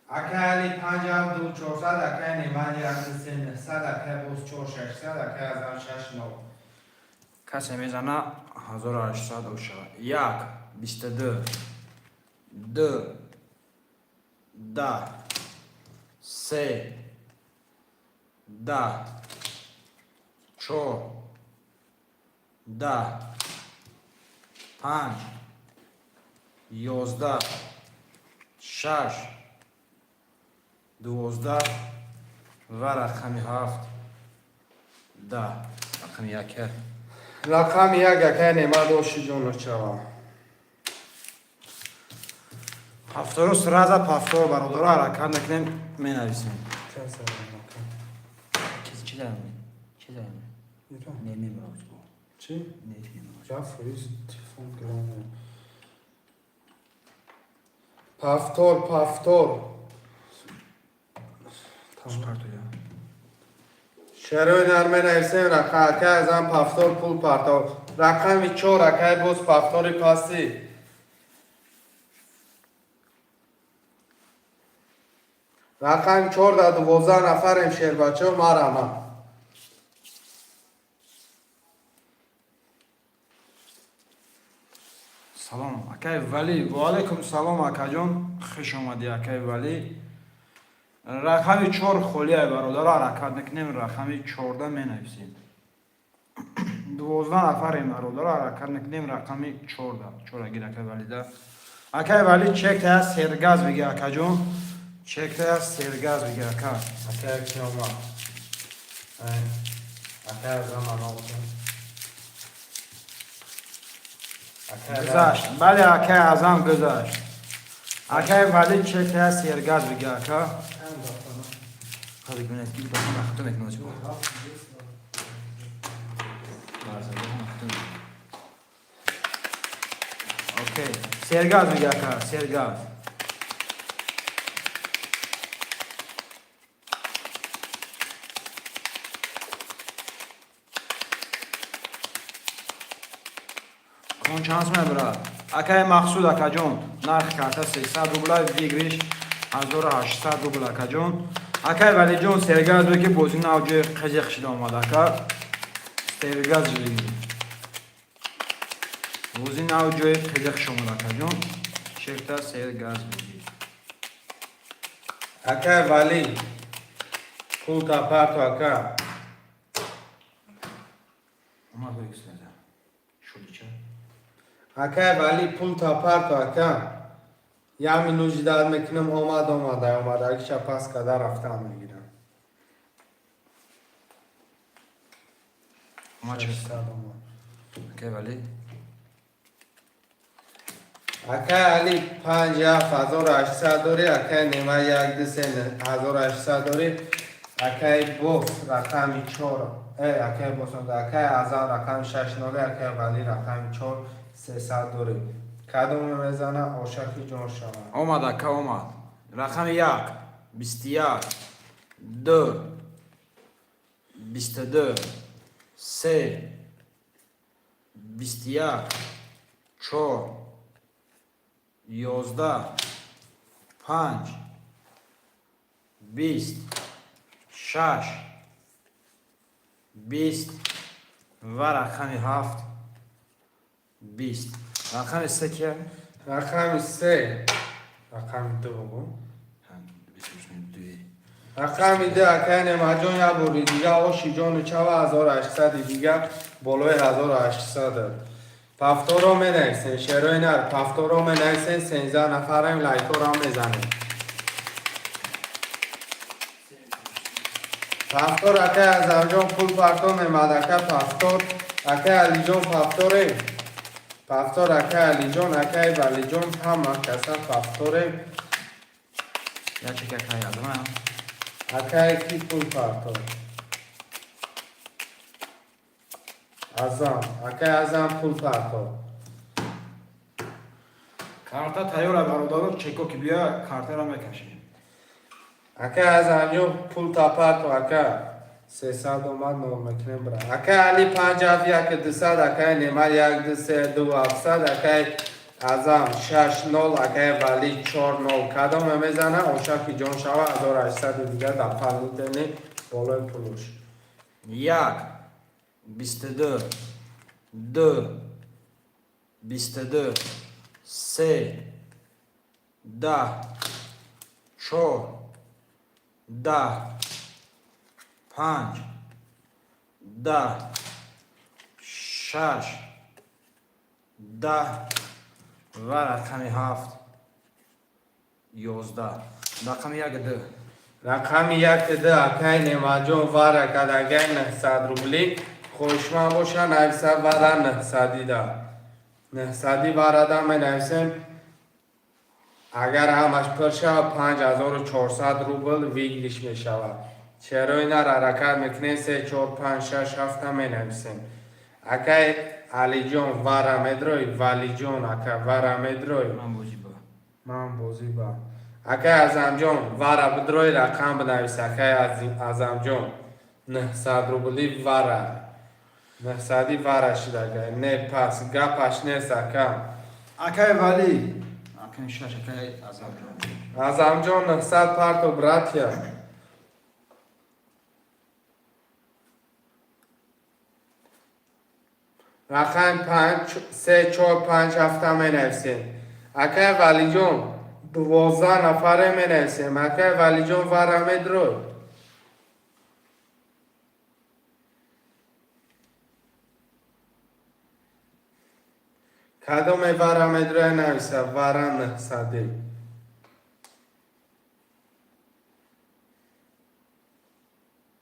اکای 52 400 اکای نیمانی 300 اکای بوس 4 600 اکای از 6 9 کسی میزنه 1800 او شود. 1 22 2 10 3 10 4 10 5 11 6 12 و رقم 7 10 رقم 1 رقم 1 اکای نیما دوشی جون چوا هفتارو سرازا پافتور برادرها حرکت نکنیم می نویسیم. چی دارم؟ چی دارم؟ نمی براز کن. چی؟ نمی براز. جا فریز تلفن گرانه پافتور سپارتو یا. شروع نرمه نویسیم رقم اکای از هم پافتور پول پارتور رقم 4 اکای بوس پافتوری پاسی رقم 4 در 12 نفریم شیر بچه و مرمه سلام اکای ولی و علیکم سلام اکا جان خوش آمدی اکای ولی. رقم 4 خولیه برادرها حرکت نکنیم رقم 14 می نویسیم. 12 نفریم برادرها حرکت نکنیم رقم 14 گیر اکای ولی ده. اکای ولی چک تا سرگاز بگی اکا جان چک تا سرگاز بگی اکا. اکای کی اومد اکای از هم آمد گذشت بله اکای ازم گذشت. اکای ولی چک تا سرگاز بگی اکا. خواهد کنید که بودم مختم اکنون چی بود؟ اوکی سرگاز بگی اکا سرگاز. کن چانس می براد اکای مقصود اکا جون نرخ کرده 300 روبلای دیگریش 1800 روبل اکا جون. اکای ولی جون سرگاز بگی بوزین اوجه قجق شده آمد اکا سرگاز بگی بوزین اوجه قجق شده آمد اکا جون شکتا سرگاز بگی. اکای ولی پول تا پرتو اکا اومد بگی سنده شدی چه؟ اکای ولی پول تا پرتو اکا یه نوجی داد میکنم اومد اگه شا پس کده رفتم میگیرم اومد چه؟ اکای ولی اکای علی 57,800 داری اکای نیمه 1,800 داری اکای بوس رقم 4 اکای بوس اکای ازان رقم 6 نوله اکای ولی رقم 4 300 داری کدوم میزنه آشکی جون شما اومد اکا اومد رقم 1 21 2 22 3 21 4 11 5 20 6 20 و رقم 7 20 رقم 3 که رقم 3 رقم 2 رقم 2 اکای نماجون یا بوری دیگه و شیجون چوا 1800 دیگه بالای 1800 پافتور رو می نویسین شروع نر پافتور رو می نویسین 13 نفرم لایکو رو میزنیم پافتور اکای از آنجا پول پارتون نماد اکای پافتور اکای علی جون پافتوره پافتور اکای علی جون اکای ولی جون هم کسا پافتوره یا چه که اکای ازم اکای کی پول پارتون ازم اکای ازم پول پارتون کارتا تایور برادر چکو که بیا کارتا را میکشیم اکای از آنجا پول تا پارتون اکای 300 اومد نو مکنیم برا اکای علی 50 یک 200 اکای نیما 1 2 3 2 700 اکای ازم 6 0 اکای ولی 4 0 کدام میزنه اوشا کی جون شوا 1800 دیگه در پالوتنی بالای پولوش 1 22 2 22 3 10 4 10 5 10 6 10 و رقم 7 11 رقم 1 2 رقم 1 2 اکای نیما جون واره کدگه 900 روبلی خوشما باشه 900 واره 900 ده 900 واره ده می نویسیم اگر همش پرشه 5400 روبل ویگلیش می شود چرا اینا را رکت میکنیم 3 4 5 6 7 می نویسیم اکای علی جون واره مدروی ولی جون اکای واره مدروی من بوزی با اکای ازم جون واره بدروی رقم بنویس اکای ازم جون 900 روبلی واره 900 واره شده نه پس گپش نیست اکای اکای ولی اکای 6 اکای ازم جون 900 پارتو براتیا رقم 5 3 4 5 7 می نویسیم اکای ولی جون 12 نفره می نویسیم اکای ولی جون واره مدروی کدوم واره مدروی نویسه واره 900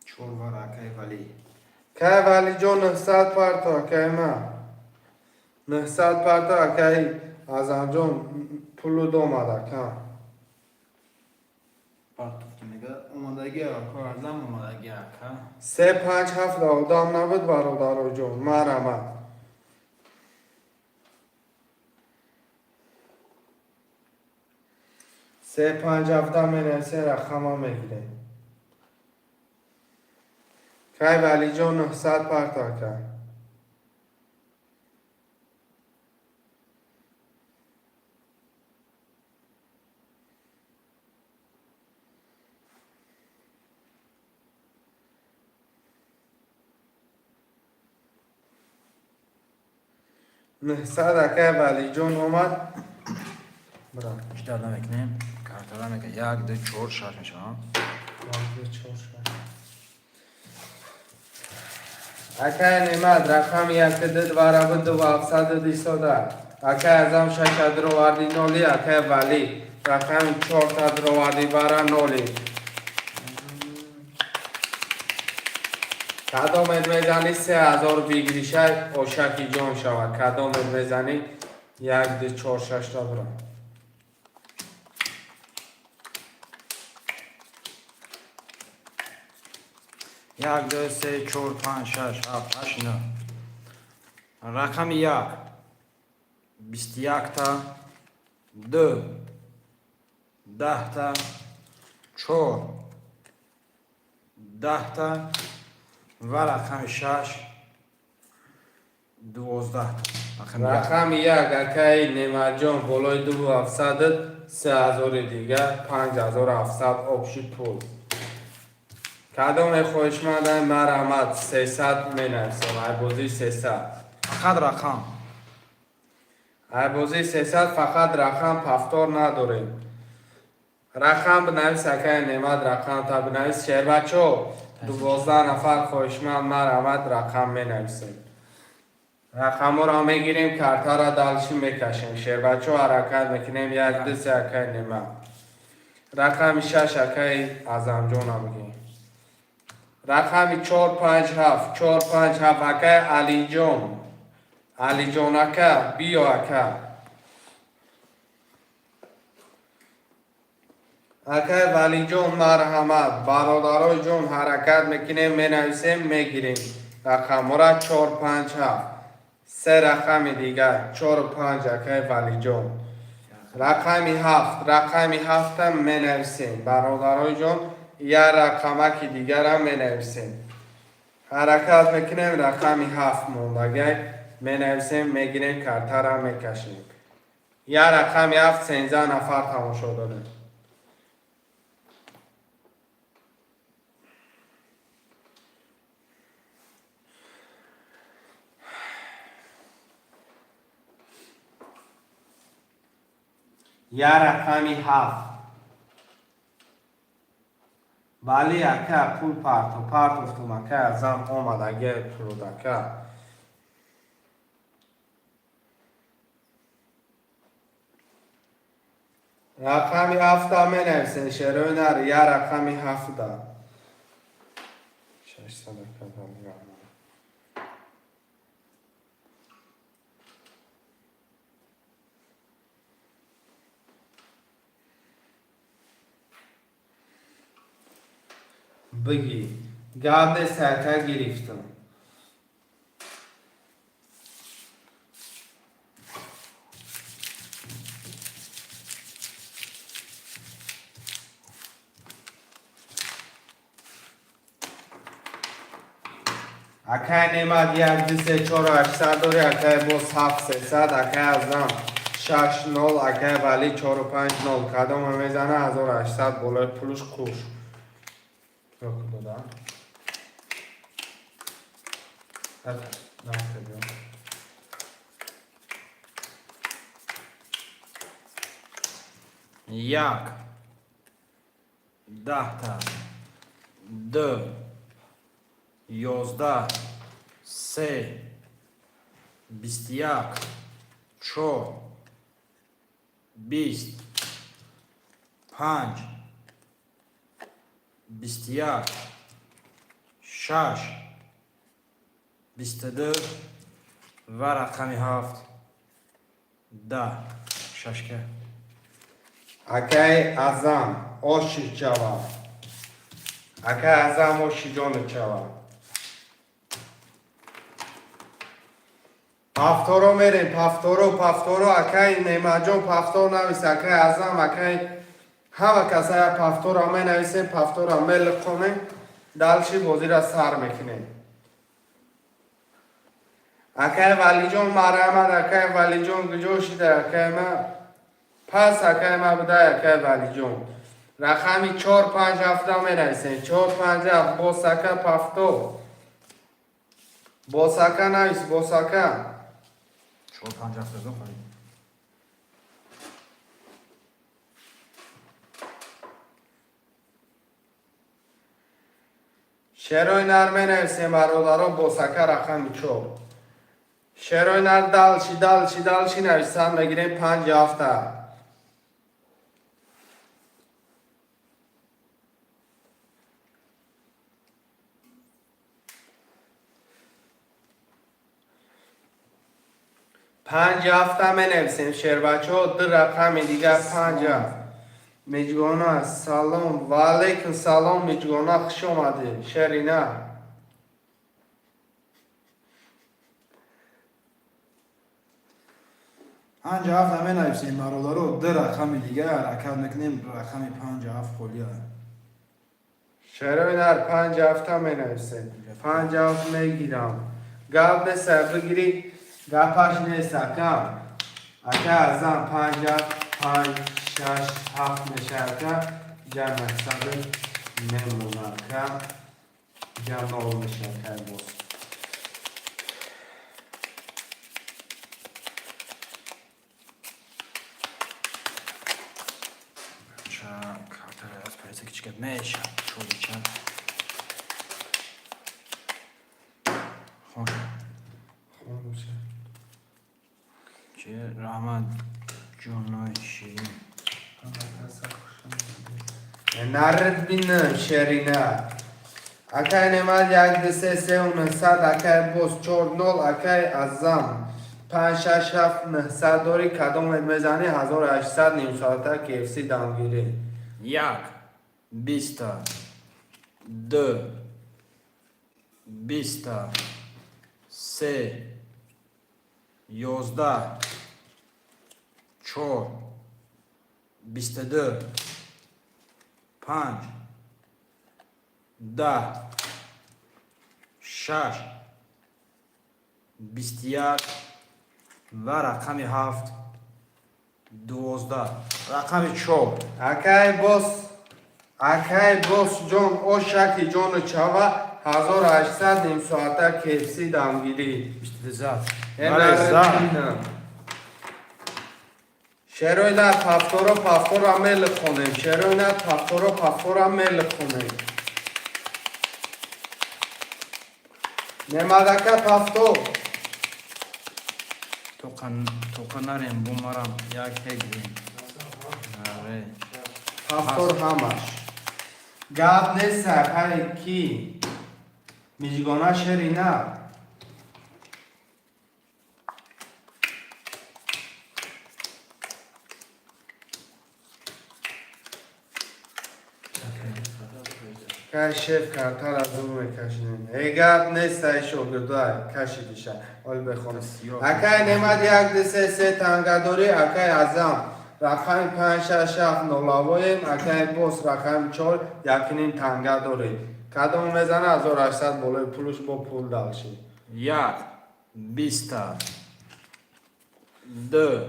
چور وار اکای ولی که ولی جون 900 پارتا که ما 900 پارتا که از آنجا پولو دو ماده که پارتوفت میگه اومدگی اکا ازم اومدگی اکا 3 5 7 دام نبود برادر جون مرمت 3 5 7 می نویسه رقم ها میگیریم که ولی جون 900 پارتا که نهصد که ولی جون اومد برام بیشتر نمیکنیم کارتا را میگه 1 2 4 6 میشه ها اکه نماد رقم 1 2 دواره بود 700 دیسوده اکه ازم 6 درواردی نولی اکه ولی رقم 4 تا درواردی باره نولی کدام میزنی 3000 بگیریشه اوشکی جون شود کدام میزنی 1 2 4 6 تا برام 1 2 3 4 5 6 7 8 9 رقم 1 21 تا 2 10 تا 4 10 تا و رقم 6 12 رقم 1 اکه نماد جون بالای 2700 3000 دیگه 5700 آبشی پول کدام خوش مادن مرحمت 300 می نفسم ای بودی 300 خد رقم بازی 300 فقط رقم پفتار نداریم. رقم بنویس اکای نعمت رقم تا بنویس شهر بچه ها 12 نفر خواهشمند من رحمت رقم می نویسیم. رقم را می گیریم کارتا را دالشی می کشیم. شهر بچه ها حرکت میکنیم. 1 2 3 اکای نعمت. رقم 6 اکای اعظم جان را میگیم. رقم 4 5 7 4 5 7 اکای علی جان. علی جان اکا بیا اکا. اکای ولی جان مرحمت برادرای جان حرکت میکنیم می نویسیم می گیریم. رقم را 4 5 7 3 رقم دیگر 4 و 5 اکای ولی جان. رقم 7 رقم 7 هم می نویسیم برادرای جان. یا رقمک دیگر هم می نویسیم. حرکت میکنیم رقم 7 موندگی می نویسیم می گیریم کارتا را می کشیم. یا رقم 7 13 نفر تماشا داریم. یا رقمی 7 ولی اکا پول پارت افتم اکا ازم آمد اگه پرود اکا رقمی 7 می نویسین شروع نر یا رقمی 7 600 اکا دارم. بگی گرد سرکه گرفتم. اکای نعمت 1 2 3 4 800 داری اکای باز 7 300 اکای ازم 6 0 اکای ولی 4 و 5 0 کدام میزنه 1800 بالای پولش خوش. دادم یک 10 تا 2 11 3 21 4 20 5 21 6 22 و رقم 7 10 ششکه اکای ازم آشی جواب اکای ازم آشی جان جواب پفتارو میریم پفتارو اکای نعمت جان پفتار نویس اکای ازم اکای همه کسای پفتار همه نویسیم پفتار همه لقمه دلشی بازی را سر میکنیم. اکای ولی جان مرحمت اکای ولی جان گجوشیده اکای ما پس اکای ما بده اکای ولی جان رقمی 4 5 7 می نویسیم 4 5 7 بوسکه پفتو بوسکه نویس بوسکه 4 5 7 خواهیم شروع نر می نویسیم برادران بوسکه رقمی 4 شروع نر دلشی نویسم بگیریم 5 7 5 7 می نویسیم شیر بچه ها دو رقم دیگر 5 میجگانا سلام و علیکم سلام میجگانا خوش آمده شرینا 5 7 همه نویسیم برادرو دو رقم دیگه حرکت میکنیم رقم 5 7 خالیه شروع نر 5 7 می نویسیم 5 7 می گیرم گپ سر بگیری گپش نیست اکم اکا ازم 5 5 6 7 میشه اکا جمع سبب نمونه اکا جمع میشه اکا باز Teraz powiedzę kiczkę mniejsza. Człowiecza. Chodź. خاموشه چه رحمت جونای شیرین نرد بینم شرینه اکای نماد یک دسته سه و نهصد اکای بوس چور نول اکای ازم 5 6 7 900 داری کدام میزنی 1800 نیم ساعته KFC دامگیری یک بیستا دو بیستا سه یازده چهار بیست دو پنج ده شش بیست یک و رقم هفت 12 رقم چهار اکای بوس جون او شکی جون چاوا 1800 نیم ساعته KFC دامگیری بیست زد نرد بینم شروع نه پفتورا میل خونیم شروع نه پفتورا میل خونیم نمادکه پفتور تو نریم بومارم یک هگریم آره پفتور همش گاب نیست اکای کی میجگانه شری نه که شیف کارتر از اون میکشنیم ایگاب نیست ای شوگردای کشی دیشه ولی بخونم اکای نماد یک دسته سه تنگداری اکای ازم رقم 5 6 7 نولاویم اکای بوس رقم 4 یکنین تنگداری کدام میزنه 1800 بالای پولش با پول داشتی یک بیستا دو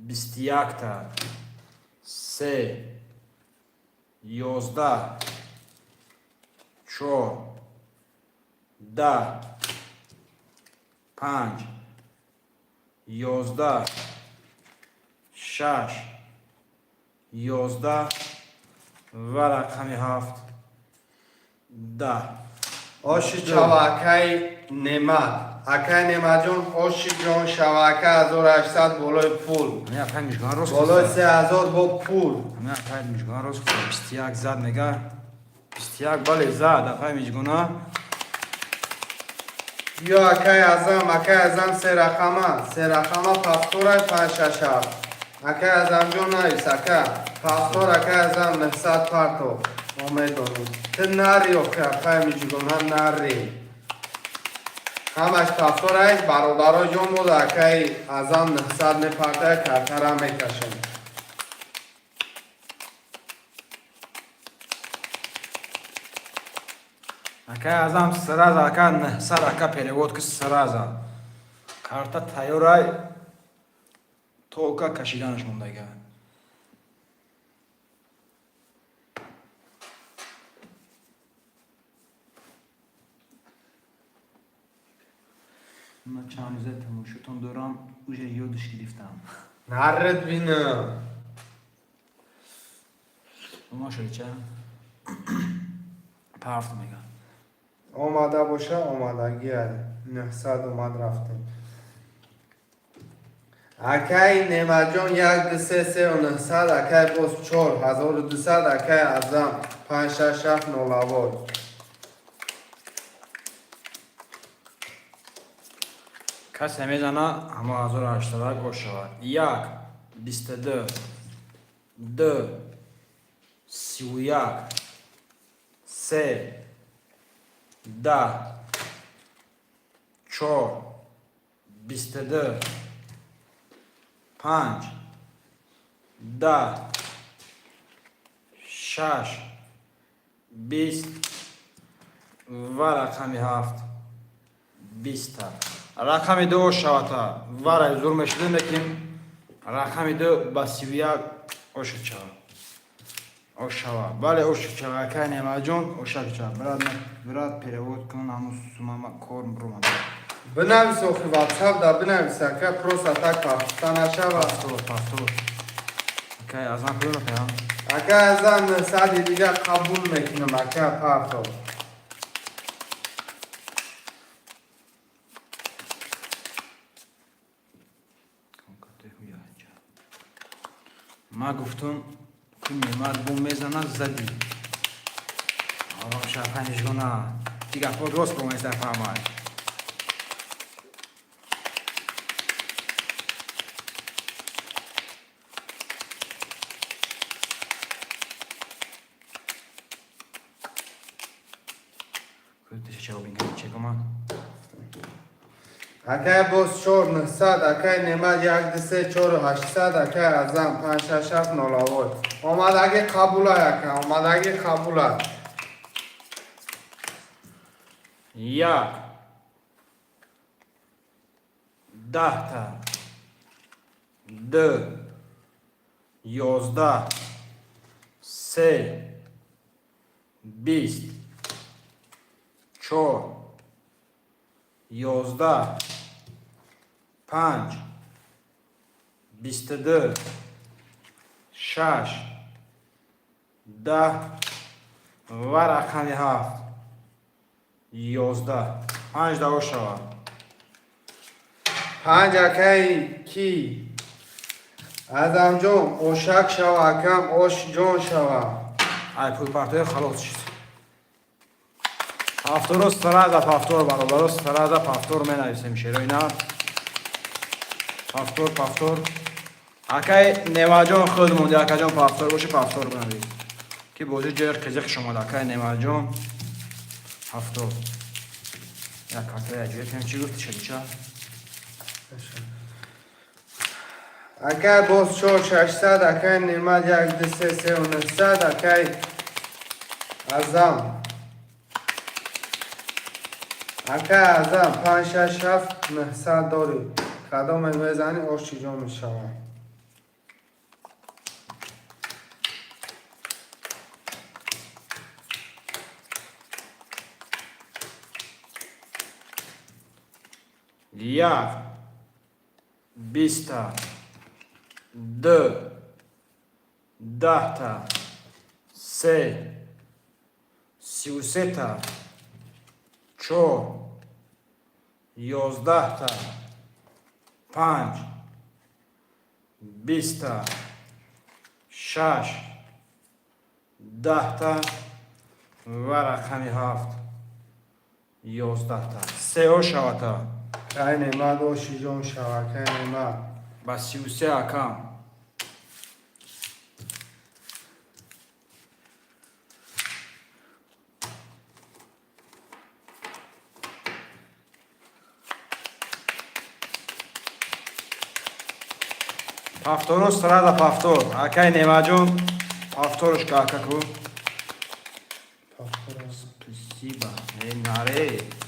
بیست یک تا سه یازده چهار ده پنج یازده شش یازده و رقم هفت ده آشی چاوکای نماد جون آشی جون شواکه 1800 بالای پول نه پنج میشگان روز بالای 3000 با پول نه پنج میشگان روز کنم 21 زد نگه 21 بله زد اپای میشگانه یا اکای ازم سه رقمه پفتورای 5 6 7 اکای ازم جون نایست اکای پفتور اکای ازم 900 پارتو امیدونی تو نری اکای میجگونه نری همش پفتورای برادرای جون بود اکای ازم 900 نپارته کارتره میکشن اکای ازم سراز اکای نه سر اکای перевод کس سرازا کارتا تایورای توکا کشیدنش موندگه من چند روزه تماشاتون دارم اوجه یادش گرفتم نرد بینم ما شده چه؟ پرفت میگم آماده باشه آمادگیه 900 اومد رفتیم اکای نماد جون یک دسته سه و 900 اکای بوس 4 1200 اکای ازم 5 6 7 نولاوی کسی میزنه همه 1800 گوش شود یک بیست دو سی و یک سه ده چهار بیست دو پنج ده شش بیست و رقم هفت بیست رقم دو شوتا وارای زور میشده نکیم رقم دو با 31 اوش چا اوشوا بله اوش چا که نماجون اوشک چا برات перевод کن همون سوما کور برو بنویس اخی واتساپ دا بنویس اکای پروسا تک پاکستان شود پاستور اکای ازم کدوم پیام اکا ازم 900 دیگه قبول میکنم اکا پارتو. ما گفتم که نعمت بوم میزند زدی آرام شرفنش گونه دیگه خود راست بوم از دفعه همه کدومش چه بین کنی چه کمان اکا باز 4900 اکا نعمت 1 2 3 4 800 اکا ازم 5 6 7 0 اومد اگه قبول اکا اومد اگه قبول یک 10 تا 2 11 3 20 4 11 5 22 6 10 و رقم 7 11 5 دو شود 5 اکای کی ازم جون اوشک شو اکم اوش جون شو ای پول پرتای خلاص شد هفتور است سراغ هفتور برابر است سراغ هفتور می نویسیم شیروینا هفتور اکای نواجون خود مونده اکای جون هفتور باشه هفتور بنویس که بوجه جر قزق شما اکای نواجون هفتور یک کارتای عجیبه کنم چی گفتی شدی چه؟ اکای باز 4 600 اکای نعمت 1 2 3 3 900 اکای ازم اکای ازم 5 6 7 900 داری کدام میزنی اوش چی جون میشوه یک 20 تا 2 10 تا 3 33 تا 4 11 تا 5 20 تا 6 10 تا و رقم 7 11 تا 3 شود تا اکای نعمت اوش چی جون شوه اکای نعمت با 33 اکم هفتور است سراغ هفتور اکای نماجون هفتورش که اکا کو سیبا ای ناره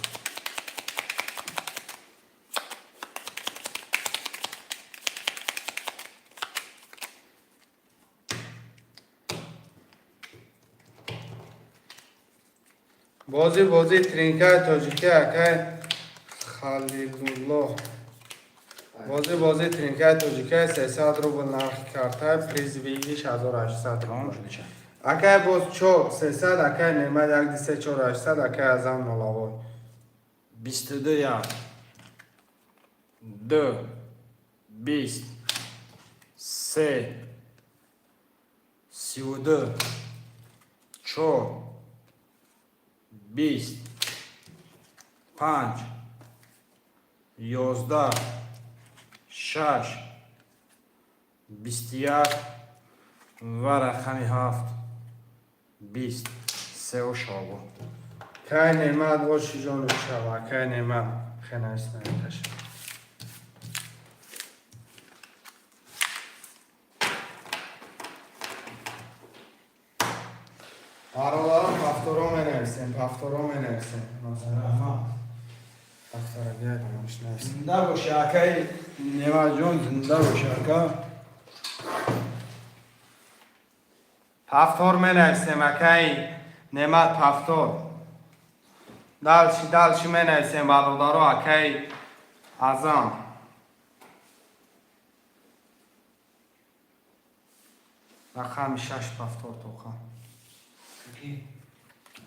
بازی ترینکای تاجیکی اکای خلیلالله بازی ترینکای تاجیکی 300 روبل نرخ کارتای پریز ویگیش 1800 تمام روبل شده چه اکای باز 4 300 اکای نعمت 1 2 3 4 800 اکای ازم نلاوای 22 یک 2 20 3 32 4 20 5 11 6 21 و رقم 7 20 3 و شابو اکای نعمت اوش چی جون شوه اکای نعمت خیلی اسمیتش برادرم هفتورا می نویسیم مثلا هفتورا بیاید نمش نویسیم زنده باشه اکای نیما جون زنده باشه اکا هفتور می نویسیم اکای نعمت هفتور دلشی می نویسیم برادرها اکای ازم رقم 6 پفتار توخم کی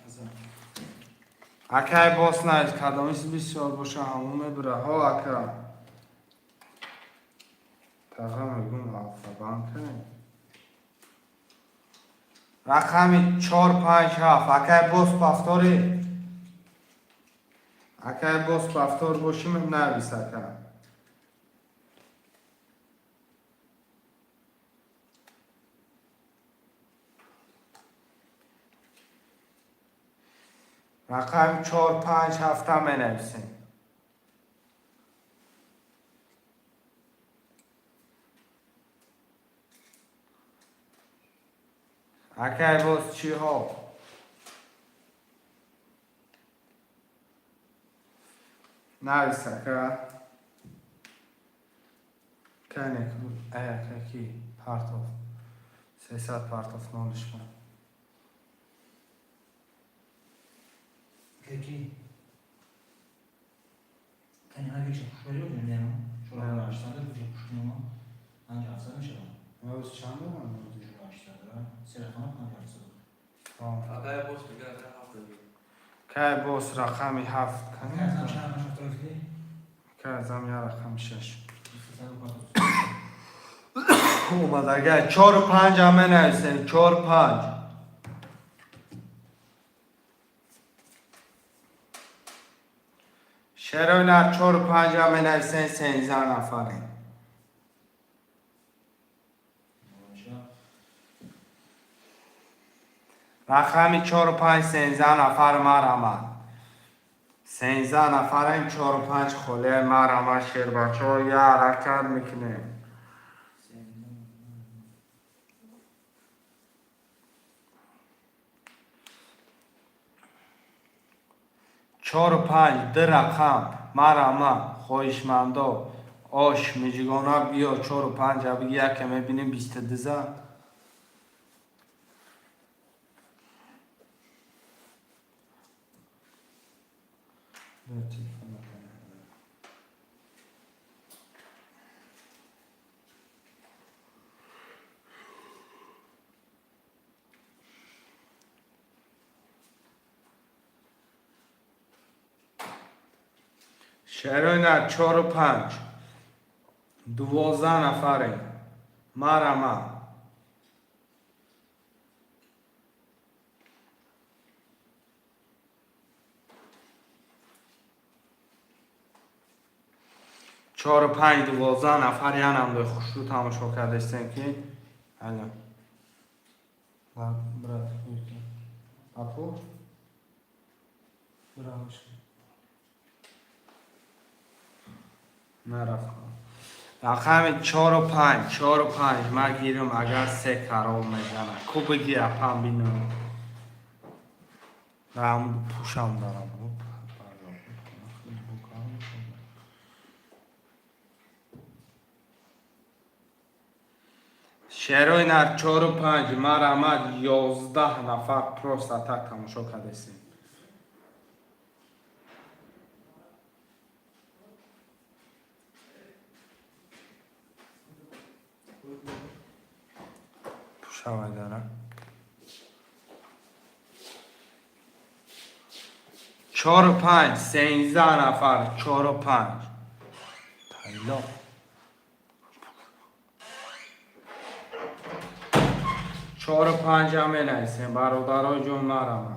ازم اکای باس نیست کدامیس بسیار باشه همون میبره ها اکا تقام میگم آفران کنیم رقم 4 5 7 اکای باس پفتاری اکای باس پفتار باشیم نویس اکا رقم 4 5 7 هم نویسیم اکای باز چی ها نویس اکا کنه اکا کی پارتوف 300 پارتوف نولش کن کی کنی ها بیش خوشبری رو کنیم شما راشتن داره بیش خوشبری ما انجا افزار میشه نویس چند دارم راشتن داره سه رقم انجا افزار اکای باز میگه اکای هفت داری که باز رقمی 7 کنی ازم کنه چند رقم شفتار کردی؟ که ازم یا رقم 6 300 و اومد اگه 4 و 5 همه نویسیم 4 5 شروع 4 و 5 همه نویسیم 13 نفریم رقمی 4 و 5 13 نفر مرمد 13 نفریم 4 و 5 خله مرمد شیر بچه ها یه حرکت میکنیم 4 و 5 ده رقم مرمد خویشمندا آش میجگانه بیا 4 و 5 بگی یک میبینیم 22 زن شهرون 4 و 5 12 نفریم مرمد 4 و 5 12 نفر یعنی هم خوش رو تماشا کرده استیم که الان برات اپو براش نرفت رقم 4 و 5 4 و 5 من گیرم اگر 3 خراب میزنه کو بگی اپم بینم و همون پوشم دارم شهروی نر 4 و 5 مرمد 11 نفر پروست اتک تماشا کرده استیم پوشم دارم 4 و 5 13 نفر 4 و 5 تایلا 4 و 5 همه نیستیم برادرای جون نرم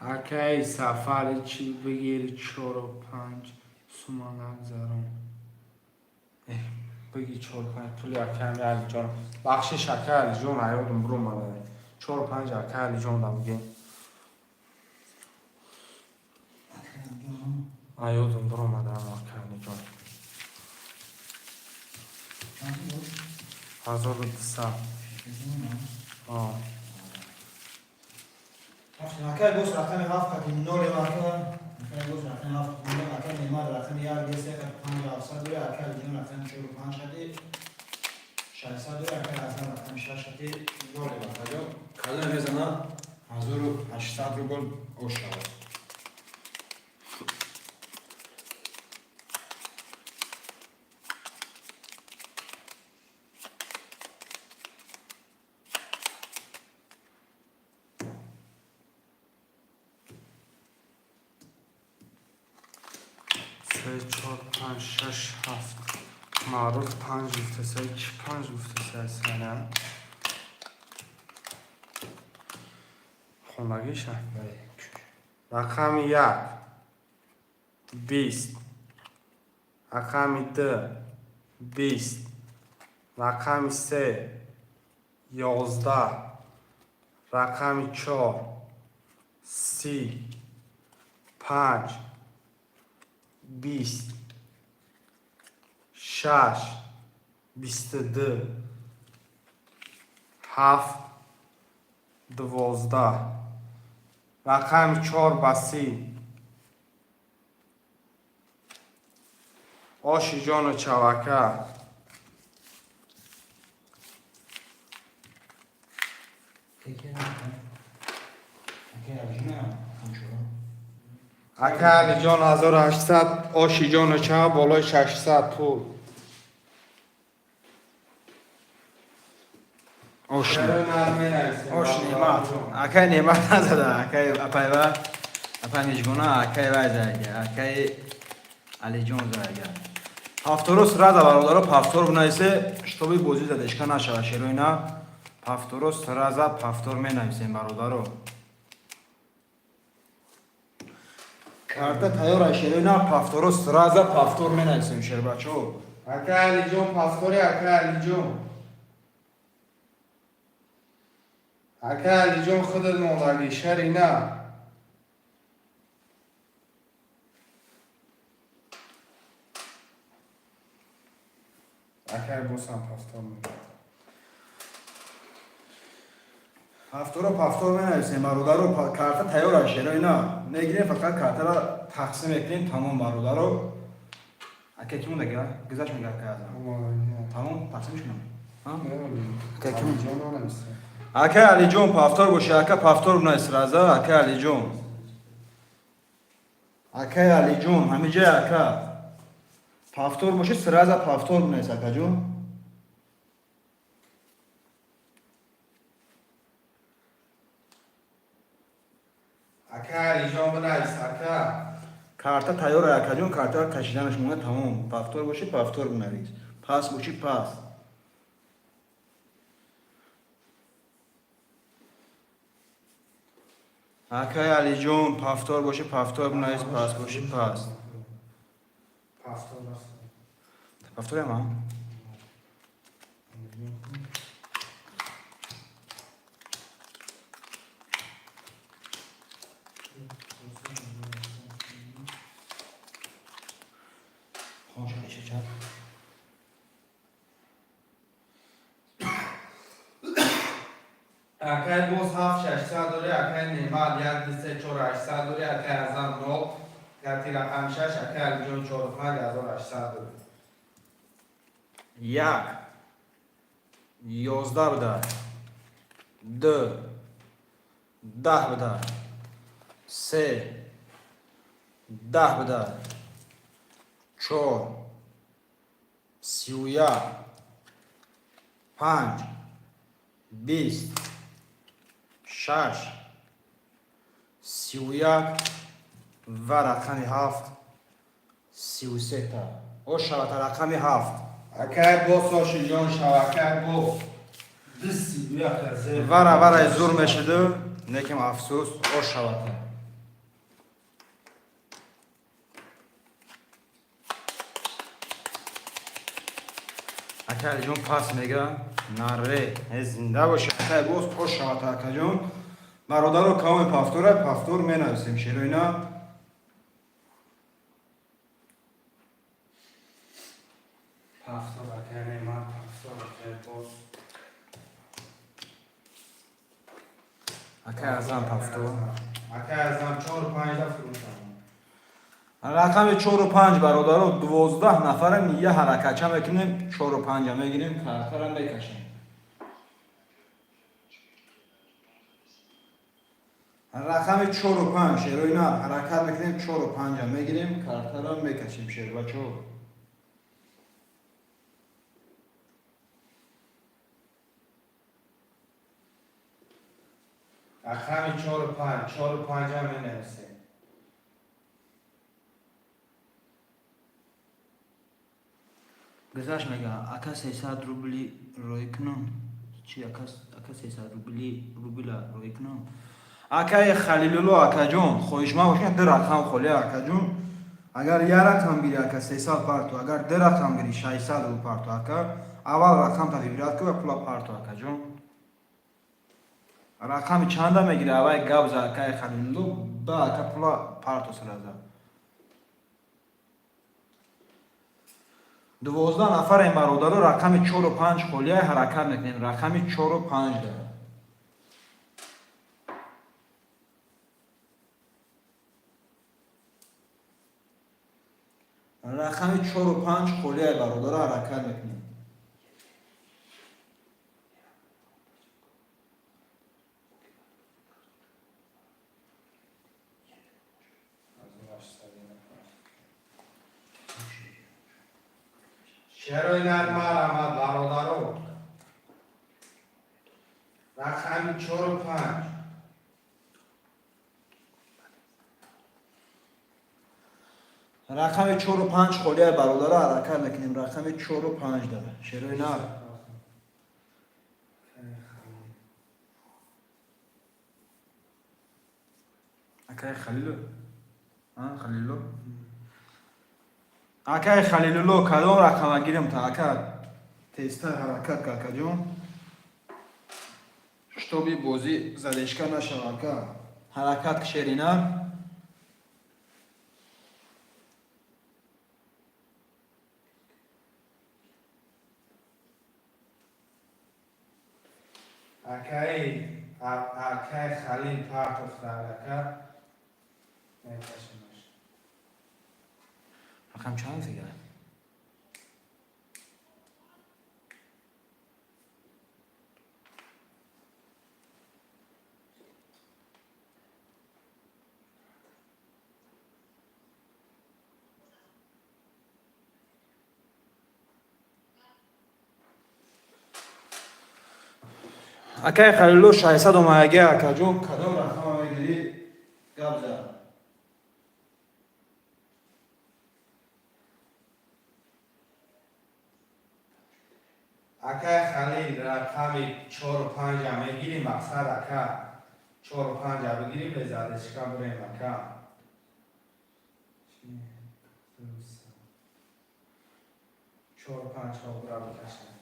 اکی سفر چی بگیر 4 و 5 سومان نگذارم بگی 4 و 5 پولی اکی همی علی جان بخشش اکی علی جان ایادم برو ماله 4 و 5 اکی علی جان دم بگیم Ayodum durmadı ama kendi can. چند بود؟ 1200. آه. اگر گوش رقم هفت کتی نول واقعا اگر گوش رقم هفت نول اگر نیمار رقم یار بیسته کت 5700 دوره اگر جون رقم 45 کتی 600 دوره اگر از رقم 6 کتی نول واقعا کلا میزنه 1800 روبل اوشتاوه سه چهار پنج شش هفت معروف 5 گفته سه چی 5 گفته سه سنه خونگیشه رقم 1 20 رقم 2 20 رقم 3 11 رقم 4 30 5 20 6 22 7 12 رقم 4 بسی آشی جان و چوکه اکه علی جان 1800 آشی جان و چوکه بالای 600 پول آش آش نعمت اکای نعمت نزده اکای اپایوا اپای میشگونه اکای وایزه اکای علی جان زایگه پافتورس رازا برادرو پافتور بنایسه شتوبی بوزی زده اشکا نشوه شیروینا پافتورس رازا پافتور می نایسیم برادرو کارتا تایور شیروینا پافتورس رازا پافتور می نایسیم شیر بچو اکه علی جان پافتوری اکه علی جان اکه علی جان خودت مولوی شری نه اکه بوسم پافتور میده پافتور می نایسیم برادرو کارتا تایور شیروینا نگیریم فقط کارتا را تقسیم اکنیم تمام برادرو اکه کیمون دگه گذاشت میگه که تمام تقسیمش کنم اکه علی جون پافتور باشه اکه پافتور بنایست رازا اکه علی جون اکه علی جون همه جای اکه پافتور باشه سرازا پافتور بنایست اکه جون اکه علی جان بنایست اکه کارتا تایور اکه جون کارتا کشیدنش مونه تمام پافتور باشه پافتور بنایست پاس باشه پاس اکه علی جون پافتور باشه پافتور بنایست پاس باشه پاس پافتور بست پافتور هم اکه بوس 7600 دوری اکه نیمال 124 دوری اکه ازم 9 کتی رقم 6 اکه علی جان 45 1800 دوری 1 11 بده 2 10 بده 3 10 بده 4 31 5 20 6 31 و رقم 7 33 تا او شوات رقم 7 اکه بوس آشی جان شوکه بوس دستی بیا خزه ورا زور میشده نکم افسوس او شوات اکه جون پاس میگه نره زنده باشه اکه بوس او شوات اکه جون برادر رو کام پافتور می نویسیم شیرو اینا هفتاد اکه نعمت هفتاد اکه باز اکه ازم هفتاد اکه ازم 4 و 5 تا فروشم رقم 4 و 5 برادر 12 نفرم یه حرکت میکنیم 4 و 5 میگیریم کارترم بکشیم رقم 4 و 5 شیر و اینا حرکت میکنیم 4 و 5 میگیریم کارترم میکشیم شیر و 4 رقم 4 و 5 4 و 5 هم نمیسه گذاشت میگه اکا 300 روبلی روی کنم چی اکا 300 روبلا روی کنم اکا خلیلولو اکا جون خویش ما باشن در رقم خولی اکا جون اگر یه رقم گیری اکا 300 پارتو اگر در رقم گیری 600 رو پارتو اکا اول رقم تا ویبرات که و پلا پارتو اکا جون رقم چند میگیره اول گابز اکا خلیلولو با اکا پلا پارتو سرازه 12 نفر این برادر رقم 4 و 5 خولیه حرکت میکنیم رقم 4 و 5 داره رقم 4 و 5 خولیه برادر حرکت میکنیم شروع نرمال آمد برادرو رقم 4 و 5 رقم 4 و 5 خولیه برادر حرکت میکنیم رقم 4 و 5 داره شروع نر اکای خلیلو خلیلو اکای خلیلو کدام رقم گیریم تا اکا تیستر حرکت که اکا جون شتوبی بوزی زدشکا نشو اکا حرکت که شیرینر اکه خلیل پارت افتاد اکه نکشمش رقم چند دیگه اکای خلیلو 600 اومگه اکا جون کدام رقم میگیری گابزه اکه خلیل رقم 4 و 5 هم میگیریم مقصد اکه 4 و 5 هم بگیریم به زدشکا بریم اکه 4 و 5 ها برا بکشن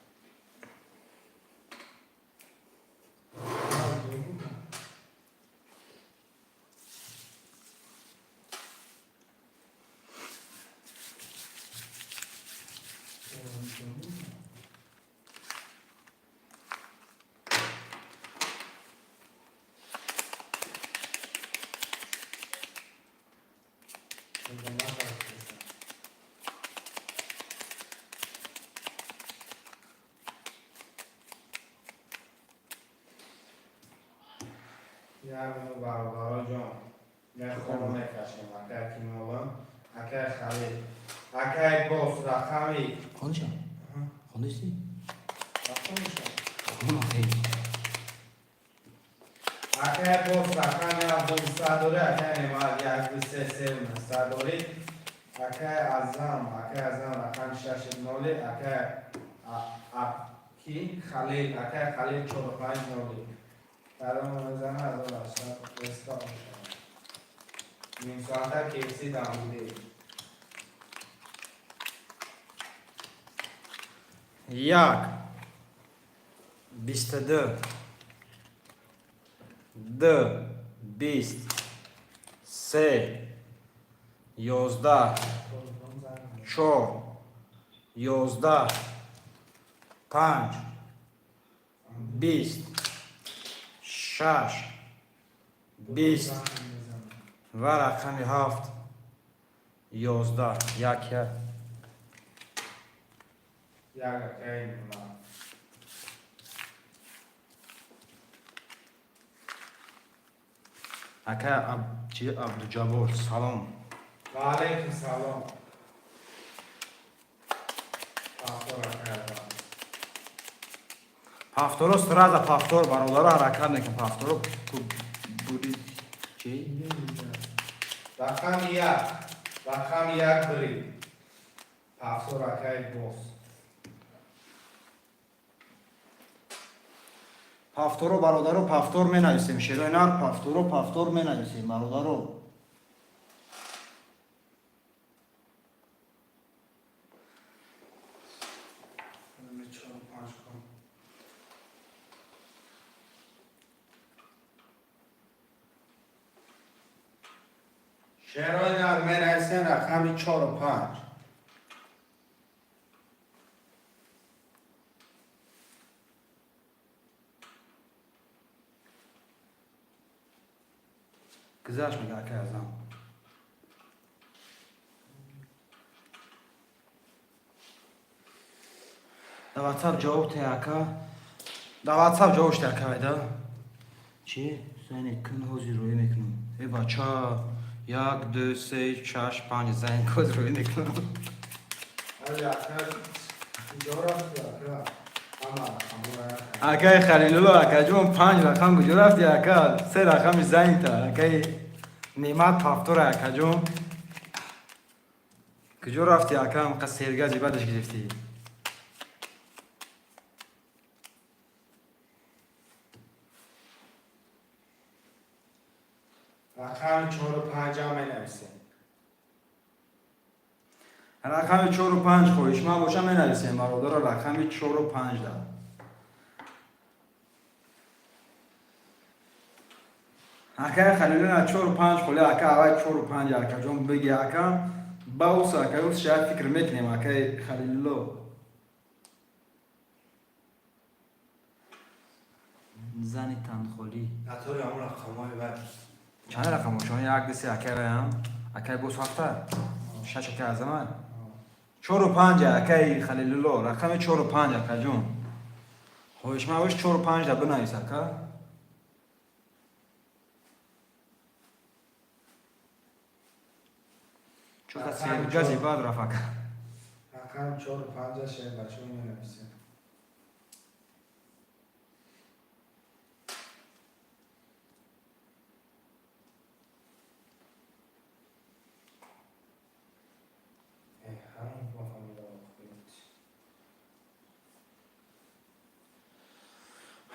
یارو برادرها جان نخونم میکشیم اکه کی مولم اکه خلیل اکه گفت رقمی خوندشم خوندشی اکه گفت رقمی از 200 دوره اکه نمال یک 23 دوره اکه ازم رقم 6 نولی اکه کی خلیل اکه خلیل 45 نولی برام میزنه از اون اشتر رستا نیم ساعته کیسی داموده یک 22 دو 20 3 11 4 11 5 20 6 20 و رقم 7 11 یک یک اکای نیما. اکا عبدالجبار سلام. و علیکم سلام. پافتور اکای دارم. پافتورو سراز پافتور برادر حرکت نکن. پافتورو بودی چی؟ رقم یک بری. پافتور اکای دوست. پافتورو برادرو پافتور می نویسیم. شیرای نار پافتور می نویسیم برادرو. شعرهای در می نویسیم رقم 4 و 5. گذشت میگه اکا ازم. در واتساپ جواب تی اکا. در واتساپ جوابش تی اکا ویده. چی؟ زنی کن حوزی روی میکنم. ای بچه 1 2 3 6 5 زن کد روی میکنم. ولی اکا کجا رفتی اکا؟ اکای خلیلولو اکا جون 5 رقم کجا رفتی اکا؟ 3 رقم زنی تا اکای نعمت پافتور اکا جون کجا رفتی اکا؟ مقا سیرگازی بعدش گرفتی. رقم 4 و 5 هم می نویسیم. رقم 4 و 5 خویش من باشم می نویسیم برادر رقم 4 و 5 دارم. اکا خلیلولو 4 و 5 خولی اکا اول 4 و 5 اکا جون بگی اکا باوس اکا اوس شاید فکر میکنیم اکا خلیلولو زنی تندخولی نطوری همون رقم های بر چند رقم شما یک دستی اکای بیم اکای بوس هفته 6 اکای از من 4 و 5 اکای خلیلولو رقم 4 و 5 اکا جون خویش من باش 4 و 5 دا بنویس اکا چون که سیرگازی بعد رفت اکا رقم 4 و 5 شاید بچه می نویسیم. همین با فامیل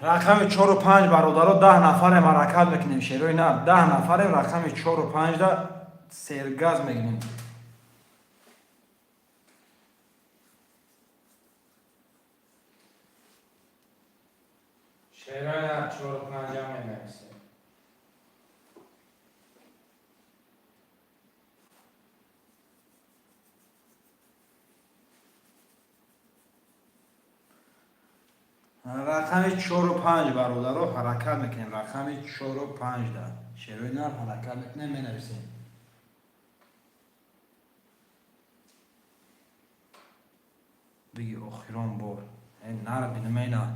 رقم 4 و 5 برادرها 10 نفریم حرکت میکنیم شیروی نه 10 نفریم رقم 4 و 5 دا سیرگاز میگنیم. شعرهای در 4 و 5 هم می نویسیم. رقم 4 و 5 برادرها حرکت میکنیم رقم 4 و 5 دا شیروی نه حرکت میکنیم می نویسیم. بگی اخیران بار این نره بینم اینا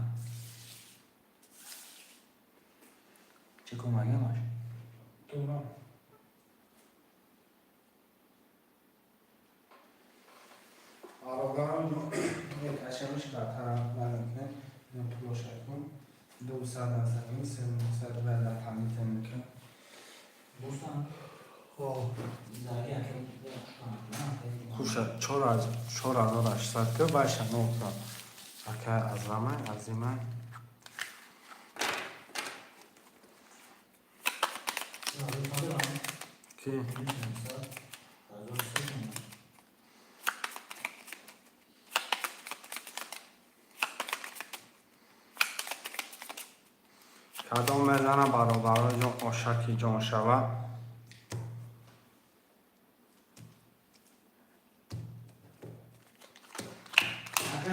چه کنم اگه ماش دونم آرادارم جو یک اشمش قطعا نمیکنه این تو باشه کن 200 از زمین 300 بعد تمیز میکنه بوستان زاگی اکا خوشه 4800 که باشه 900 اکا از رمه از زمین کی کدام میزنه برادران جان آشکی جان شوه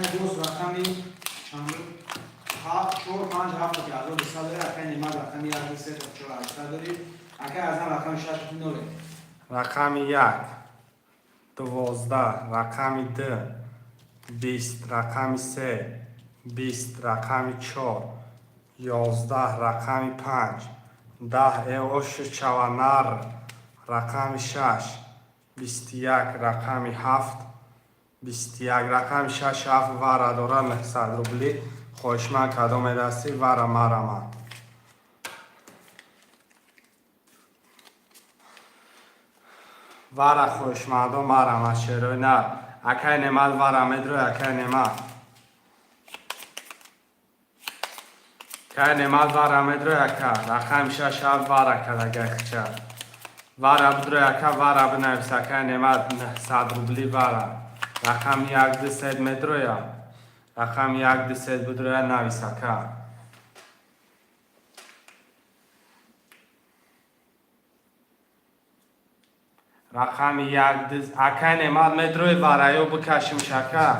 اکای دوست رقمی چند چهار پنج هفت که از اون بسیار داره اکای نیمه رقمی یک سه تا چهار هشت داری اکای از هم رقم شش نوله رقم 1 12 رقم 2 20 رقم 3 20 رقم 4 11 رقم 5 10 اوش چوانر رقم 6 21 رقم 7 21 رقم 6 7 وارا داره 900 روبلی خوشمن کدام دستی وارا مرما وارا خوشمندو مرما شروع نه اکای نمال وارا مدرو اکای نمال اکای نمال وارا مدرو اکا رقم 6 7 وارا کده گخچه وارا بدرو اکا وارا بنویس اکای نمال 900 روبلی وارا رقم 1 2 3 مدرو یا رقم 1 2 3 بدرو یا نویس اکا رقم 1 2 اکای نمال مدروی وارایو بکشیم شکر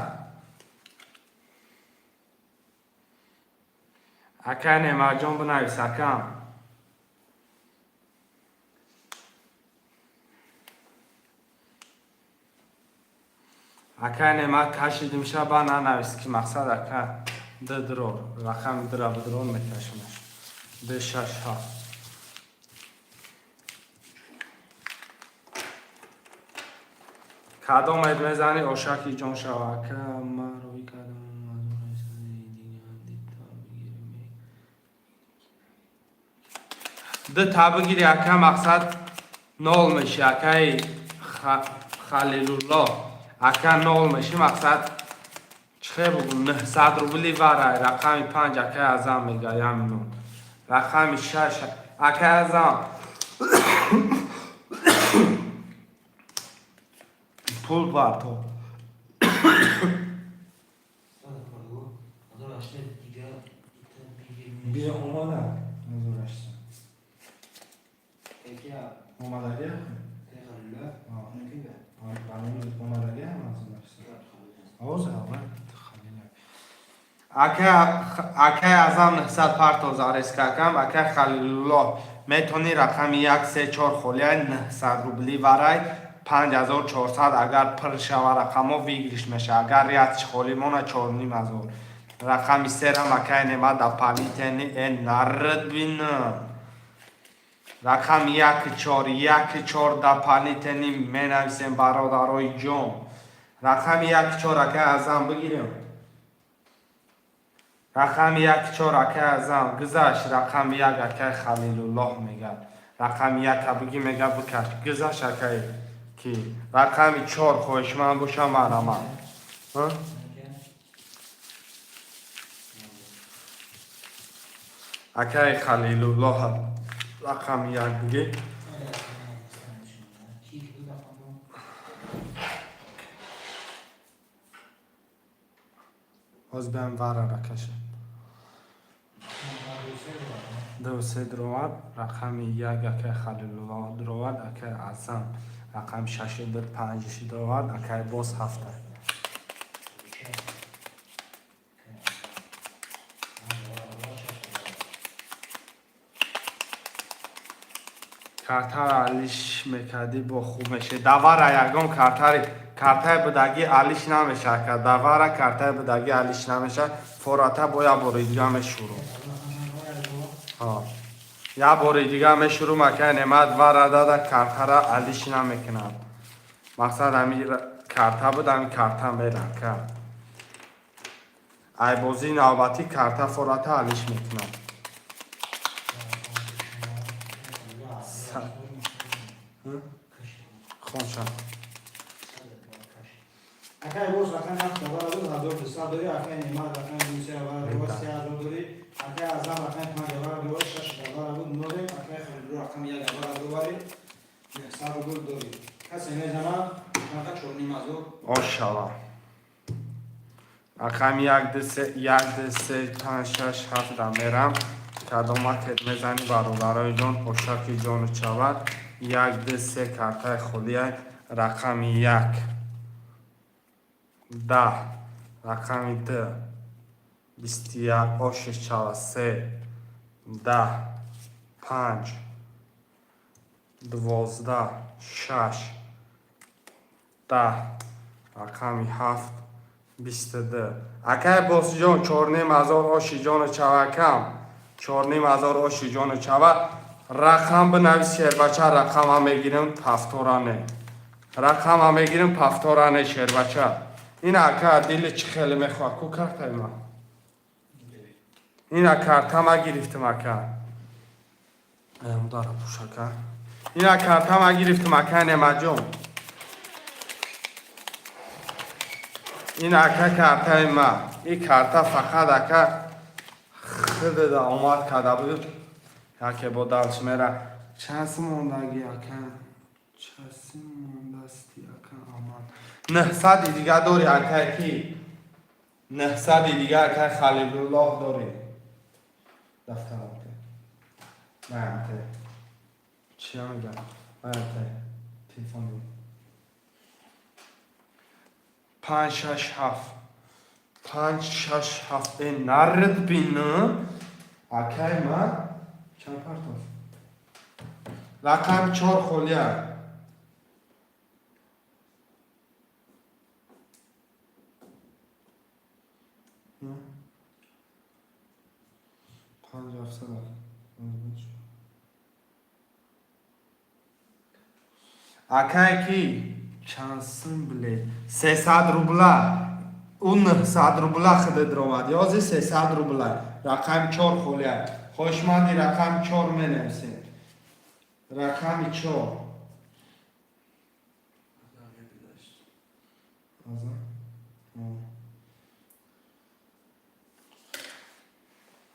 اکای نمال جون بنویس اکا اکای نمال کشیدیم شبا ننویس که مقصد اکا درو رقم درو بدرو میکشیمش 2 6 7 کدام اید میزنی اوشاکی جون شوا که ما روی کدام ده تا بگیری اکه مقصد نول میشه اکه خلیل الله اکه نول میشه مقصد چه بگو 900 روبلی واره رقم 5 اکه ازم میگه یمنون رقم 6 اکه ازم پول بار تو بیا اومده اومده اکه ازم 900 پارتو زارس ککم اکه خلیل الله میتونی رقم 1 3 4 خولیه 900 روبلی برای 5400 اگر پر شوه رقمو ویگریش میشه اگر ریاتش خولیمونه 4500 رقم 3 هم اکه نمه دا پالیتنی این نرد بینم رقم 1 4 1 4 دا پالیتنی می نویسیم برادرای جون رقم 1 4 اکه ازم بگیریم رقم 1 4 اکه ازم گذاشت رقم 1 اکه خلیل الله میگه رقم 1 بگی میگه بکش گذاشت اکه کی رقم 4 خوش من باشم مرما اکه خلیل الله رقم 1 بگی باز بهم واره رکشه 2 3 دروات رقم 1 اکه خلیل الله دروات اکه اعظم رقم 6 5 دروات اکه باز 7 کارتر علیش میکردی با خوب میشه دواره یکم کارتر بودگی علیش نمیشه که دواره کارتر بودگی علیش نمیشه فوراتا باید باری دیگه همه شروع یا باری دیگه همه شروع مکه نمید واره داده کارتر علیش نمیکنم مقصد همی کارتر بود همی کارتر میرن که ای بازی نوبتی کارتر فوراتا علیش میکنم خونشم اکای روز رقم 7 دوباره بود هزار دوست داری اکای نیمه رقم 2 دوباره 3 داری اکای ازم رقم 5 دوباره 6 دوباره بود 9 اکای خلیل رقم 1 دوباره 900 بود داری کسی میزنه رقم 4 نیمه زور آشالا رقم 1 2 3 5 6 7 میرم کدامت میزنی برادرای جان اوشاکی جان چواد 1 2 3 کارتای خولیه رقم 1 10 رقم 2 21 آش چوا 3 10 5 12 6 10 رقم 7 22 اکای باس جان 4,500 آشی جان چوا کم 4,500 آشی جان چوا رقم بنویس شیر بچه رقم هم میگیرم پفتورانه رقم هم میگیرم پفتورانه شیر بچه این اکا دیل چی خیلی میخواه کو کرده ما این کارت ما گرفتم اکا داره پوشکا این کارت ما گرفتم اکا نما جون این اکا کارت ما این کارت فقط اکا خود دا اومد کده بود که با دلش میره چند موندگی اکا چند موندستی اکا آمد 900 دیگه داری اکا کی 900 دیگه اکا خلیل الله داری دفتر آمده بانته چی هم میگم بانته تلفن بید 5 6 7 5 6 7 نرد بینه اکای ما چند پرتاف رقم 4 خولیه پنج افسر اکای کی چانسın bile 300 rubla اون 900 rubla خود درآمد یازی 300 rubla رقم 4 خولیه خوشمندی رقم 4 منویسید رقم 4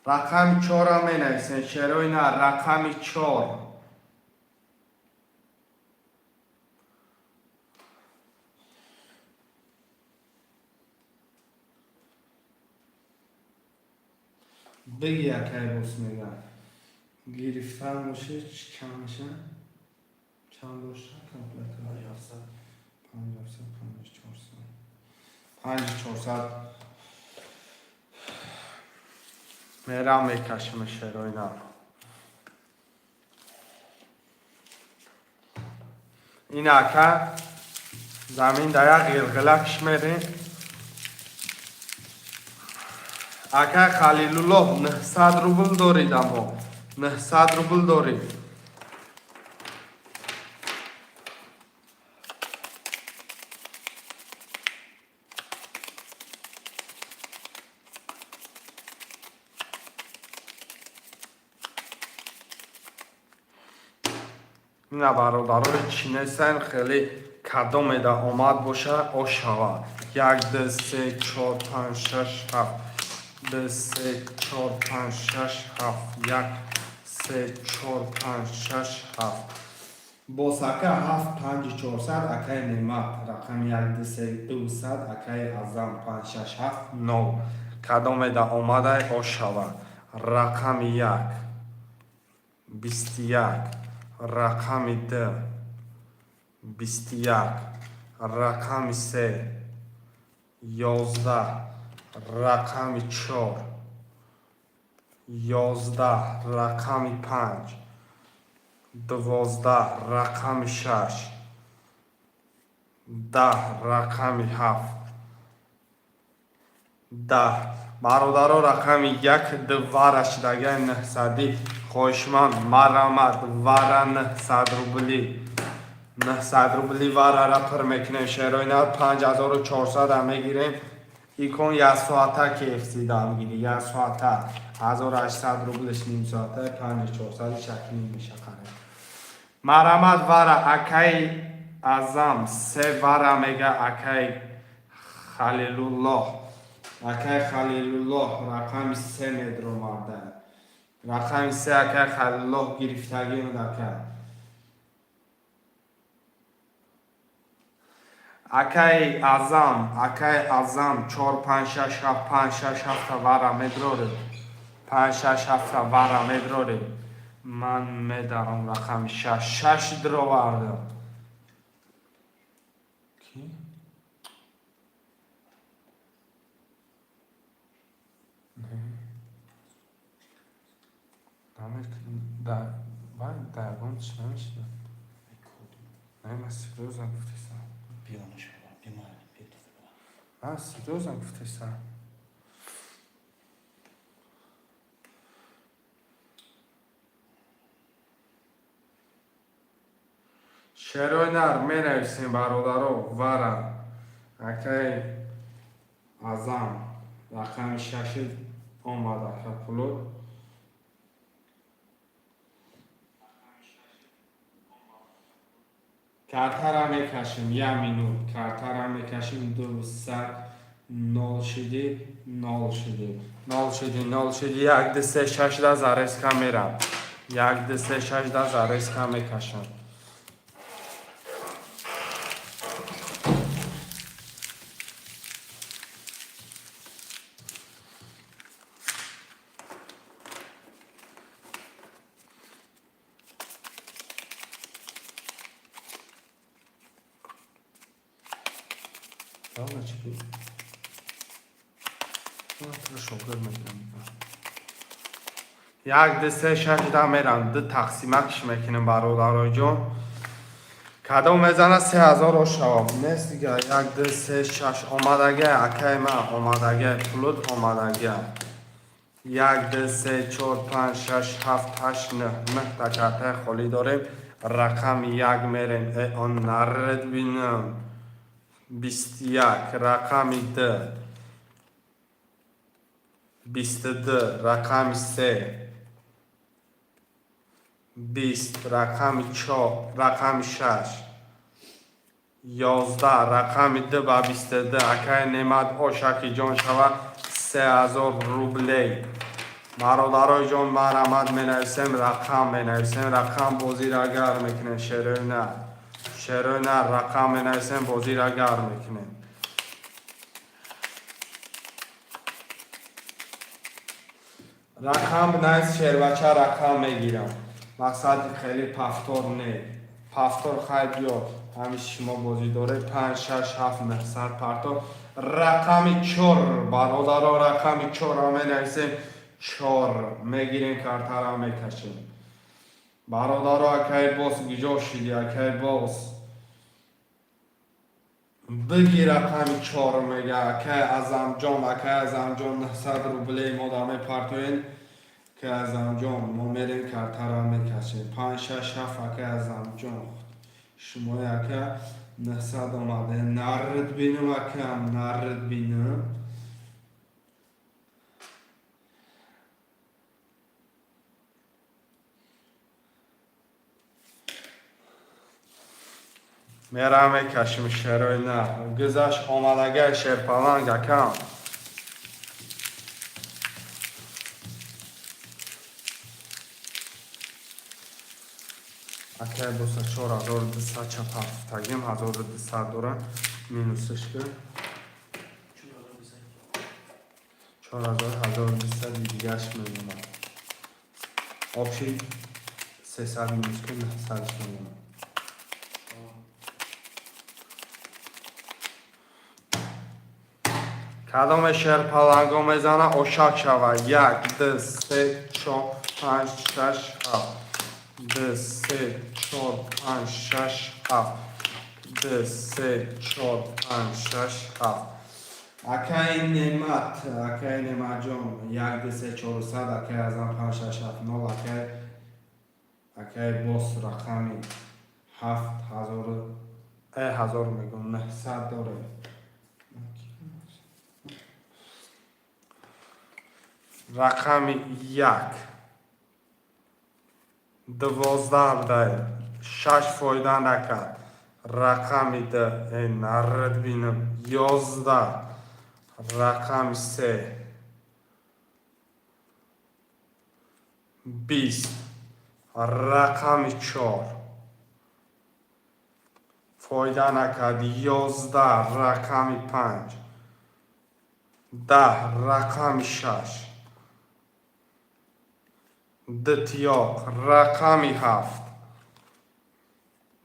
رقم 4 هم منویسید چرا نه رقم 4 بگی اکای بوس میگن گرفتن باشه کم میشه چند داشته کمپلیت 5,400 میرم میکشم شروع اینا این اکا زمین دایا غلغلکش میره اکا خلیل الله 900 روبل دارید اما 900 روبل دارید این برادرای چینستان خیلی کدام میده آمد باشه آشوا 1 2 3 4 5 6 7 2 3 4 5 6 7 1 3 4 5 6 7 بوساکا 7 5 400 اکای نعمت رقم 1 2 3 200 اکای اعظم 5 6 7 9 کدام میده آمده آشوا رقم 1 21 رقم 2 21 رقم 3 11 رقم 4 11 رقم 5 12 رقم 6 10 رقم 7 10 برادرها رقم 1 دوارش دیگه 900 خوشمند مرامت واره 900 روبلی 900 روبلی واره را پر میکنیم شیروینات 5,400 هم میگیریم ایکون 1 ساعته که افزیده هم گیری 1 ساعته 1,800 روبلش نیم ساعته 5,400 شکلی میشه کنه مرامت واره اکای ازم 3 واره میگه اکای خلیل الله اکای خلیل الله رقم 3 میدرو مرده رقم 3 اکای خلیل الله گرفتگی مدکه اکای ازم 4 5 6 7 5 6 7 واره میدروره 5 6 7 واره میدروره من میدارم رقم 6 درو وارده کی؟ درگان چی نمیشیدم نه من 32 گفتی سر بیانش بیمار بیتو من 32 گفتی سر شعرهای نر می نویسیم برادرها ورم اکی ازم رقم 6 اومده که پلو کرتر هم میکشیم یه مینوت کرتر هم میکشیم 200 نال شدی نال شدی نال شدی نال شدی یک دو سه شش ده زرس کم میرم یک دو سه شش ده زرس کم میکشم Tamam çıkıyor. شوگر میگیرم یک دو سه شش ده میرم دو تقسیمکش میکنیم برادرای جان کدو میزنه 3000 رو شواب نیست دیگه یک دو سه شش آمدگه اکی من آمدگه پلود آمدگه یک دو سه چهار پنج شش هفت هشت نه تکرته خالی داریم رقم یک میریم آن نرد بینم 21 رقم 2 22 رقم 3 20 رقم 4 رقم 6 11 رقم 2 و 22 اکی نعمت آشکی جان شود 3000 روبلی برادرای جان مرحمت می نویسیم رقم می نویسیم رقم بازی را گر میکنه شروع نه رقم می نویسیم بازی را گر میکنه رقم نیست شیر بچه رقم میگیرم مقصد خیلی پفتور نه پفتور خیلی بیاد همیشه شما بازی داره 5 6 7 9 سر پرتو رقم 4 برادرها رقم 4 می نویسیم 4 میگیریم کارتر هم میکشیم برادرها اکی باز گیجا شدی اکی باز بگی رقم 4 میگه اکی ازم جان 900 روبلی ما دامه پرتوین که ازم جان ما میریم کارتر هم میکشیم 5 6 7 اکی ازم جان شما اکی 900 آمده نرد بینم اکی هم نرد بینم میرم میکشیم شروع نه گذشت آمدگه شیرپلنگ اکم اکی بسه 4200 چپ تگیم 1200 داره مینوسش که 1200 دیگهش میمونه آبشی 300 مینوس که 900 میمونه کدام شیر پلنگو میزنه اوشک شود 1 2 3 4 5 6 7 2 3 4 5 6 7 2 3 4 5 6 7 اکی نعمت جان 1 2 3 400 اکی ازم 5 6 7 0 اکی باس رقمی 7000 میگم 900 داره رقم 1 12 بده 6 فایده نکرد رقم 2 این نرد بینم 11 رقم 3 20 رقم 4 فایده نکرد 11 رقم 5 10 رقم 6 دتیاق رقمی 7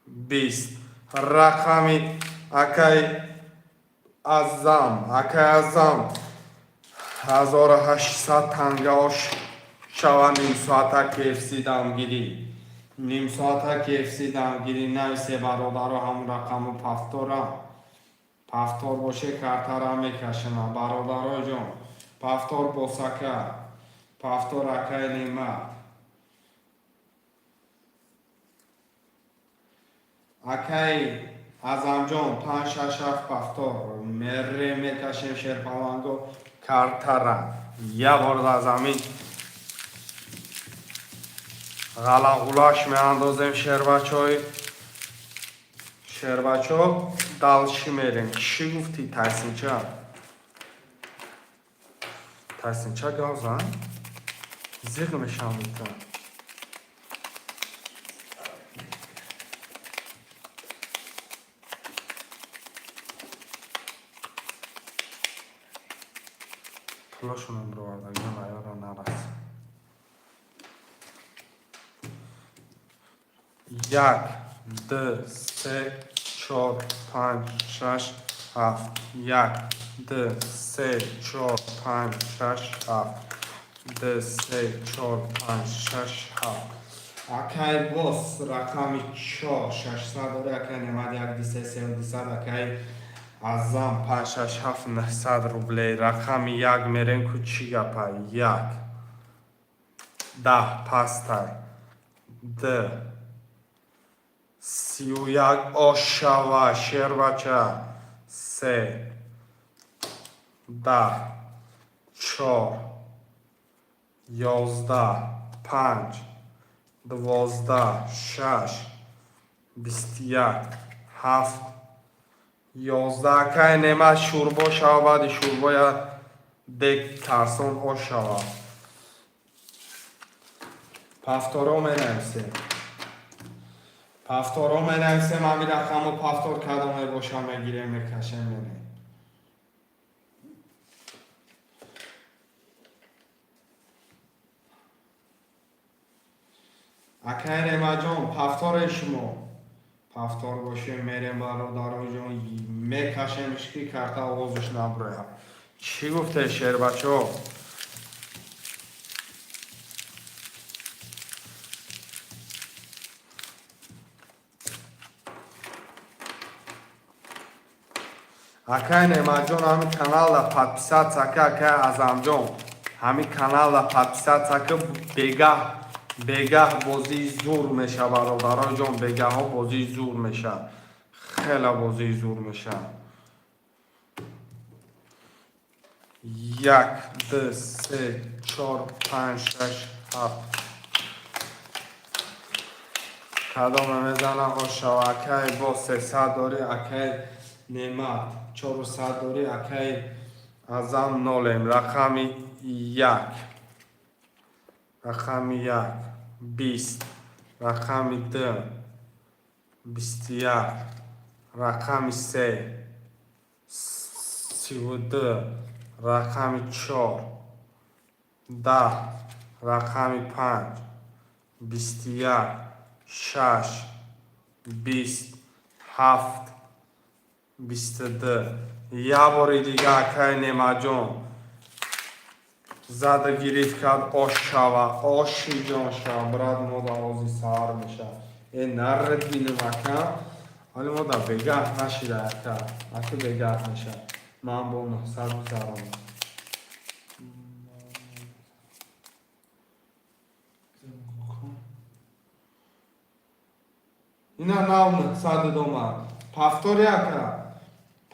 20 رقمی اکی ازم 1800 تنگاش شوا نیم ساعت KFC دامگیری نیم ساعت KFC دامگیری نویسه برادر همون رقم پفتور باشه کارتا را میکشم برادر جان پفتور بوسکه پفتور اکای نیمه اکای ازم جان 5 6 7 پفتور مره میکشیم شرپلانگو کارتا را یا بار از زمین غلاش میاندازیم شربچو دالشی میریم چی گفتی تحسین چه گازن؟ زیغ میشم میتون پلاشونم رو بردن یه نیارا نرس 1 2 3 4 5 6 7 1 2 3 4 5 6 7 2 3 4 5 6 7 اکای بوس رقمی 4 600 داره اکای نماد 1 2 3 200 اکای ازم 5 6 7 900 روبلی رقمی 1 میرن کو چی گپا 1 10 پاستای 2 31 آشوا شربچه 3 10 4 11 5 12 6 21 7 11 که نمه شوربا شوا بعد شوربا یا دک ترسون آشوا پفتورا می نویسه پفتورا می نویسه من می رقم و پفتور کدامه باشم میگیره میکشه منه اکای نمه جان پفتور شما پفتور باشه میریم برادر جان میکشمش که کارتا آوازش نبرویم چی گفته شیر بچه ها؟ اکای نمه جان همین کانال را подписать سکه اکای ازم جان همین کانال را подписать سکه بگه بازی زور میشه برادرای جان بگه ها بازی زور میشه خیلی بازی زور میشه 1 2 3 4 5 6 7 کدامه میزنه آشا اکای با 300 داری اکای نمت 400 داری اکای ازم نولیم رقمی 1 رقمی 1 20 رقمی 2 21 رقمی 3 32 رقمی 4 10 رقمی 5 21 6 20 7 22 یا باری دیگه اکای نمه جان زده گریف کرد آش شوه آشی جان شوه براد ما در آزی سهر میشه این نرد بینم اکا ولی ما در بگه نشیده اکا بگه میشه من با 900 بزارم اینا ناو 900 دومه پفتوری اکا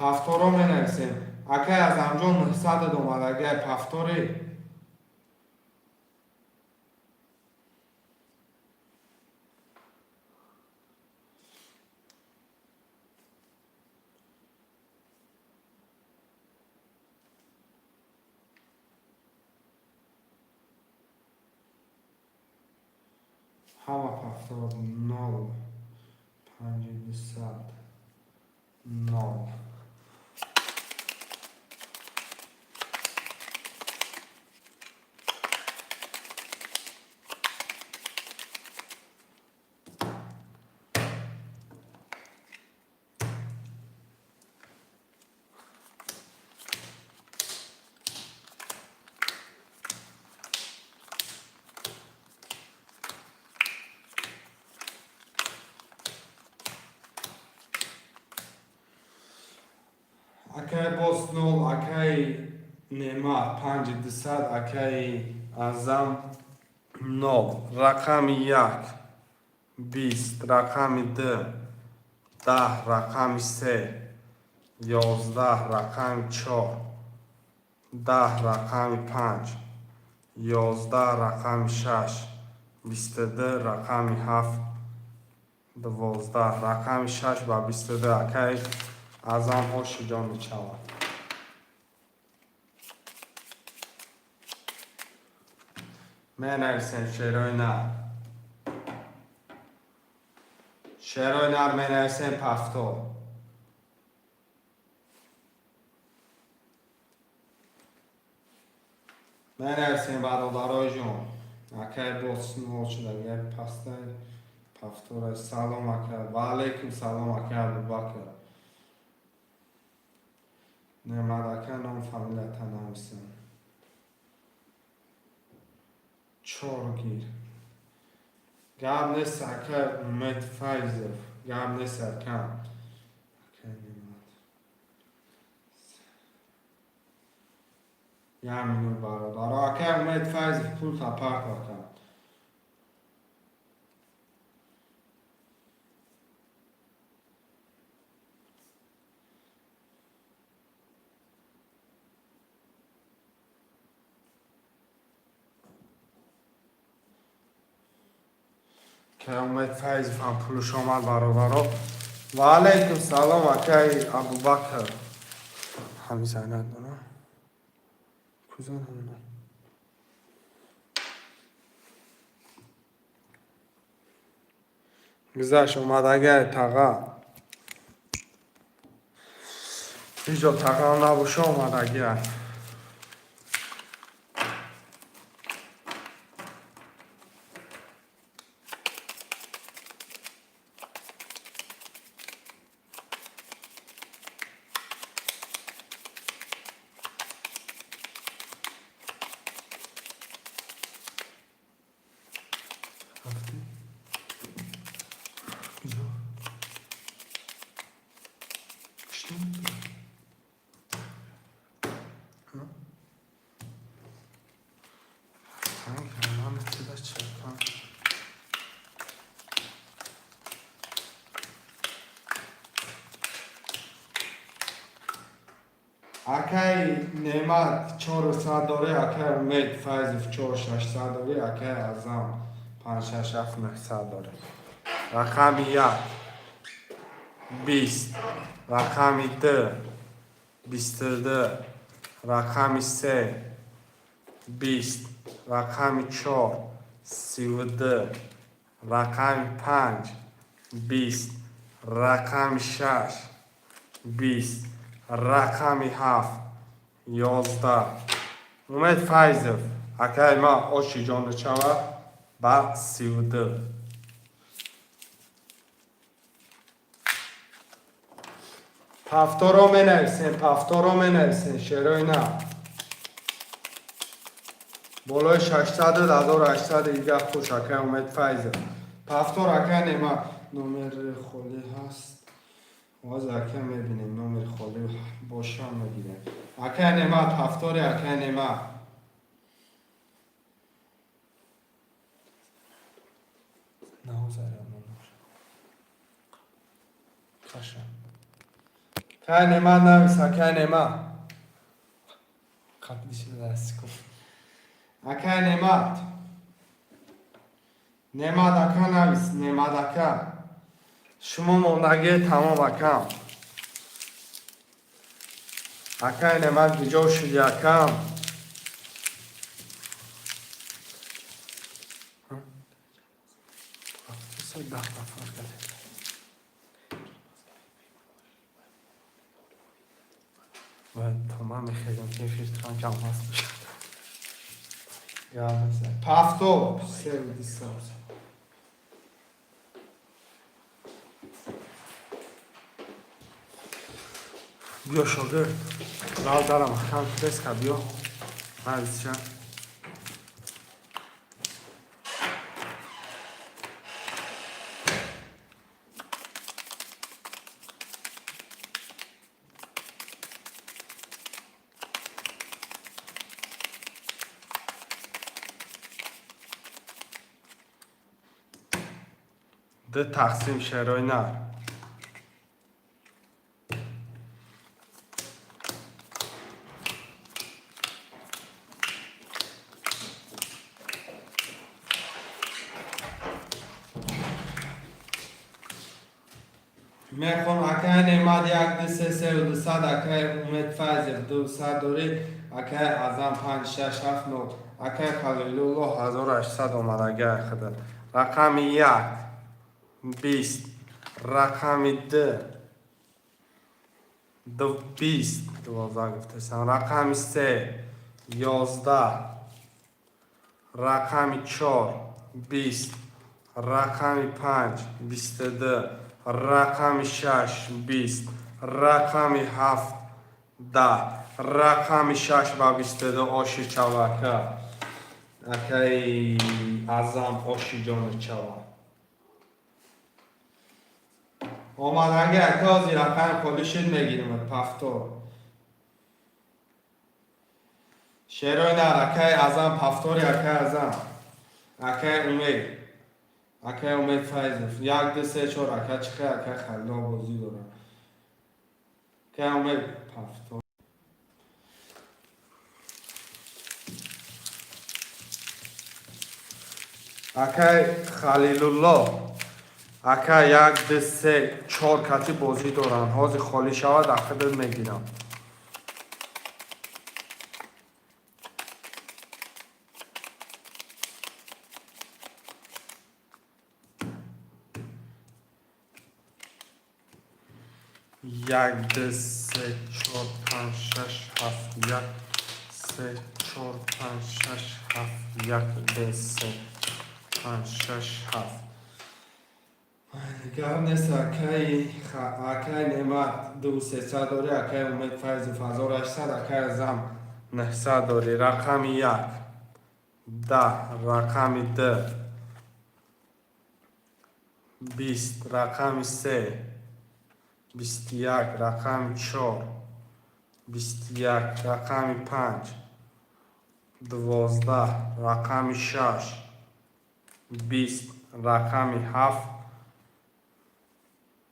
پفتورا می نویسیم اکا از همجان 900 دومه اگه پفتوری همه پفتور 0 5 200 0 1 Акай бос 0, акай нема 500, акай азам 0, рақами 1, 20, рақами 2, 10, рақами 3, 11, рақами 4, 10, рақами 5, 11, рақами 6, 22, рақами 7, 12, рақами 6 ба 22, акай азамҳо шиҷо мешавад. менависем шеърои нар. шеърои нар менависем пафтор. менависем бародарои ҷон. Акай бос нуҳо шуда як пастай пафтора. Салом акай. Ва алайкум салом акай Абубакр. Неъмат акай ном фамилията нависем. Чоргир. Гап нест акай Умед Файзов. Гап нест акай. Акай неъмат. Як минут бародаро. Акай Умед Файзов пул тапак акай. که اومد فیض هم پولش آمد برادرها و علیکم سلام اکای ابوبکر همین زنت دارم کجا نمیدونم گذشت اومد اگه تقا اینجا تقا هم نباشه اومد اگه اکای نعمت 400 داره اکای امید فیض 4600 داره اکای اعظم 567 داره رقم 1 20 رقم 2 22 رقم 3 20 رقم 4 32 رقم 5 20 رقم 6 20 رقم 7 11 اومد فیضف اکای ما آشی جان چوا با 32 پفتارا می نویسین شعرهای نه بالای 600 1800 دیگه خوش اکای اومد فیضف پفتار اکای نما نومر خالی هست باز اکای میبینیم نومر خالی باشه هم میگیریم اکای نما پفتار اکای نما اکای نما نویس اکای نما اکای نمات نمات اکا نویس نمات اکا شما موندگی تمام اکام اکای نمات بجا شدی اکام تمام میخیدم که فیلتران کم هست بشه پفتو سرویدی ساز بیا شاگرد لال دارم اخرام پرس که بیا عزیز شد ده تقسیم شروع نه میخوام اکه نماد یک دو سه سه و دو صد اکه امید فیض دو صد دوری اکه ازم پنج شش هفت نو اکه خلیل الله 1800 آمد اگه خدا رقم یک 20 رقم دو 20 12 گفتم رقم 3 11 رقم 4 20 رقم 5 22 رقم 6 20 رقم 7 10 رقم 6 و 22 آشی چوکه اکی ازم آشی جان چوکه آمد اگه اکازی رقم خودشید میگیریم پفتور شیروی نه اکی ازم پفتوری اکی ازم اکی امید فیض یک دو سه چور اکی چخه اکی خلا بازی دارم اکی امید پفتور اکی خلیل الله اکا یک دو سه چهار کتی بازی دارن حاضر خالی شود اخیر میگیرم یک دو سه چهار پنج شش هفت یک سه چهار پنج شش هفت یک دو سه پنج شش هفت گرم نیست اکی نعمت دو سه صد داری اکی امید فیض 1800 اکی زم 900 داری رقم 1 10 رقم 2 20 رقم 3 21 رقم 4 21 رقم 5 12 رقم 6 20 رقم 7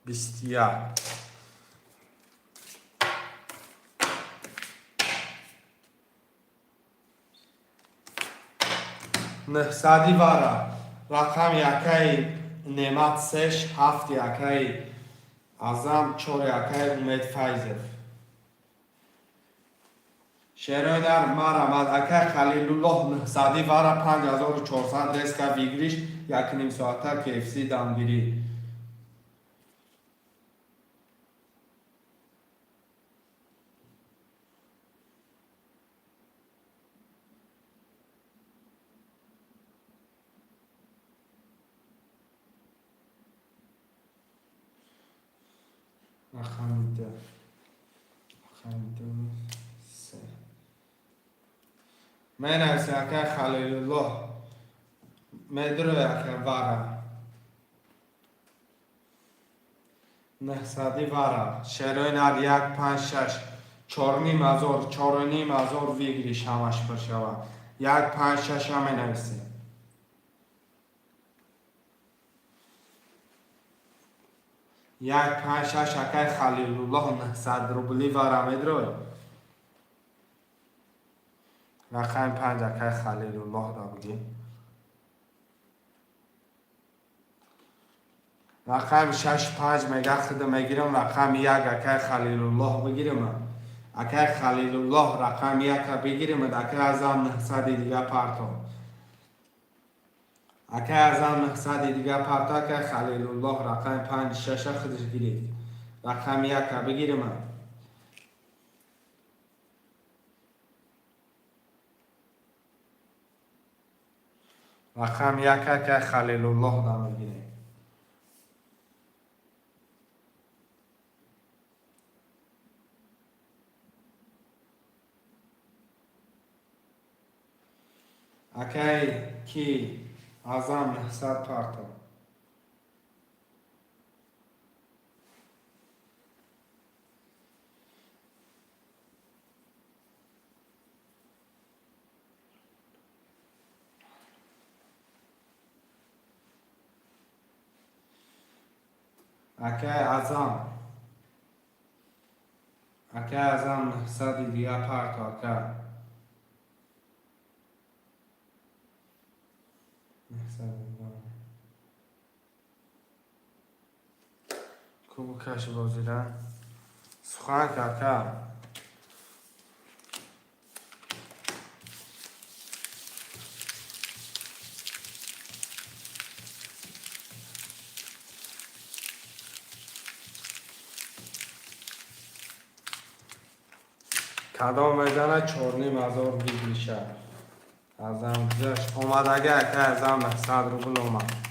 21 900 واره رقم یکی نعمت 6 7 یکی ازم 4 یکی امید فیض شیروی در مرمد اکی خلیل الله 900 واره 5400 ریسک ویگریش یک نیم ساعته کیفسی دمگیری رقم 2 3 من نویسم اکی خلیل الله میدرو اکی واره 900 واره شیروی نر 1 5 6 4 نیم هزار 4 نیم هزار ویگریش همش پر شود 1 5 6 همه نویسیم 1 5 6 اکی خلیل الله 900 روبلی واره میدروی رقم 5 اکی خلیل الله را بگیم رقم 6 5 میگه خود میگیرم رقم 1 اکی خلیل الله بگیرم اکی خلیل الله رقم 1 بگیرم اکی ازم 900 دیگه پرتو اکی ازم 900 دیگه پرتو اکی خلیل الله رقم 5 6 خودش گیرید رقم 1 بگیرم رقم 1 اکی خلیل الله را میگیریم اکی کی ازم 900 پرتو اکه ازم 900 دیگه پرت اکه 900 کوبو کش بازیره سخن که اکه کدام میزنه 4,500 بگیشه ازم جش اومد اگه که ازم 900 روبل اومد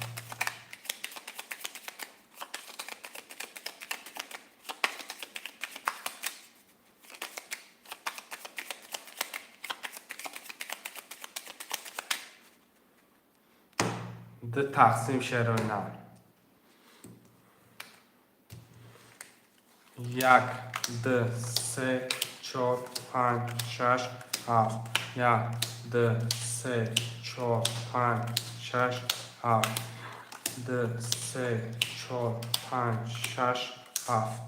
ده تقسیم شروینه 1 2 3 4 5 6 7 1 2 3 4 5 6 7 2 3 4 5 6 7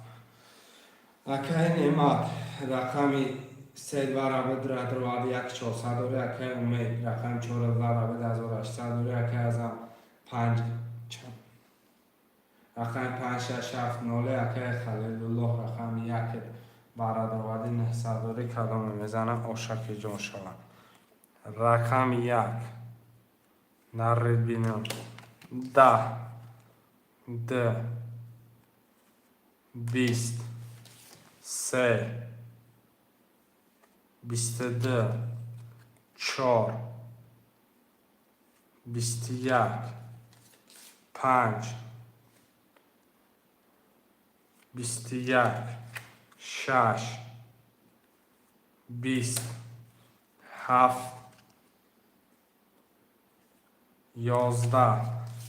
اکه نعمت رقمی 3 برابر در دروازه 1400 دوره اکه امید رقم 4 برابر 1800 دوره اکه ازم 5 رقم 5 6 7 0 اکه خلیل الله رقم 1 برادر 900 دوره کدام میزنه آشک جان شود رقم 1 نرید بینم 10 2 20 3 22 4 21 5 21 6 20 7 11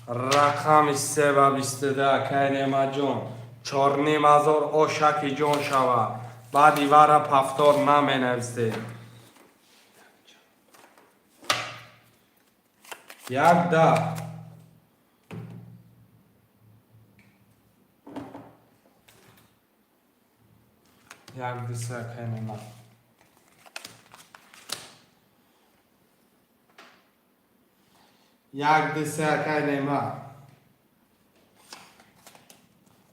رقم 3 و 22 که نعمت جان 4,500 آشک جان شود بعد ایواره پفتار نمینویسته 1 10 1 دیسه که نعمت 1 دیسه که نعمت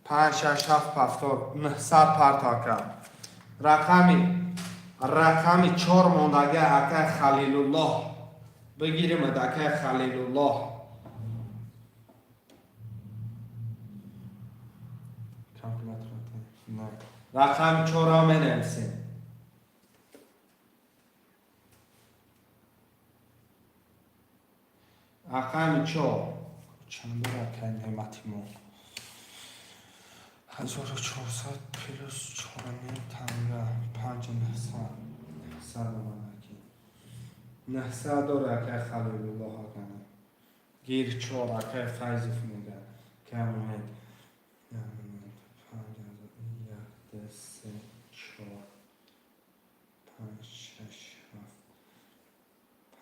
5 6 7 پفتار 900 پرتا کرد رقمی 4 موندگه اکه خلیل الله بگیریم اکه خلیل الله رقم 4 ها می نویسیم رقم 4 چند رقم نعمتی مون 1400 پلوس 4 تنگه 5 900 داره که خلیل الله کنه گیر 4 که فیضف میده که امید 5 1 3 4 5 6 7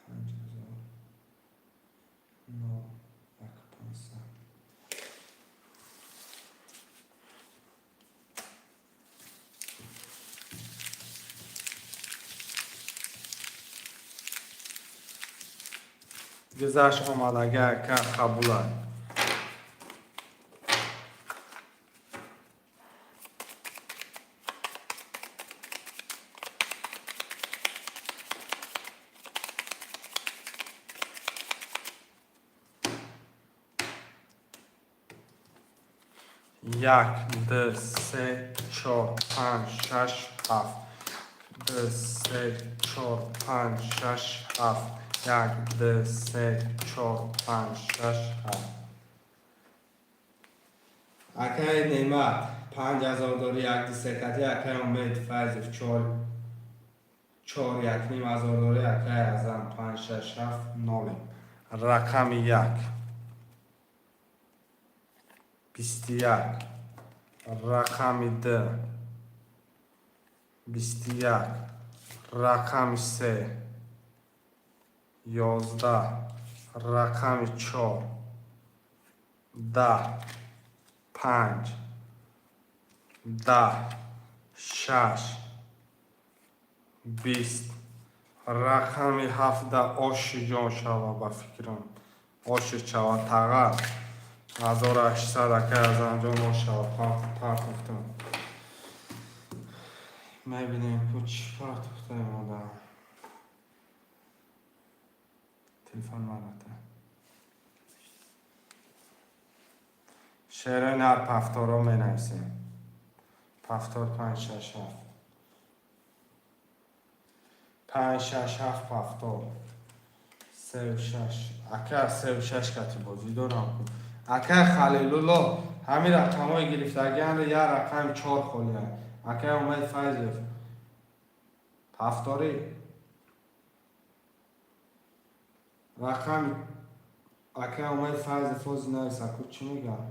5000 9 500 گذشت آمد اگر که قبول یک دو سه چهار پنج شش هفت دو سه چهار پنج شش هفت 1 2 3 4 5 6 7 اکه نعمت 5000 داری 1 سکتی اکه امید فیض 4 1 نیم هزار داری اکه ازم 5 6 7 0 رقم 1 21 رقم 2 21 رقم 3 11 رقم 4 10 5 10 6 20 рақами 17 оши ҷон шава ба фикрам оши чава тағар 1800 ака аз анҷом ошава партуфтам мебинем ку чӣ партуфтаем ода телефон марата шеъри нар пафторо менависем пафтор 5 6 7 5 6 7 пафтор 3 6 ака 3 6 кати бозӣ дорам ака халилулло ҳамин рақамҳои гирифтагиам як рақами 4 холия ака умед файзев пафторӣ рақами ака умед файзев ози нависа ку чӣ мегам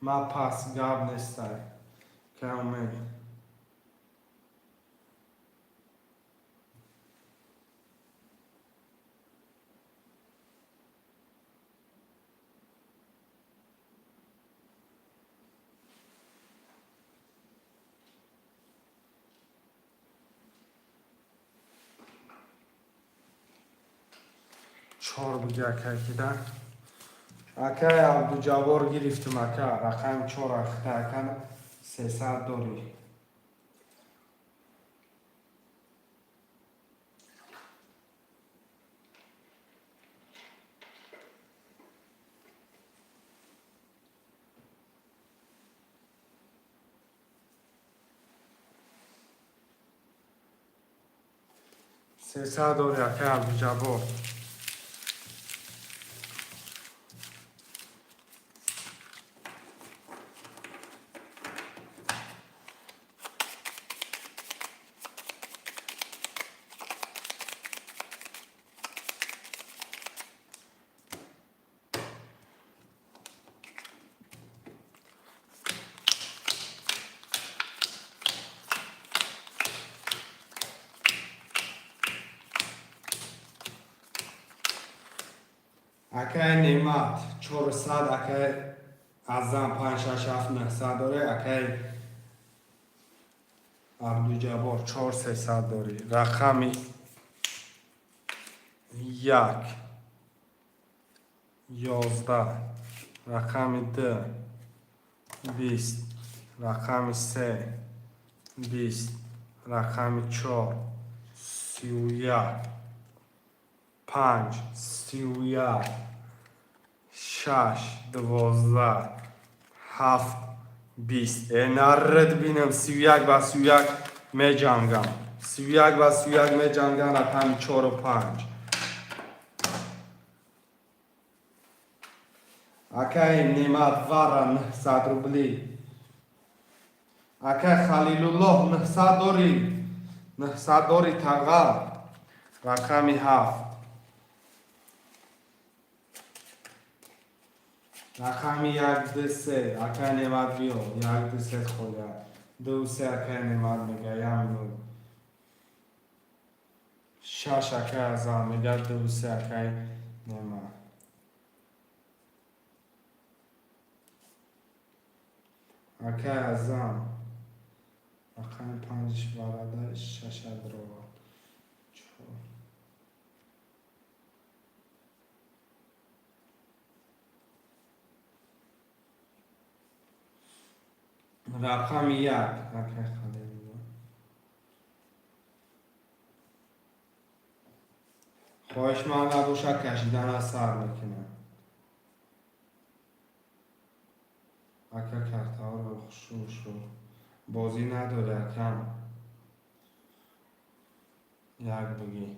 ма пас гап нестай ка умед чор буди ака кида ака абдуҷаббор гирифтим ака рақами 4 ахта ака 300 дорӣ سیصد داری اکه عبدالجبار اکه نیمت 400 اکه ازم 5 6 7 900 داره اکه عبدالجبار 4 300 داری رقمی 1 11 رقمی 2 20 رقمی 3 20 رقمی 4 31 5 31 6 12 7 20 نرد بینم 31 با 31 می جنگم 31 با 31 می جنگم رقم 4 و 5 اکه نیمت ورن 100 روبلی اکه خلیل الله 900 داری 900 داری تقل رقمی 7 رقمی 1 2 3 اکه نیمت بیو 1 2 3 خویا 2 3 اکه نیمت میگه یمنو 6 اکه ازم میگه 2 3 اکه نیمت اکه ازم رقم 5 برادر 6 دروا رقم 1 اکه خلیل خواهش من نباشه کشیدن از سر میکنم اکه کرته ها رو شو بازی نداره کم یک بگی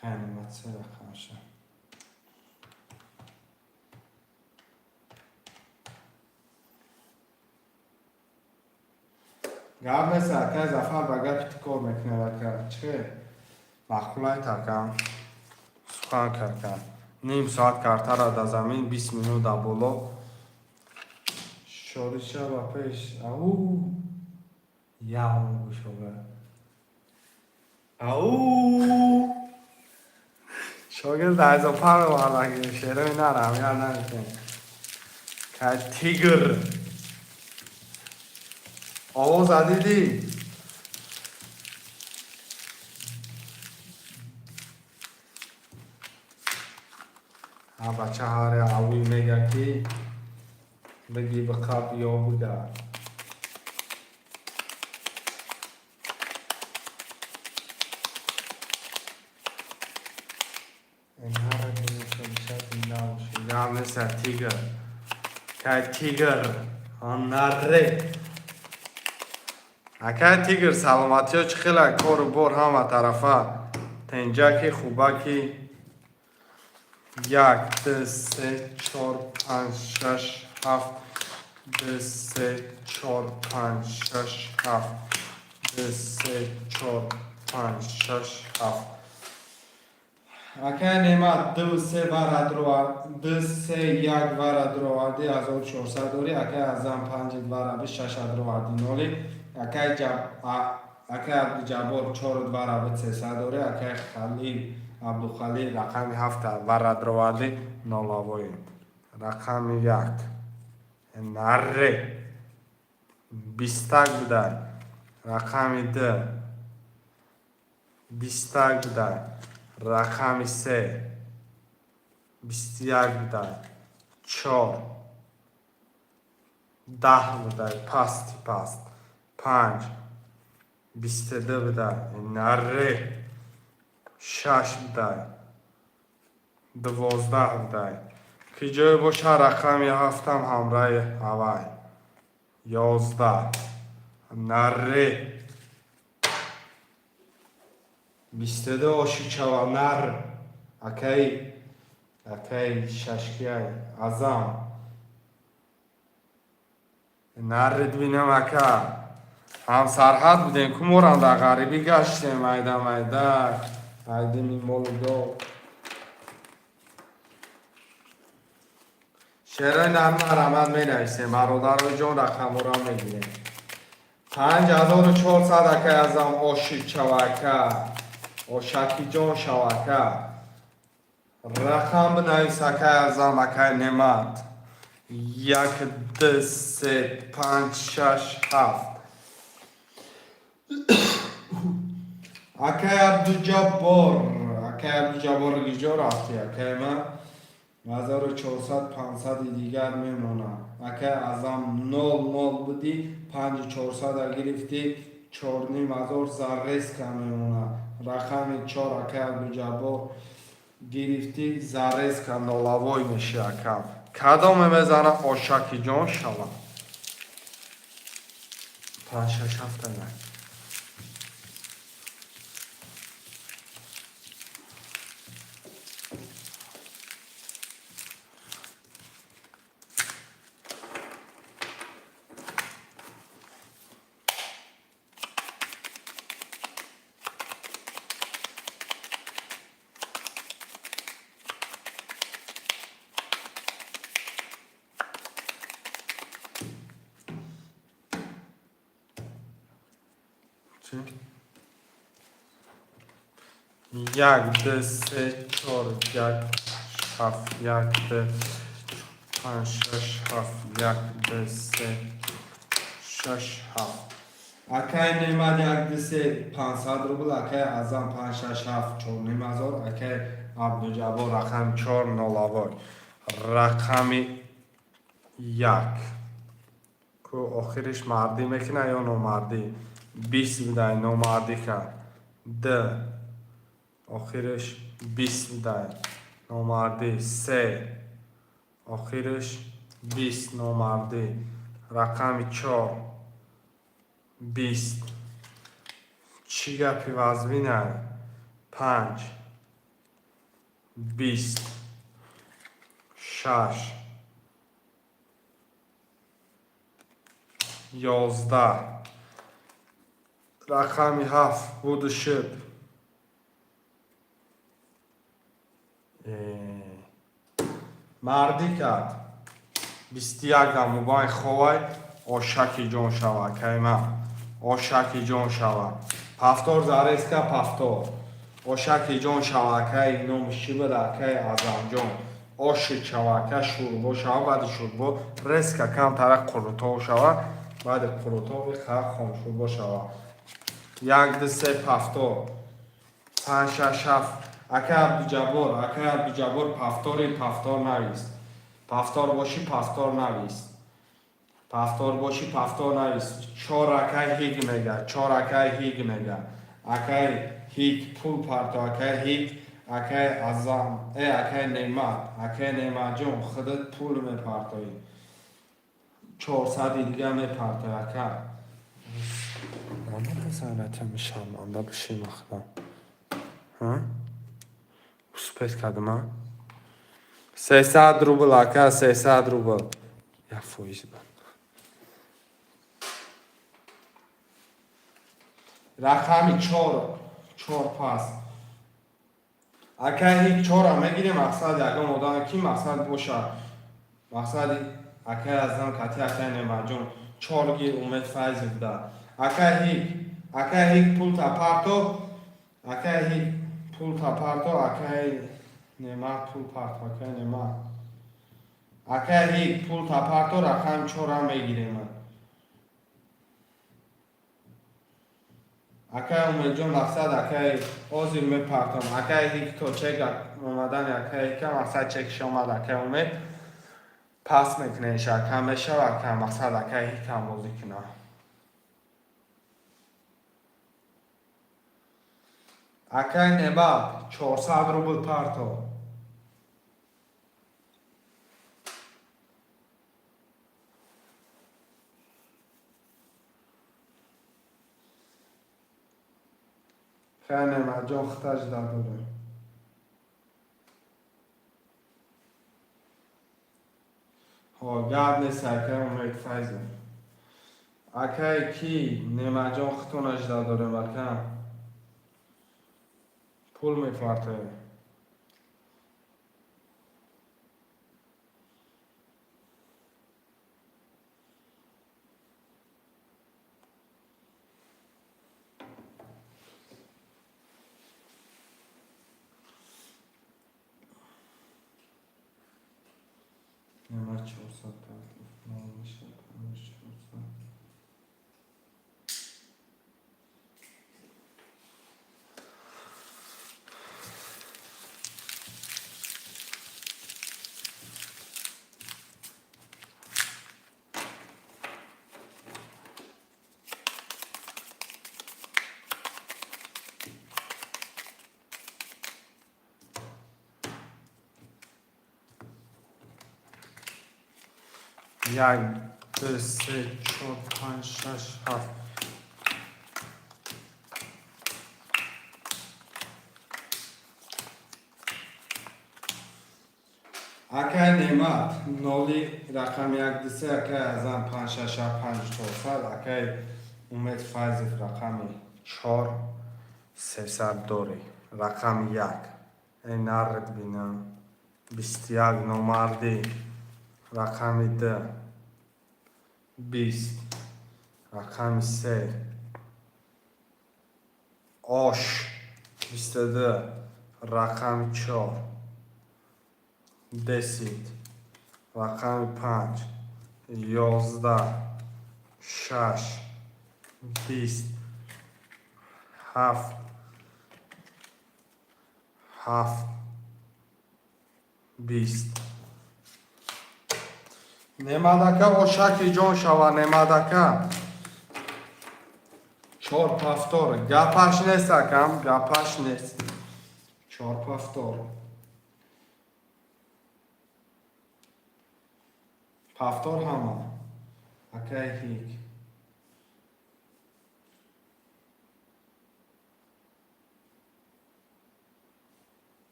کنیمت 3 رقمشه گرد نیست اکه زفر بگه پیتی کار میکنه اکه چه مخلوقای ترکم سخن کردم نیم ساعت کرده را در زمین 20 منوت در بالا شادی شب پیش او یا اون گوشو بر او شاگرد از پر والا که شعره نرم یاد نمیکنه که تیگر آواز دیدی ها بچه هاره اوی میگه که بگی به خواب یا بوده این هاره دیگه یا مثل تیگر که تیگر آن نره اکه تیگر سلامتی ها چه خیلی کار و بار همه طرفه تنجا که خوبه که 1 2 3 4 5 6 7 2 3 4 5 6 7 2 3 4 5 6 7 اکه نعمت 2 3 بار دو 3 1 بار دروادی 1400 دوری اکه ازم 5 بار 6 دروادی نولی اکه عبدالجبار 4 بار 300 دوری اکه خلیل عبدالخلیل رقم 7 بار دروادی نولاوی رقم 1 نره 20 بوده رقم 2 20 بوده رقم 3 21 بوده 4 10 بوده پست 5 22 بوده نره 6 بوده 12 بوده که جای باشه رقم 7 همراه اول 11 نره 22 آشی چوا نر اکی ششکی ازم نرد بینم اکا هم سرحد بودیم که مورم در غریبی گشتیم ایده میمول دو شعرهای نرم رحمت می نویسیم برادر جان رقم را می گیریم 5400 اکی ازم آشی چوکه آشکی جان شوکه رقم بنویس اکی ازم اکی نعمت 1 2 3 5 6 7 اکی عبدالجبار گیجا رفتی اکی من 1400 500 دیگر میمونم اکی ازم 0 بودی 5400 گرفتی 4500 زرس کم میمونم رقم 4 اکی عبدالجبار گرفتی زرس کم نولاوای میشه اکم کدام میزنه آشکی جان شوم 5 6 7 نه یک دو سه چهار یک هفت یک دو پنج شش هفت یک دو سه شش هفت اکی نعمت 1 2 3 500 روبل اکی ازم 5 6 7 4 نیم هزار اکی عبدالجبار رقم 4 نولاوای رقم 1 که آخرش مردی میکنه یا نامردی 20 بوده نامردی کرد 2 آخرش 20 بوده نامردی 3 آخرش 20 نامردی رقم 4 20 چی گپی وزبینه 5 20 6 11 رقم 7 بود شد مردی کرد 21 موبایل خواه آشکی جان شوه که من آشکی جان شوه پفتار زرست که پفتار ошаки ҷон шавакаи номиши бадакаи азамҷон оши чавака шӯрбо шава баъди шӯрбо резка камтара қурутов шава баъди қурутови хак хомшӯрбо шава 1 2 3 пафтор 5 6 7 акай абдуҷаббор пафтори пафтор навис пафтор боши пафтор навис пафтор боши пафтор навис 4 акай ҳиг мега 4 акай ҳиг мега акай ҳиг пул парто акай ҳиг акай азам акай нематҷон худат пул мепартоӣ 400 дига мепартоӣ акай занатя мишаманда бишимахтам успет кадама 300 рубл ака 300 рубл я фоиз ба рақами 4 пас акай ҳик 4 мегирем мақсади ягон одаме ки мақсад боша мақсади акай аздам кати акай немаҷон 4 гир умед файзов да акай ҳик пул тапарто акай ҳик пул тапарто акай нема пул парто акай нема акай ҳик пул тапарто рақами 4 мегирем акай умедҷон мақсад акай ҳозир мепартам акай ҳик то чек омадани акай ҳика мақсад чекиш омад акай умед пас мекунеш ака мешава акай мақсад акай ҳикам бозӣ куна акай неба 400 рубл парто خیلی مجان ختش دادوره ها گرد نیست اکای امید فیضه اکای کی نمجان ختونش دادوره بکن پول میپرته نمه 400 نامشه 400 1 2 3 4 5 6 7 акай немат ноли рақами 1 2 3 акай азам 5 6 7 5 400 акай умед файзов рақами 4 300 дори рақами 1 ай нард бинам 21 номарди рақами 2 20 рақами 3 ош 22 рақами 4 10 рақами 5 11 6 20 7 7 20 немадака ошаки ҷон шава немадака 4 пафтор гапаш нест акам гапаш нест 4 пафтор пафтор ҳама акай ҳик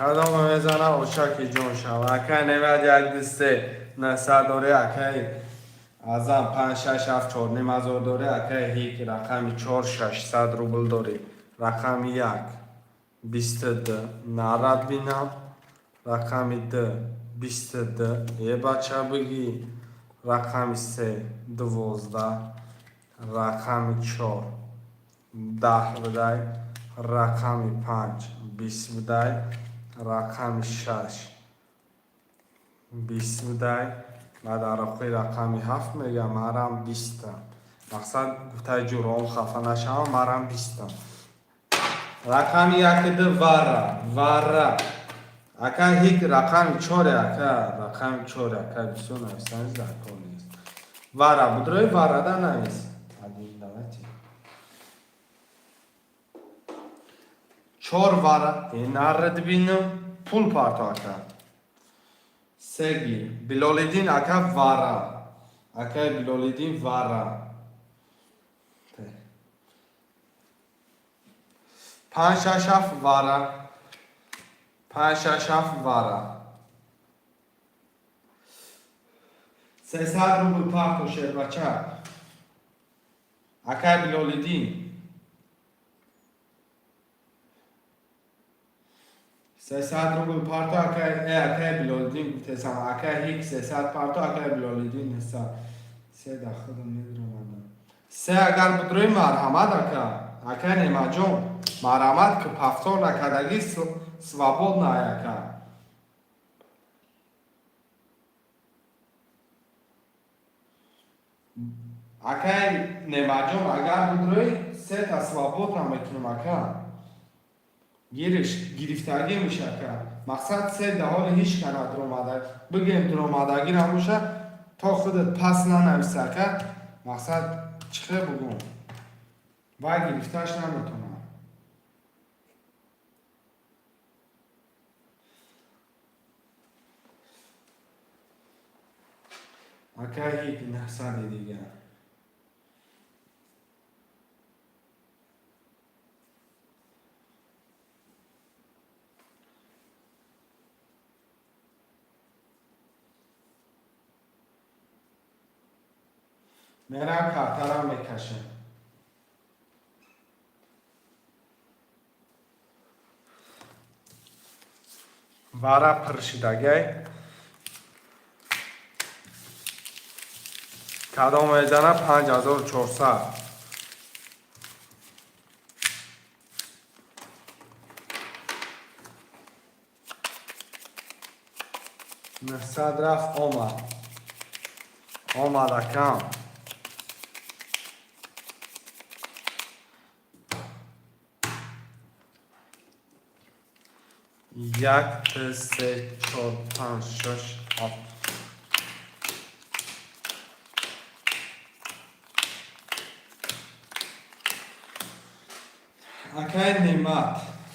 کدام میزنه اوشکی جون شو اکای نمید یک دسته نسا داره اکای ازم 5 6 7 4 نیم هزار داره اکای هیک رقم 4 600 روبل داره رقم 1 22 نارد بینم رقم 2 22 یه بچه بگی رقم 3 12 رقم 4 10 بدای رقم 5 20 بدای رقم 6 20 بدای و در آخر رقم 7 میگم مرم 20 مقصد گفته جورام خفه نشم مرم 20 رقم 1 دو وره اکا هیک رقم 4 اکا رقم 4 اکا بسیار نویستنیز در کار نیست وره بدروی وره در نویست عدیل دوتی 4 vara narred binu pul parto aka. Segi Bilolidin aka vara. Aka Bilolidin vara. 5 6 vara. 5 6 vara. 300 rubl parto şerbaça. Aka Bilolidin 300 rubl parto aka Bilolidin tesam aka hik 300 parto aka Bilolidin hesa se dakhil nediram se agar budroy marhamat aka nemajon marhamat ki paftor nakadagi svobodna aka aka nemajon agar budroy se ta svobodna mekinum aka گرفتگی میشه که مقصد سه در حال هیچ کنه بگیم درآمدگی نموشه تا خودت پس ننویسه که مقصد چخه بگم و گرفتش نمیتونه اکه هیچ نحسن دیگه میرم کارترم میکشم وارا پرشیدگی کدام میزنه 5400 نصد رفت آمد اکم یک دو سه چهار پنج شش هفت اکای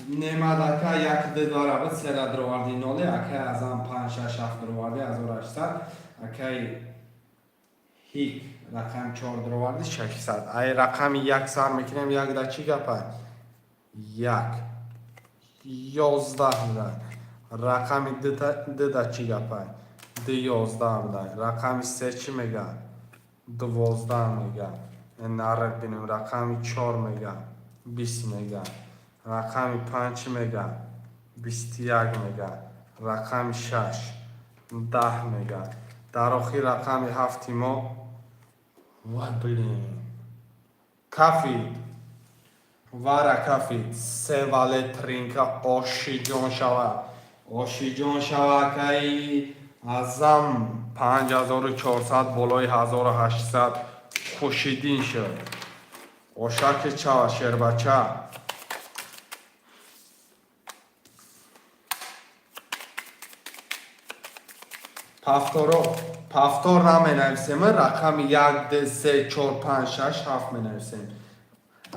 نعمت اکای یک دو داره بس سر درواردی نوله اکای از هم پنج شش هفت درواردی 1800 اکای هیک رقم 4 درواردی 600 ای رقم یک سر میکنیم یک در چی گپه یک 11 رقم 2 در چی گپه 11 رقم 3 چی میگه 12 میگه نرد بینیم رقم 4 میگه 20 میگه رقم 5 میگه 21 میگه رقم 6 10 میگه در آخر رقم 7 ما و بلیم کافی وارا کافی سه واله ترینکا آشی جان شوا که ازم 5400 بالای 1800 خوشیدین شد آشک چا شربچه پافتور نمی نویسیم رقم 1 2 3 4 5 6 7 می نویسیم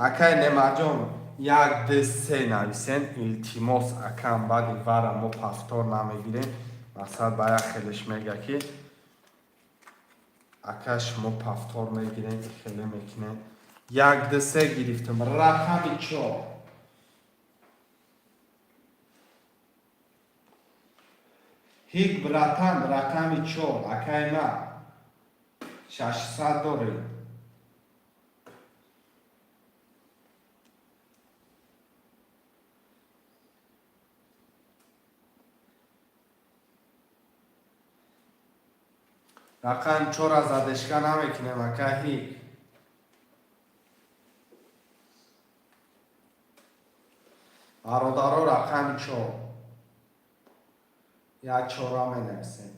اکای نماجون 1 2 3 نویسین التیماس اکم بعد وارا ما پافتور نمیگیریم مثلا باید خیلیش میگه که اکاش ما پافتور میگیریم خیلی میکنه 1 2 3 گرفتم رقم 4 هیچ براتان رقم 4 اکای ما 600 داری. رقم 4 از زدشکن نمیکنیم اکای هیچ. برادرها رقم 4 یک 4 می نرسیم.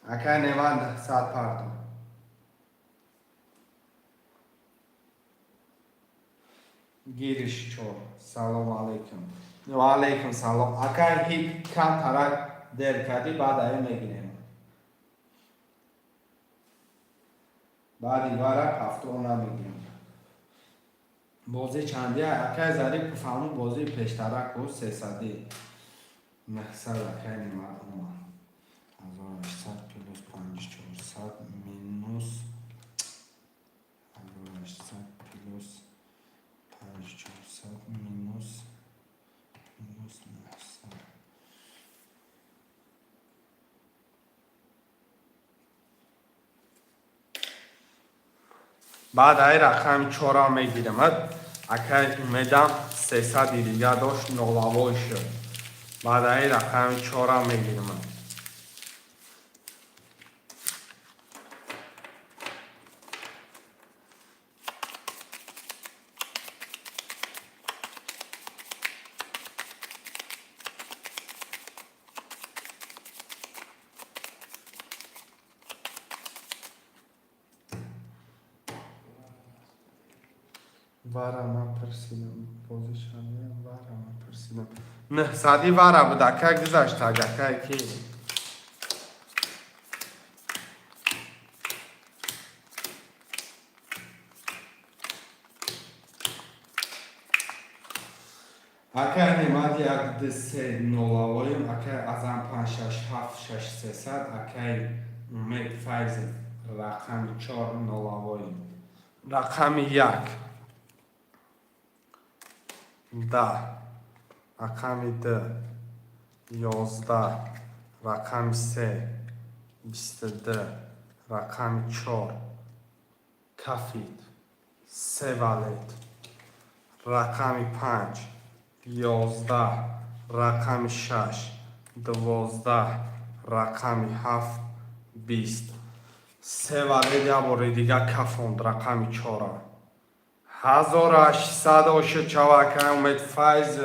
اکای 900 پردون. گیرش 4 سلام علیکم. و علیکم سلام. اکای هیچ کم ترک در کردی بعد این میگیریم. بعد ایوارک هفتو نمیگیریم. بازی چندی اکای زدی فهمون بازی پیشترک بود 300 محصل اکای نیمه اومد 1800 پلوس 5400 مینوس 1800 پلوس 5400 مینوس 900 بعد ای رقم 4 میگیرم اکای اومدم 300 دیگه داشت نولوی شد بعد ای رقم 4 میگیرم وارا من پرسیدم پوزیشن وارا من پرسیدم نه سادی وارا بود اکای گذاشت اکای کی اکای نماد یک دسته نولویم اکای ازم 5 6 7 6 300 اکای اومد فایز رقم 4 نولویم رقم 1 10 رقم 2 11 رقم 3 22 رقم 4 کفید 3 والد رقم 5 11 رقم 6 12 رقم 7 20 3 والد یا باری دیگه کفوند رقم 4 1800 آشد شوکه اومد فایز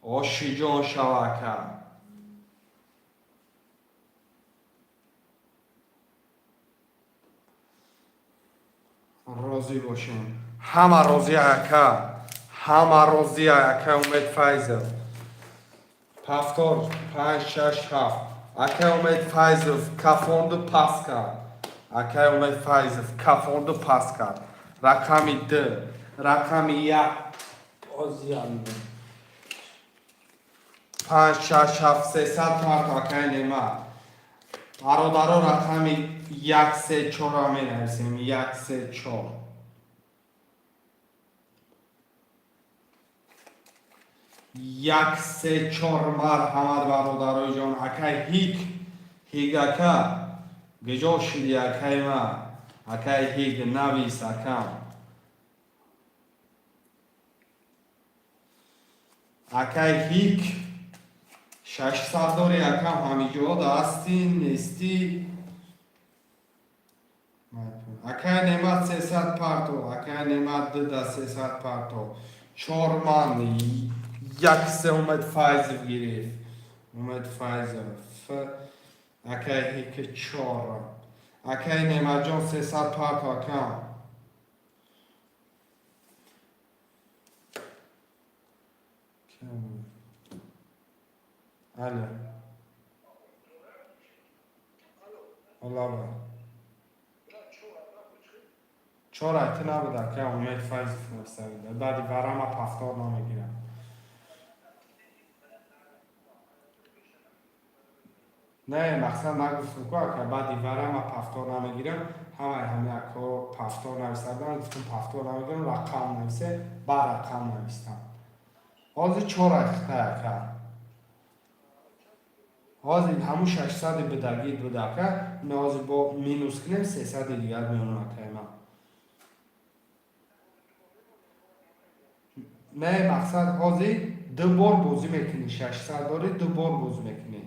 آشی جان شوکه راضی باشین همه راضی اکه همه راضی اکه اومد فایز پفتار 5 6 7 اکه اومد فایز کفوند پاس کرد اکه اومد فایز کفوند پاس کرد رقم 2 رقم 1 آزیان 5 6 7 300 پارت اکه نما برادرها رقم 1 3 4 می نرسیم 1 3 4 1 3 4 مرحمت برادرای جان اکه هیچ اکه گجا شدی اکه ما اکه هیچ نویس اکه اکه هیچ 600 داری اکه همی جا دستی نیستی اکه نمت 300 پارتو اکه نمت 300 پارتو 4 من 1 3 اومد فایز گیرید اومد فایز اکه هیچ 4 اکه نمت جان 300 پارتو اکه الو الله با 4 ایتی نبوده که اومد فایز فرستاده بعدی برام پفتار نمیگیرم نه مقصد نگفتم که بعدی برام پفتار نمیگیرم همه اکو پفتار نویستردن گفتم پفتار نمیگیرم رقم نویسه با رقم نویستم حاضر 4 ایتی کرد حاضر همون 600 بدگید بده که نازی با مینوس کنیم 300 دیگر میانون که ما نه مقصد حاضر دو بار بازی میکنی 600 داری دو بار بازی میکنی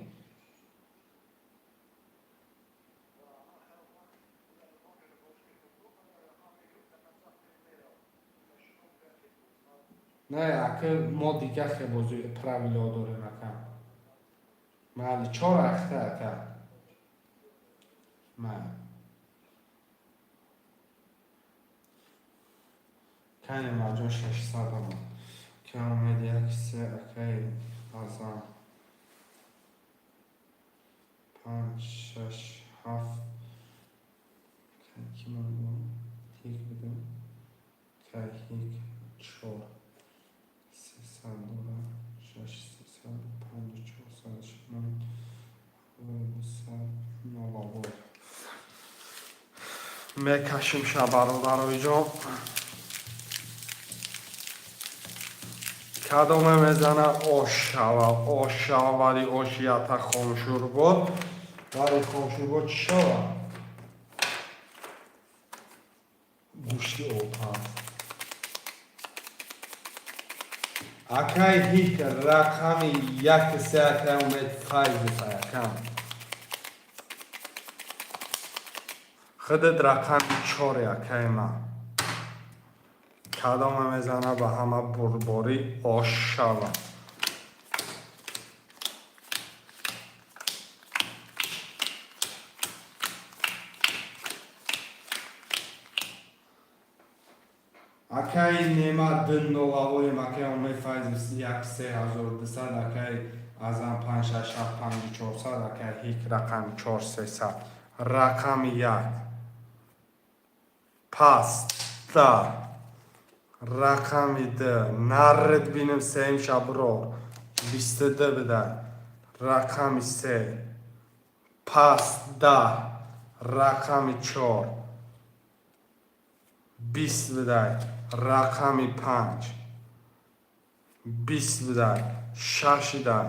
نه اگه ما دیگه خیلی بازی پراویلا داره نکن محلی 4 اخته اکه من کنه مجموع 600 هم که آمد یک سه اکه ازم 5 6 7 که من تیک بدم که هیک 4 300 دارم 6 300 5 400 من میکشیم شب برادرای جان کدومه میزنه آش شوه ولی آشیت خامشور بود ولی خامشور بود چی شوه گوشتی اوپن اکای هیک رقمی یک سه اکای اومد فایز سایکم خودت رقم 4 اکای ما کدام میزنه به همه برباری آش شود اکای نیمه دن نولاوی مکای اومد فایز یک 3200 اکای ازم 5 6 7 5 400 اکای هیک رقم 4 300 رقم 1 پس دا رقم 2 نرد بینم سیم شبرور 22 بده رقم 3 پس دا رقم 4 20 بده رقم 5 20 بده 6 بده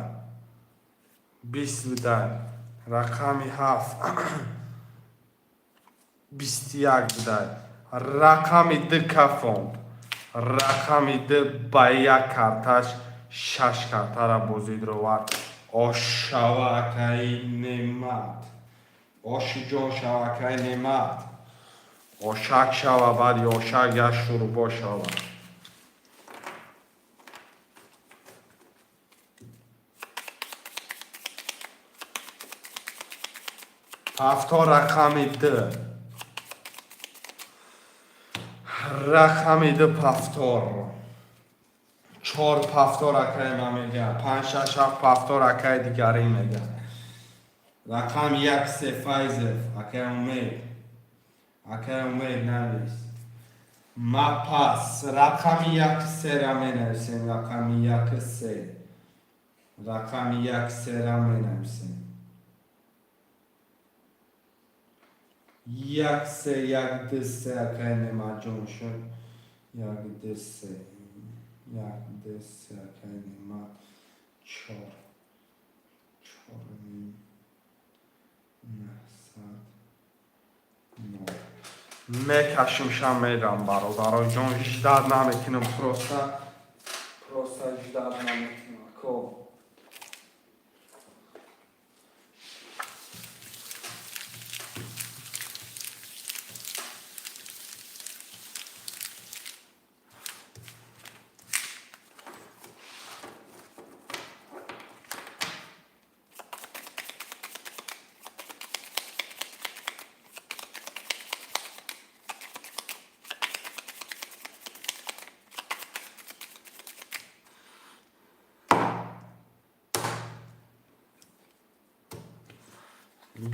20 بده رقم 7 21 بده رقم 2 کفوند رقم 2 با یک کارتش 6 کارتا را بازید رو ورد آش شوه که نعمت آش جان شوه که نعمت آشک شوه بعد آشک یا شروبا شوه هفتا رقم 2 رقم 2 پفتار 4 پفتار اکای ما میگه 5 6 7 پفتار اکای دیگری میگه رقم 1 3 فایزف اکای امید نویس ما پس رقم 1 3 را می نویسیم رقم 1 3 رقم 1 3 را می نویسیم 1 3 1 2 3 اکای نما جون شد 1 2 3 1 2 3 اکای نما 4 4 میکشیم شم میرم برادرای جان هیچ درد نمیکنم پروستا هیچ درد نمیکنم کو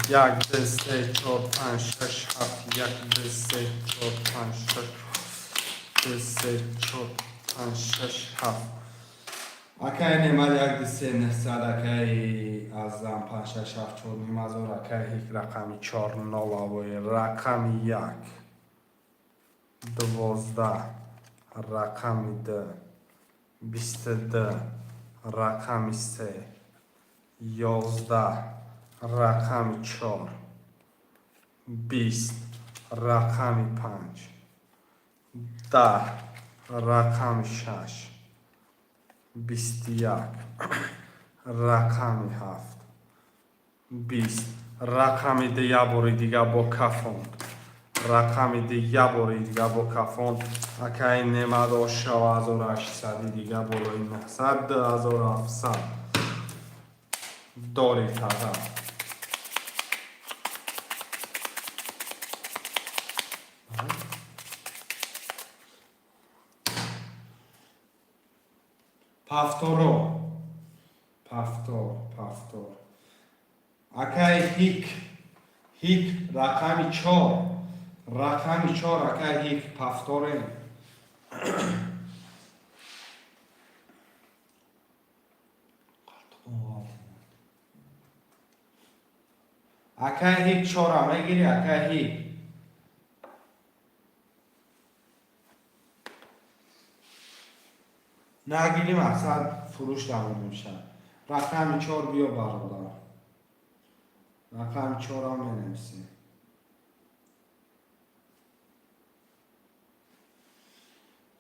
یک دو سه چهار پنج شش هفت یک دو سه چهار پنج شش دو سه چهار پنج شش هفت اکای نماد یک دو سه نهصد اکای ازم پنج شش هفت چهار نیم هزار اکای هیک رقم 4 نولاوی رقم 1 12 رقم 2 22 رقم 3 11 رقم 4 20 رقم 5 10 رقم 6 21 رقم 7 20 رقم دیگه باری دیگه با کفون رقم دیگه باری دیگه با کفون اکای نمد و 6800 دیگه بالای 900 2700 داری تازه پافتورو پافتور اکای هیک رقم 4 رقم 4 اکای هیک پافتوره اکای هیک 4 میگیری اکای هیک نگیری مقصد فروش تموم میشه رقم 4 بیا برادر رقم 4 هم ننویسی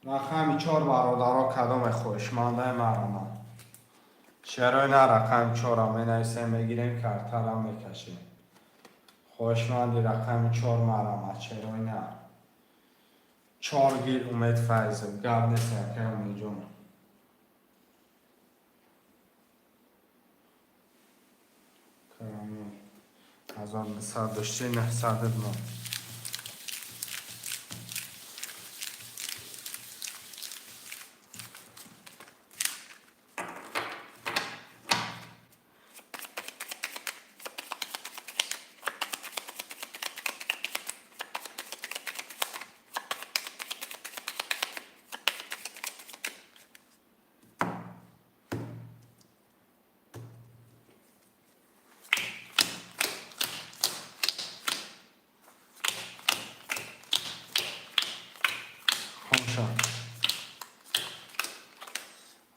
رقم 4 برادرها کدام خوشمانده مرمه چرا نه رقم 4 هم ننویسیم میگیریم کرتر هم میکشیم خوشمندی رقم 4 مرمه چرا نه 4 گیر امید فیض گرد نیست که امید جون کرامی 1200 داشتی 900 ما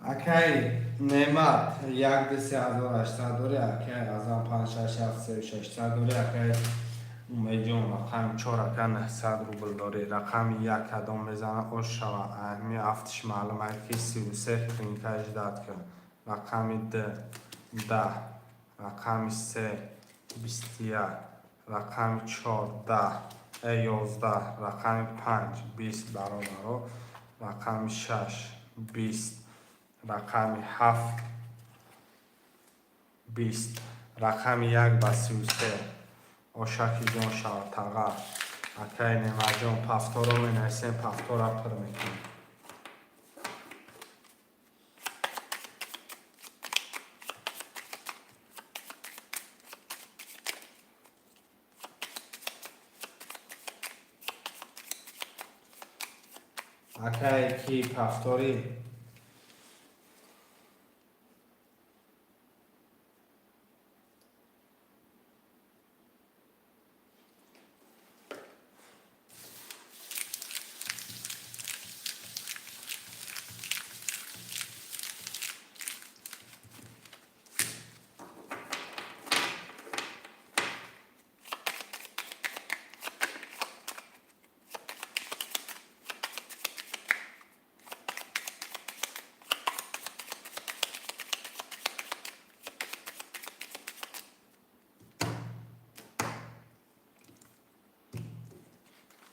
اکی نعمت 1,3800 داری اکی از آن 5,6,7,600 داری اکی امیدون رقم 4 اکی 900 روبل داری رقم 1 کدام میزنه او شوه اهمی افتش معلومه که 33 کلینکش داد کن رقم 10 رقم 3 21 رقم 4 10 11 رقم 5 20 برابر رقم 6 20 رقم 7 20 رقم 1 با 33 اوشاکی جان شود تغر اکی نمه جان پفتور رو می نویسیم پفتور رو پر میکنیم اکی کی پفتوری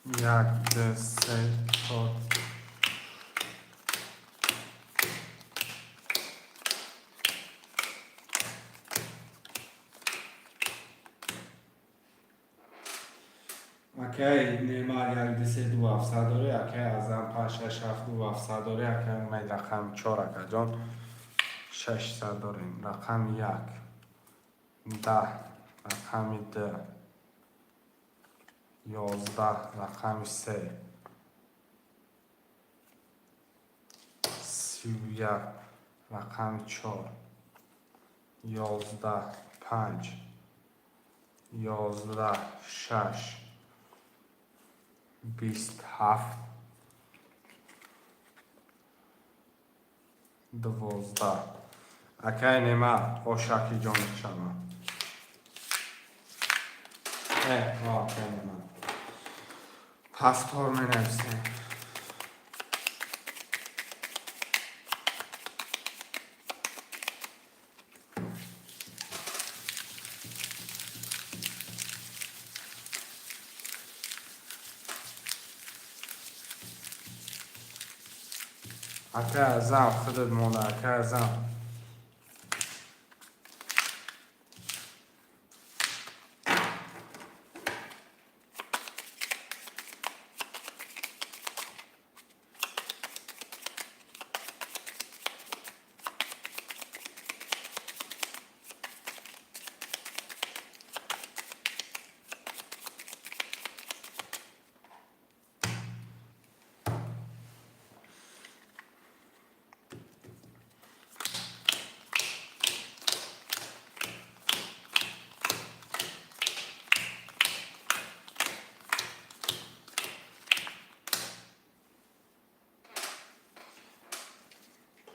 یک دو سه چهار اکی نیمار یک دو سه دو افصد داره اکی از هم 5 6 7 دو افصد داره اکی امید رقم 4 اکی جان 600 داریم رقم 1 10 رقم 2 11 رقم 3 31 رقم 4 11 5 11 6 27 12 اکای نما خوشاکی جان شما اکای نما هفتار منویسیم اکای ازم خودت مونده اکای ازم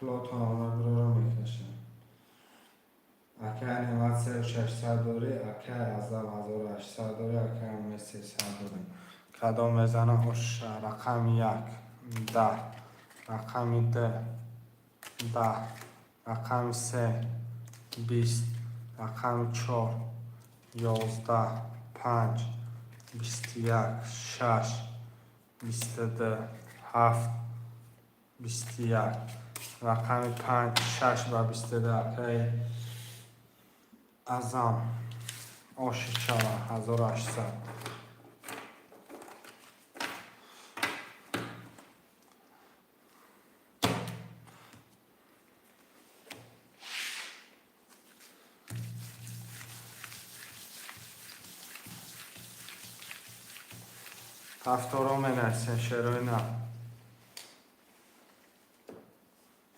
پلوتون آمد رو میکشم اکای نما 3600 دوری اکای ازم 1800 دوری اکای امی 300 دوری کدام میزنه اوش رقم 1 10 رقم 2 10 رقم 3 20 رقم 4 11 5 21 6 22 7 21 رقم 5 6 و 22 اکای ازم آش چالا 1800 هفتارو منرسن شروع نه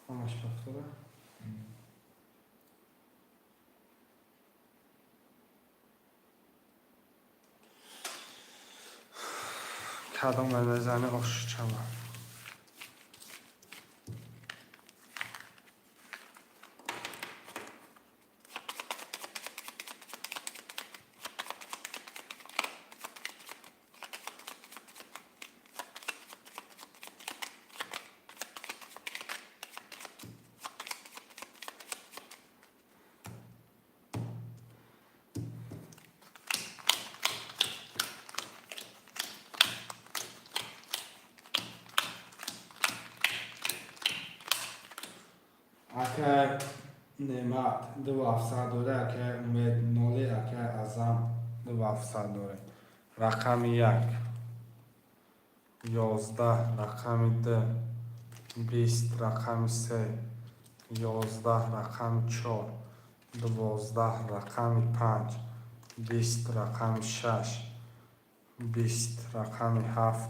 همش هفتاره کدام بزنه آش چما اکای نعمت 2700 دوره اکای امید نولی اکای ازم 2700 دوره رقم 1 11 رقم 2 20 رقم 3 11 رقم 4 12 رقم 5 20 رقم 6 20 رقم 7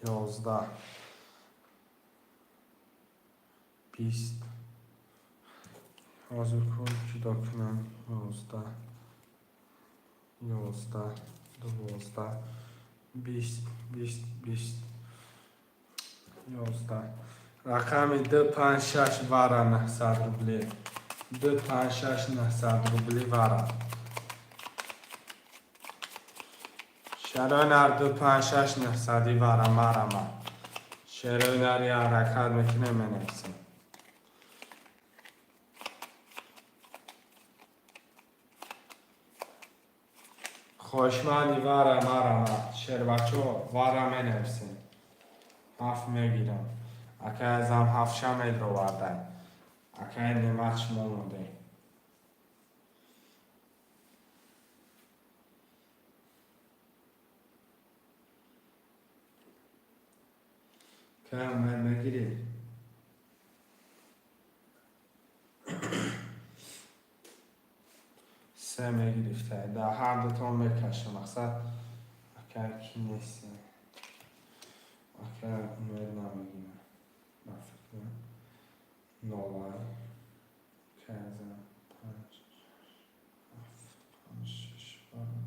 11 20 حاضر کن جدا کنم 11 12 20 20 20 11 رقم 2 5 6 وارا 900 روبلی 2 5 6 900 روبلی وارا شرونر 2 5 6 900 وارا مارا شرونر یا حرکت میکنه منویسیم خوشمندی وارا مارا شر بچو وارا منویسیم هفت میگیرم اکای ازم هفت شمید رو وردن اکای نمت شما مونده که همه میگیری سه میگیرفته در هر دوتون میکشم مقصد اکای کی نیسته اکای امید نمیگیرم بفکر نوای که ازم 5 7 5 6 7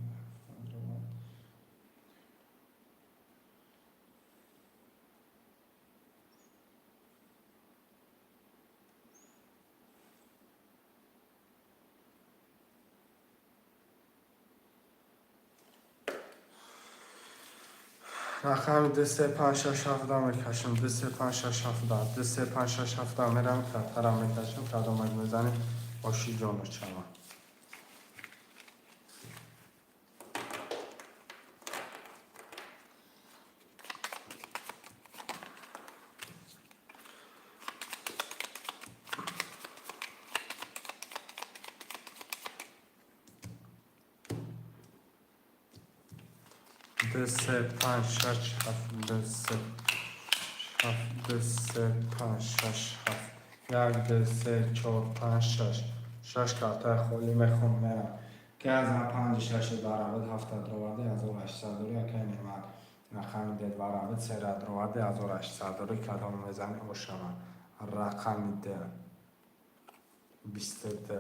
رقم 2 3 5 6 7 میکشم 2 3 5 6 7 2 3 5 6 7 میرم کترم میکشم کدام میزنیم باشی جانو چما 2 3 5 6 7 2 3 7 2 3 5 6 7 1 2 3 4 5 6 6 کارت خالی میخوام میرم که از من 5 6 برابر 70 روادی 1800 دوری که نمیاد رقم دید برابر 3 روادی 1800 دوری کدام میزنی باشم رقم ده 22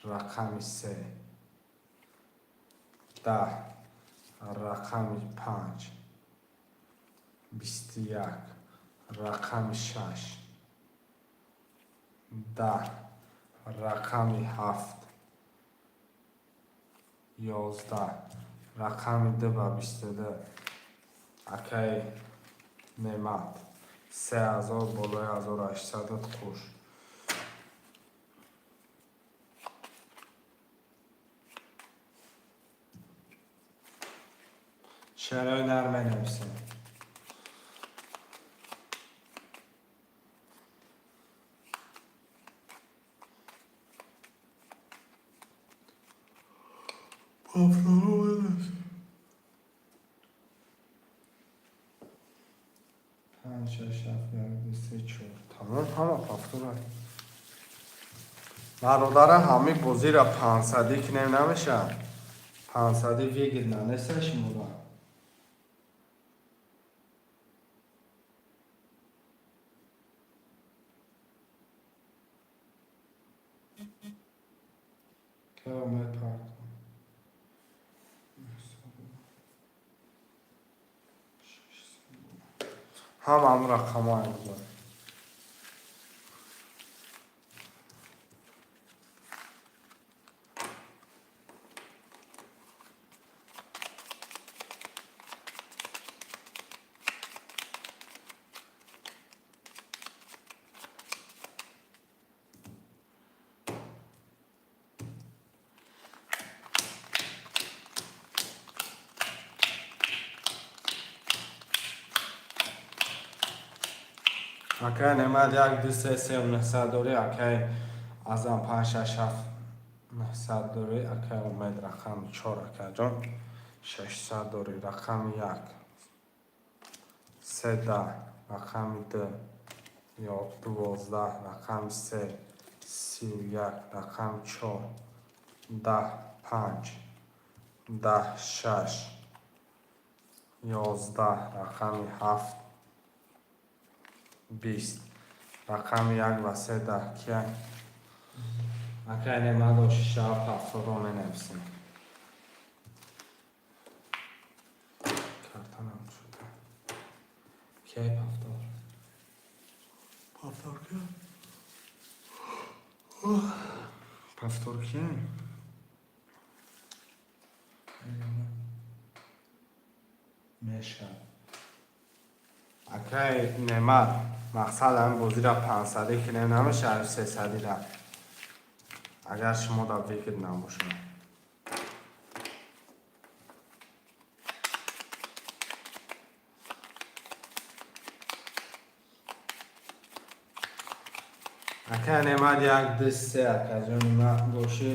رقم 3 10 رقم 5 21 رقم 6 10 رقم 7 11 رقم 2 و 22 اکی نعمت 3000 بالای 1800 خوش شعرهای نرمه نویسیم پنج شش هفت یک دو سه چهار تمام همه پافتور برادر همه بازی را 500 کنیم نمیشه 500 ویگید ننسش مورا که آمد پرد هم رقم های بزن اکی نمید 1 2 3 3 900 دوری اکی از هم 5 6 7 900 دوری اکی اومد رقم 4 اکی جان 600 دوری رقم 1 13 رقم 2 یا 12 رقم 3 31 رقم 4 10 5 10 6 11 رقم 7 20 رقم 1 و 3 10 که اکی نمید و 6 7 رو می نویسیم کارتان هم شده کی پفتار پفتار که پفتار که میشه اکی نمید مقصد هم بازی را 500 که نمیشه 300 را اگر شما دا ویکت نباشه اکی نمید 1 2 3 اکی جان نمید باشه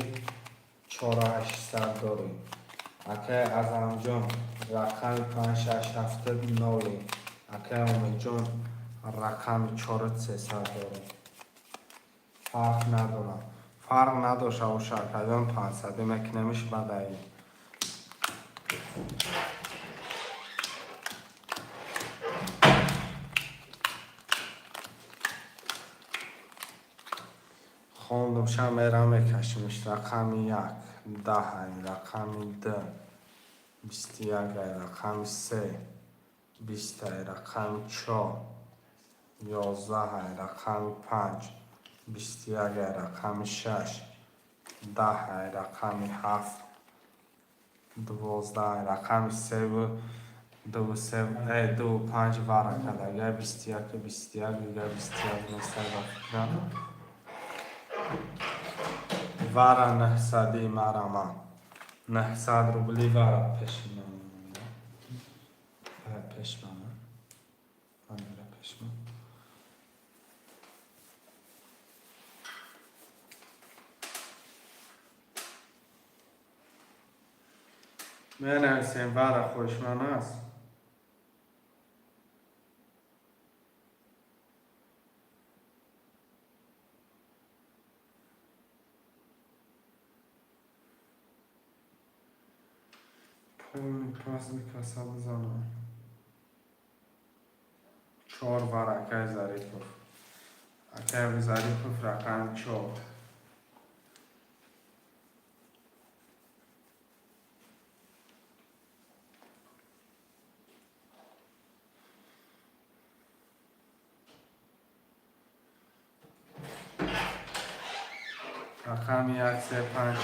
4800 داری اکی از همجان رقم 5 6 7 نولی اکی اومد جان رقم 4 300 داری فرق ندارم فرق نداشته و شرکتان 500 مکنمش بدهی خوندم شمیرم میکشمش رقم 1 10 رقم 2 21 رقم 3 20 رقم 4 11 رقم 5 21 رقم 6 10 رقم 7 12 رقم 3 و دو سه دو پنج وارا کرد اگر 21 اگر 21 نسته با فکرانه وارا 900 مرا 900 روبلی وارا پشمان پشمان پشمان بنویسیم وارا خوشمان است پول پاس کاسا بزنم 4 وارا که ظریف اکه ظریف رقم 4 رقم 1 3 5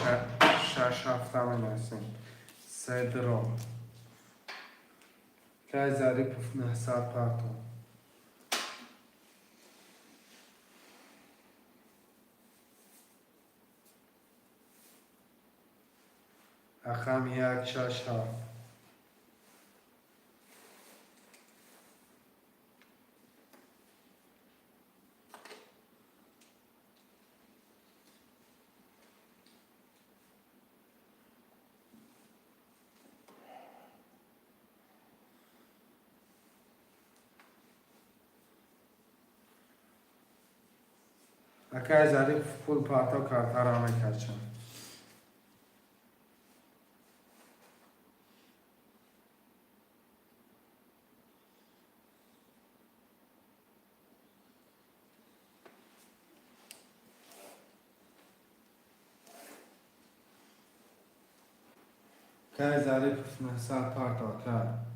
6 7 بنویسیم 3 درو که ظریف 900 پارتو رقم 1 6 7 اکه ظریف پول پارتو کارتر همه کچم که ظریف 900 پارتو کرد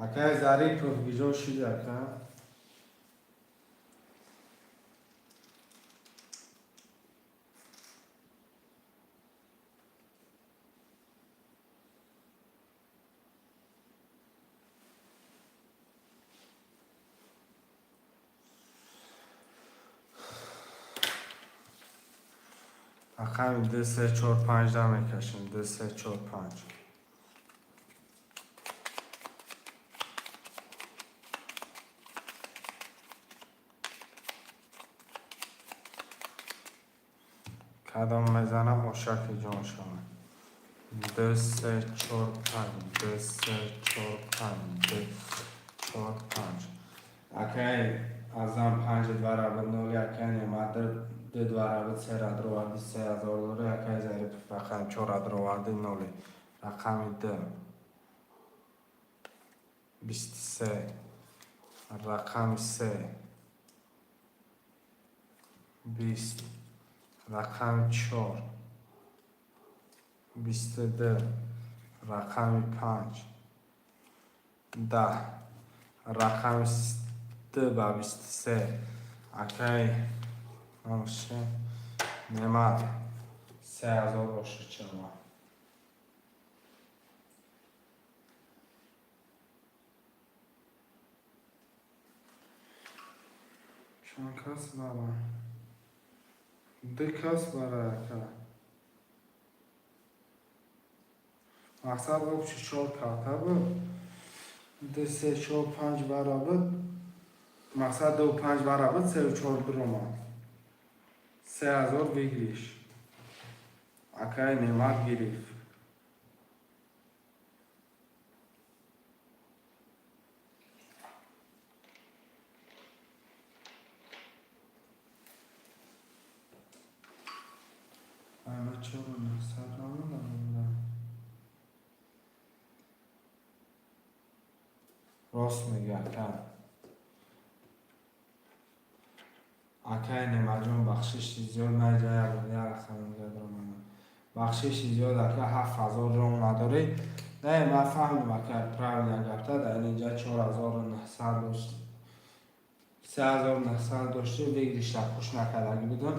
اکه ظریف بیجو شده اکه اکه 2 3 4 5 دامه کشیم 2 3 4 5 کدام میزنم اشاک جان شما 2 3 4 5 2 3 4 5 2 4 5 اکه ازم 5 دواره بود نولی اکه نیمده 2 دواره بود 3 را درو وردی 3000 دوره اکه ظریف رقم 4 را درو وردی نولی رقم 2 23 رقم 3 20 رقم 4 22 رقم 5 10 رقم 2 با 23 اکه نمشه نماد 3000 باشه چما چند کس بابا کس برای اکه مقصد بود چه 4 کارتا بود 2 3 4 5 برا بود مقصد 2 5 برا بود 3 و 4 درو 3000 بگیریش اکه نماد گرفت اما چرا 900 نمودم راست میگه اکای نمجون بخشش زیاد نجای اولیا رقم زیاد رو من بخشش زیاد اکا 7000 رو نداره نه من فهمم اکا پراویل گفته در اینجا 4900 داشت 3900 داشته بگیریش خوش نکرد اگه بدون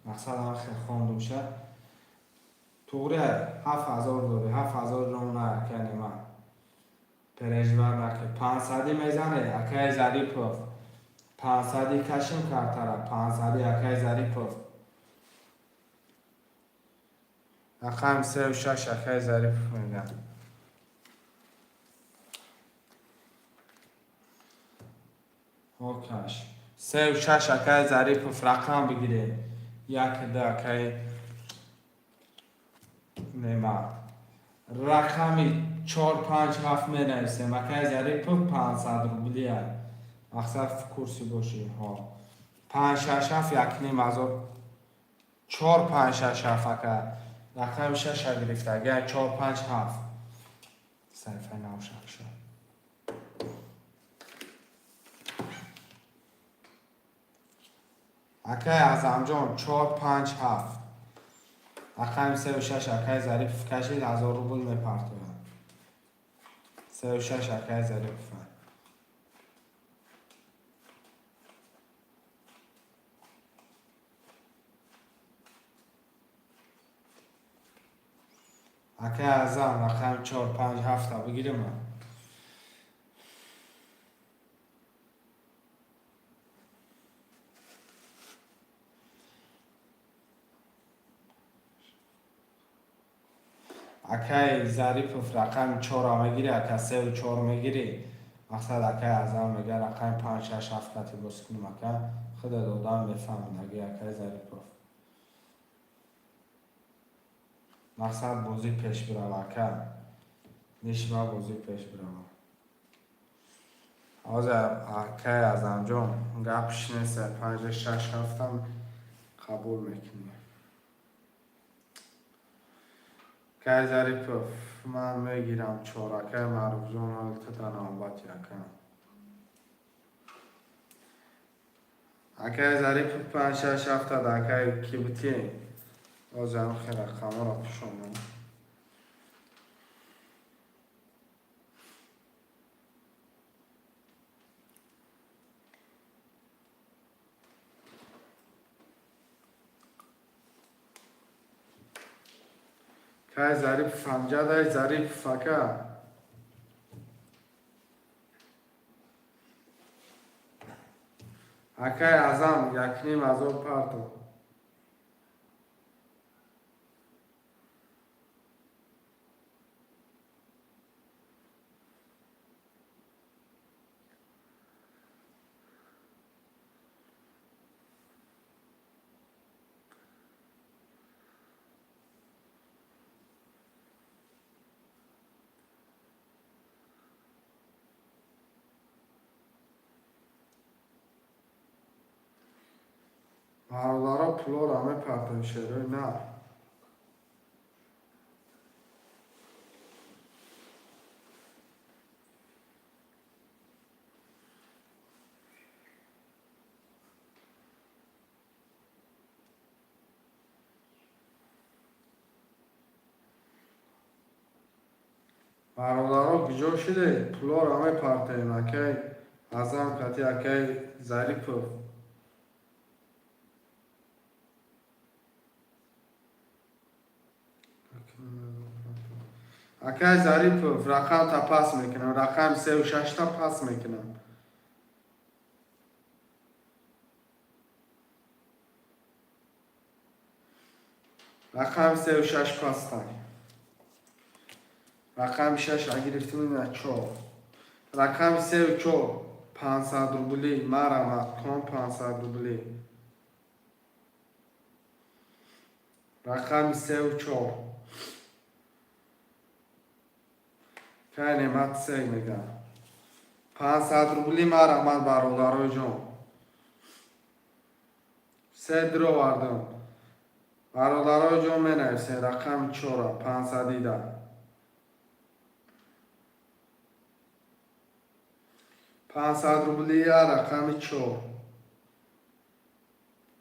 مقصد هم خیلی خونده بشه توره 7000 داره 7000 رو نه اکا نمه پرشور نکه 500 میزنه اکای ظریف 500 کشم کرده 500 اکای ظریف رقم 36 اکای ظریف میگم اوکش 36 اکای ظریف رقم بگیره یک ده اکای نیمه رقمی 4 5 7 می نویسیم اکای ظریف 500 روبلیه مقصد کورسی باشی ها 5 6 7 یک نیم از 4 5 6 7 اکا رقم 6 گرفته اگر 4 5 7 صرفه نوشک شد اکای اعظم جان 4 5 7 رقم 36 اکای ظریف کشید 1000 روبل میپرتویم 36 اکای ظریف اکای اعظم رقم 4 5 7 بگیرم اکای ظریف رقم 4 میگیره اکای 3 و 4 میگیره مقصد اکای اعظم میگه رقم 5 6 7 کتی بس کنیم اکای خود دادم بفهمید اگه اکای ظریف مقصد بازی پیش برم اکای نشما بازی پیش برم آز اکای اعظم جان گپش نیست 5 6 7 قبول میکنیم اکای ظریف من میگیرم 4 اکای معروف جان حالت نوبت یکم اکای ظریف 5 6 7 اکای کیبوتی از هم خیلی رقم را پشونم اکای ظریف 50 ظریف فکر اکای اعظم یک نیم از او پرتو برادرها پولار همه پرتو شده نه برادرها بجا شده پولار همه پرتو اکای اعظم کتی اکای ظریف اکای ظریف رقم تا پاس میکنم رقم 3 و 6 تا پاس میکنم رقم 3 و 6 پاس تا رقم 6 گرفتیم نه 4 رقم 3 و 4 500 روبلی مرمت کن 500 روبلی رقم 3 و 4 که نعمت 3 میگم 500 روبلی مرمت برادرای جان 3 درو وردم برادرای جان می نویسه رقم 4 500 دیده 500 روبلیا رقم 4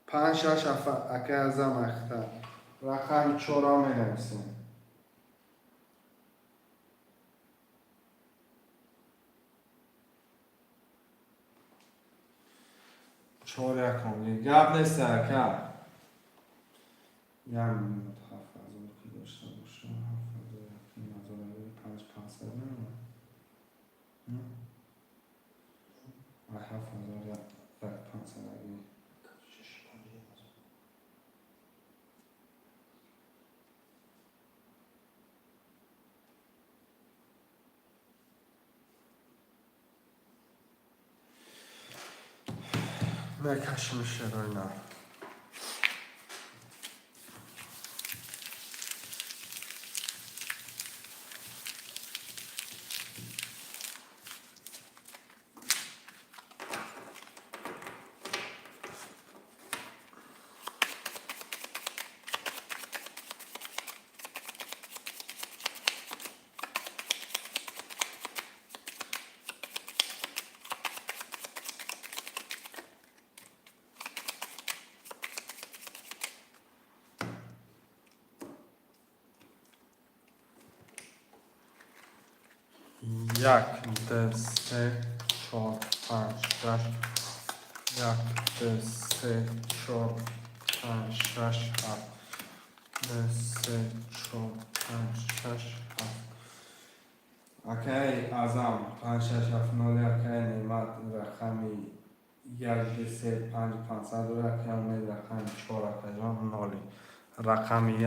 5 6 اکه ازم اختر رقم 4 ها می نویسیم. چهار یکم گپ نیست اکه یم 7000 که داشته باشه 7000 یکی 500 نه 7000 یک 500 اگه نکشم شروع نه یک دو سه چهار پنج شش یک دو سه چهار پنج شش هفت دو سه چهار پنج شش هفت اوکی ازم 5 6 7 9 اوکی نعمت رقمی 1 2 3 5 500 اوکی امید رقم 4 اوکی جان نالی رقم 1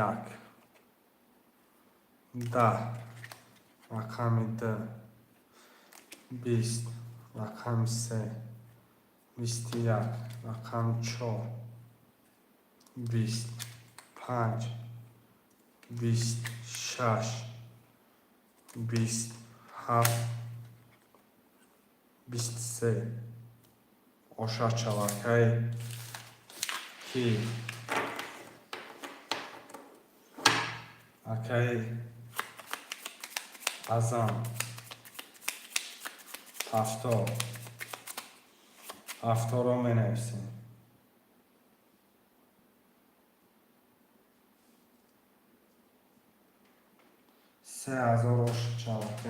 10 رقم 2 20 رقم 3 21 رقم 4 25 26 27 23 آشار چواکی کی اوکی ازم 70 رو می نویسیم 3000 آشار چواکی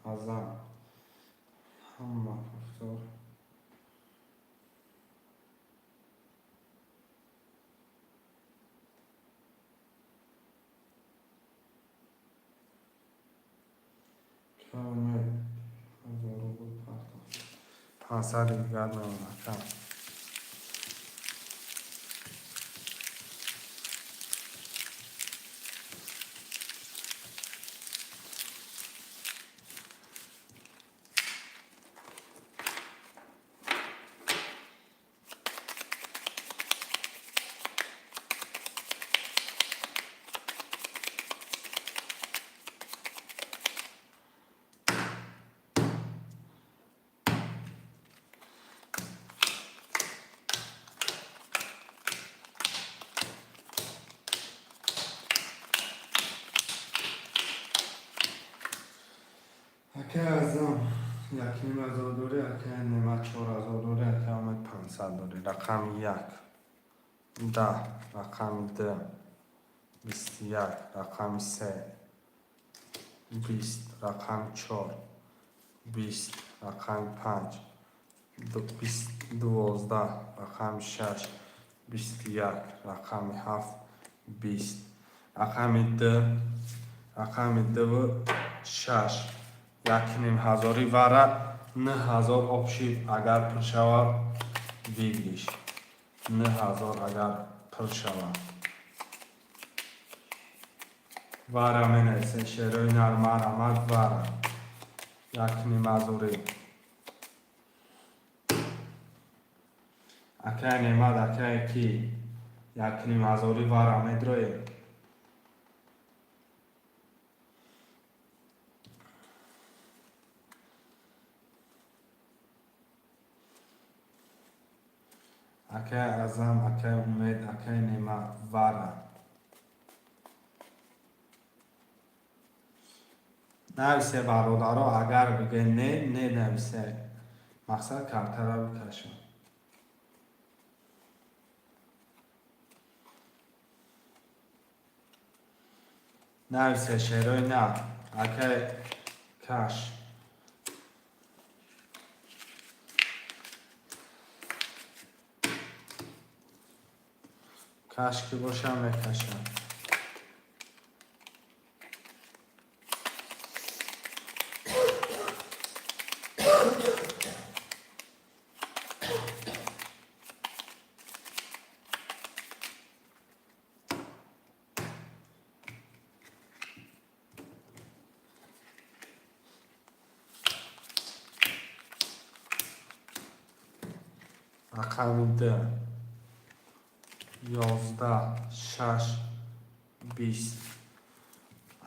ازم همه 70 کامل 500 دیگر نمونکم اکه ازم 1500 دوری اکه نمت 4000 دوری اکه آمد 500 دوری رقم 1 10 رقم 2 21 رقم 3 20 رقم 4 20 رقم 5 12 رقم 6 21 رقم 7 20 رقم 2 6 1500 واره 9000 آبشید اگر پر شود بگیریش 9000 اگر پر شود واره می نویسه شروع نرمه آمد واره 1500 اکه نمد اکه کی 1500 واره می دروی اکه ازم اکه امید اکه نمد واره نویسه برادرها اگر بگه نه نویسه مقصد کارتر را بکشم. نویسه شیروی نه اکی کش کش که باشم میکشم. رقم 10 11 6 20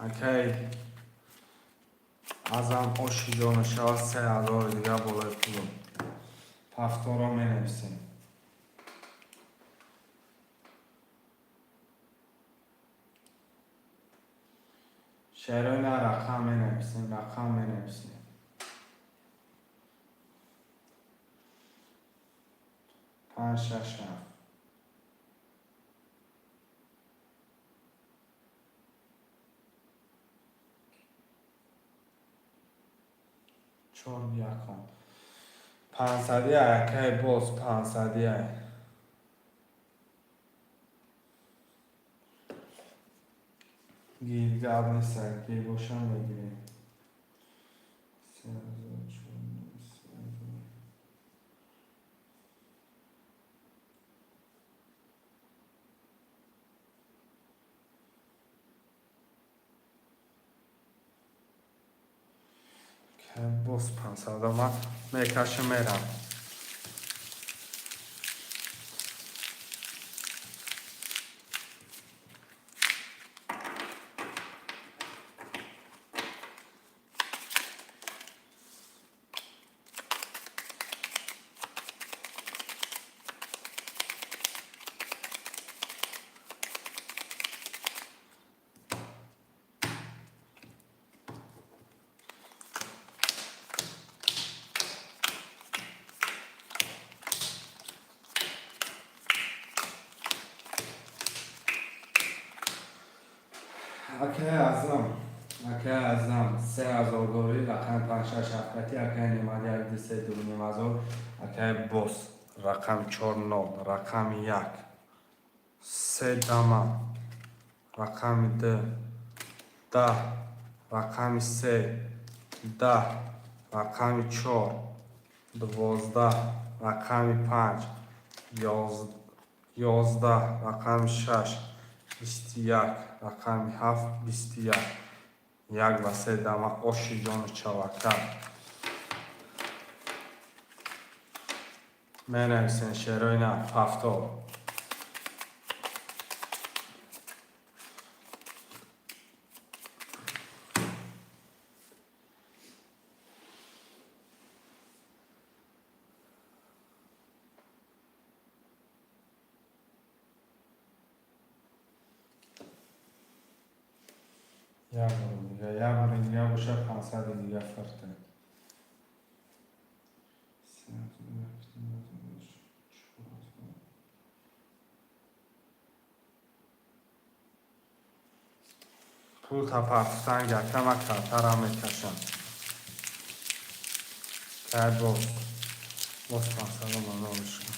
اکی ازم اوشی جانشه ها 3000 دیگه بالای پولم. هفته را می نویسیم. شعرهای نه رقم می نویسیم. رقم می نویسیم. 5 6 7 4 یکم 500 اکی باز 500 گیرگرد نیست که باشم بگیریم. 3000 باز 500 من میکشم میرم. اکی ازم 3000 داری رقم 5 6 7 اکی نماده 2 2000 اکی باز رقم 4 9 رقم 1 3 دما رقم 10 رقم 3 10 رقم 4 12 رقم 5 11 رقم 6 21 رقم 7 21 یک و 3 دما اوشی جان چوکر می نویسین شعرهای نه 70 یک دیگه باشه 500 دیگه فرته. پول تا پرستن گرکم و کارتر هم میکشم. کرد باز 500 مانا بشم.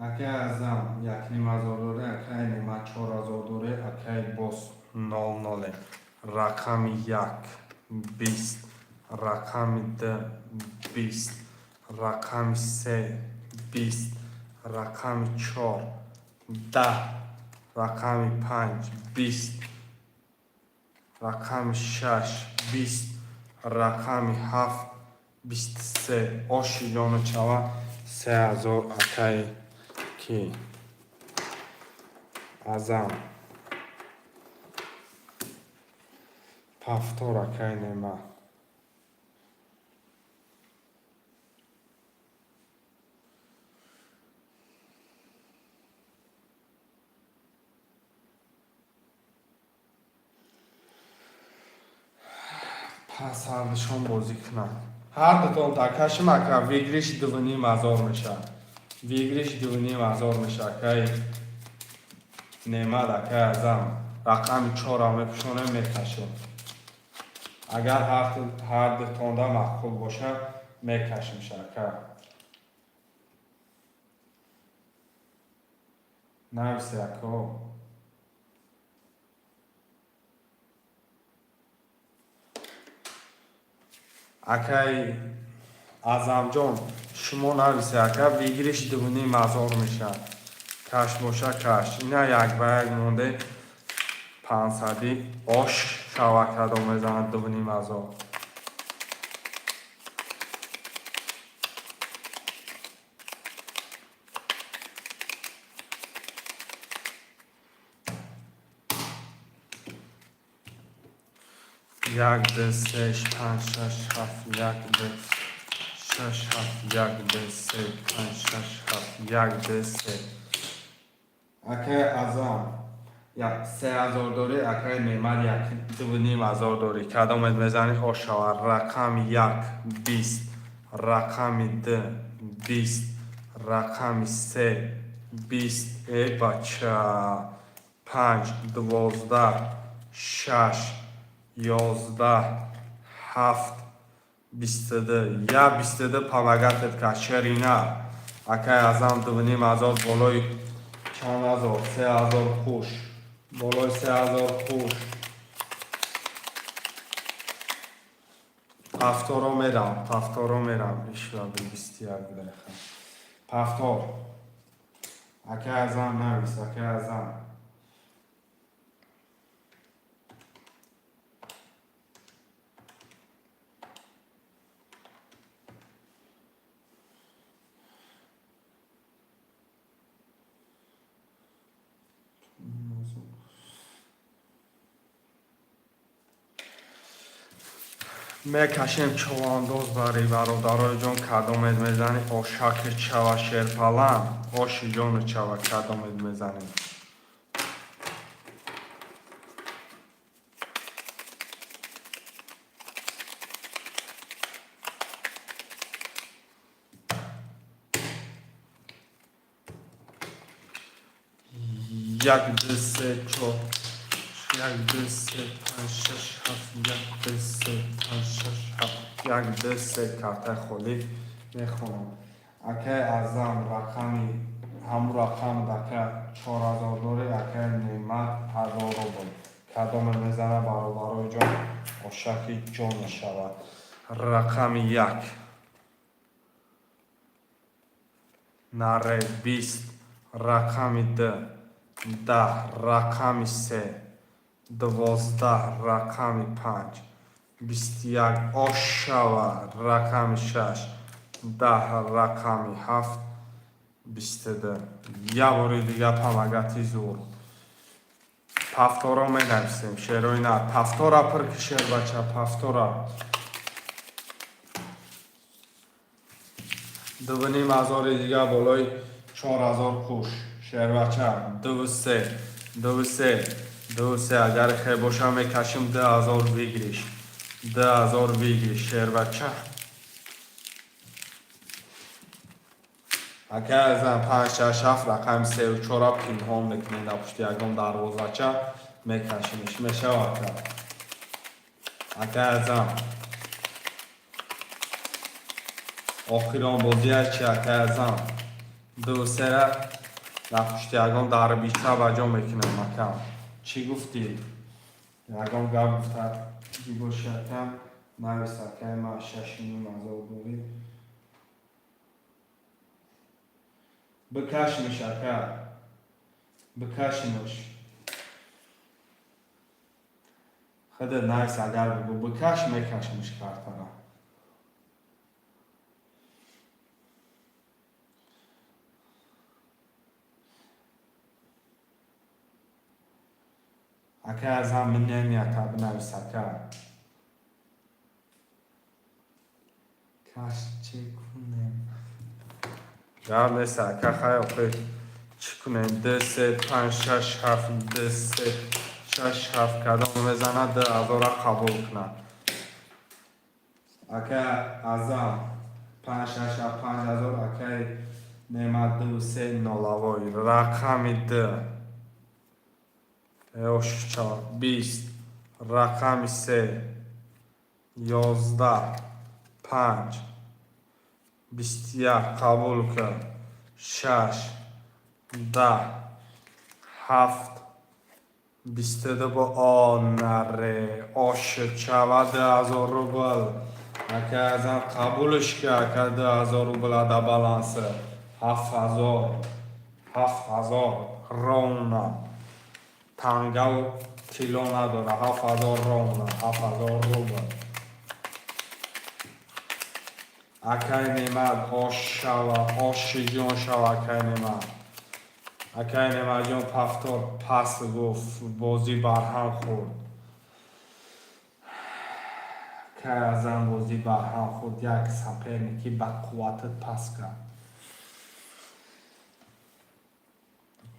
اکی ازم 1500 دوره اکی نیمه 4000 دوره اکی باز 00 رقم 1 20 رقم 2 20 رقم 3 20 رقم 4 10 رقم 5 20 رقم 6 20 رقم 7 23 آشی جان چوا 3000 اکای کی ازم پفتور اکای نما پس هردشون بازی کنن هر دوتون تکش مکر ویگریش دوونی مزار میشه ویگریش دوونی مزار میشه که نعمت اکه ازم رقم 4 همه پشونه میکشم اگر هر دوتون دا مقبول باشه میکشم شکر نفس یکو اکای ازم جان شما نویسه اکا ویگریش دوونی مزار میشه کش باشه کش اینا یک به یک مونده 500 آش شوکه دا میزند دوونی مزار یک ده سهش پنج شش هفت یک ده شش هفت یک ده سه پنج شش هفت یک ده سه اکه ازم یک 3000 داری اکه نعمت یک دوونی مزار داری کدامت میزنی آشاور رقم 1 20 رقم 2 20 رقم 3 20 ای بچه 5 12 6 11 7 22 یا 22 پامگتت که شرینا اکه ازم دوونی مزار بالای چند هزار 3000 خوش بالای 3000 خوش پفتارا میرم ایشلا به 21 دقیقه پفتار اکه ازم نویس اکه ازم میکشیم چوانداز برای برادرای جان کدامت میزنی آشک چوا شرپلن آشی جان چوا کدامت میزنی یک دو سه چهار یک دو سه پنج شش هفت یک دو سه پنج شش هفت یک دو سه کارت خالی میخونم اکه ازم رقمی همون رقم دکه 4000 داری اکه نعمت 1000 بود کدام میزنه برای جان آشکی جان شود رقم 1 نره 20 رقم 2 10 رقم 3 12 رقم 5 21 آش شود رقم 6 10 رقم 7 22 یه باری دیگه پمگتی زور پفتارا می نویسیم شیروی نه پفتارا پر کشیر بچه پفتارا دوونی مزار دیگه بالای 4000 کوش شیر بچه دو سه اگر خیلی باشه میکشیم 10000 ویگریش 10000 ویگریش شیر بچه اگه ازم 5 6 7 رقم 3 و 4 پینهان میکنیم در پشت یکم دروازه میکشیمش میشه اگه ازم آخران بازی از چی اگه ازم 2 3 در پشت یکم در بیشتر بجا میکنیم مکم چی گفتی؟ یکم گم گفته دیگو شکم نویسته که ما 6 نیم ازار داریم بکشمش اکر بکشمش خود نایس اگر بگو بکش میکشمش کارتنا. اکه از هم من نمیاد تا بنویس اکه کاش چه کنم جواب نیست اکه خیلی خوی چی کنم 2 3 5 6 7 2 3 6 7 کدام بزنه 10,000 قبول کنه اکه از هم 5 6 7 5,000 اکه نمت 2 3 نولوی رقم 2 4 20 رقم 3 11 5 21 قبول کرد 6 10 7 22 با آن نره آش چوه 10,000 روبل اکه ازم قبولش که اکه 10,000 روبل اده بالانسه 7,000 رونه تنگل کیلو نداره 7,000 رونه 7,000 روبل اکه نیمد آش شوه آش جون شوه اکه نیمد اکه نیمد جون پفتور پس گفت بازی برهم خورد که ازم بازی برهم خورد یک سپرنیکی به قوتت پس کرد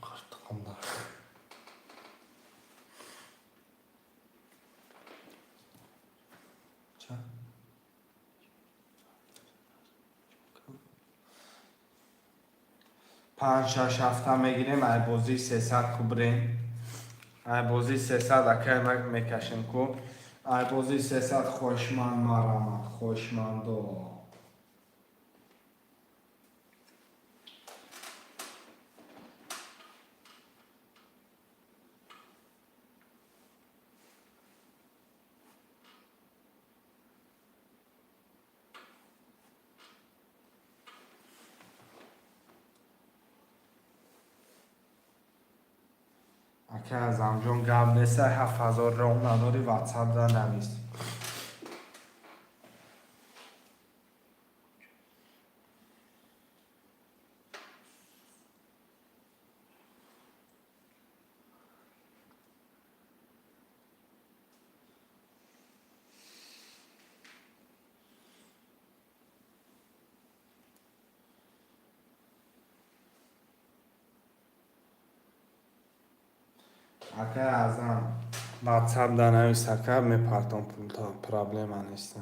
خرطقم داره چه؟ 5 6 هفته میگیریم ای بازی 300 کو بریم ای بازی 300 اکه میکشیم کو ای بازی 300 خوشمند مرامت خوشمند دو اکه از همجون گم نیسته 7,000 رون نداری واتساپ در نویس اکه ازم واتساپ در نویس اکه میپرتم پول تا پرابلم نیسته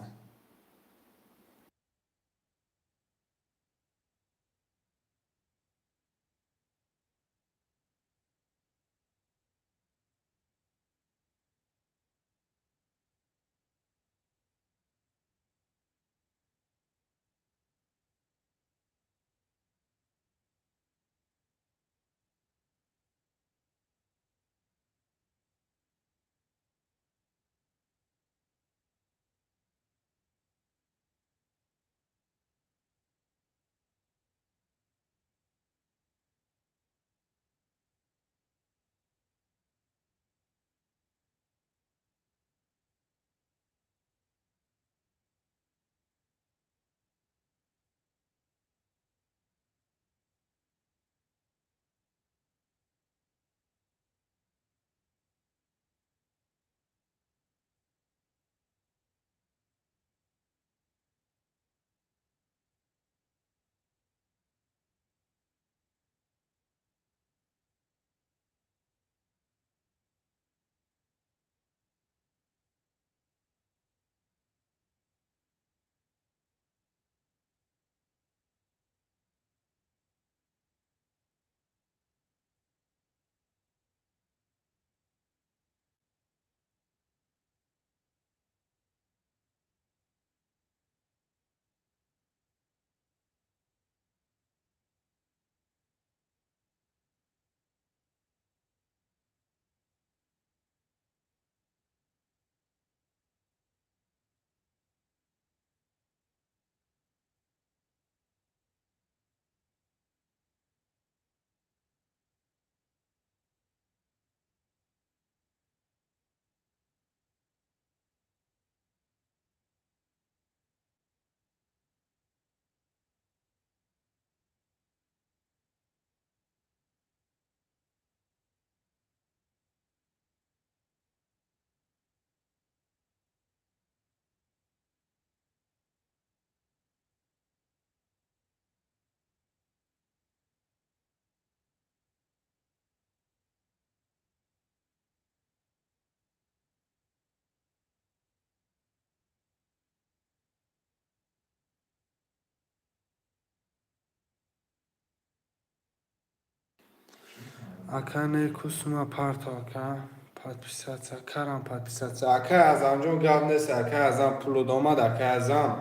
Ака некусума парто ака подписаться карам подписаться ака азамҷон гап нест ака азам пулу домад ака азам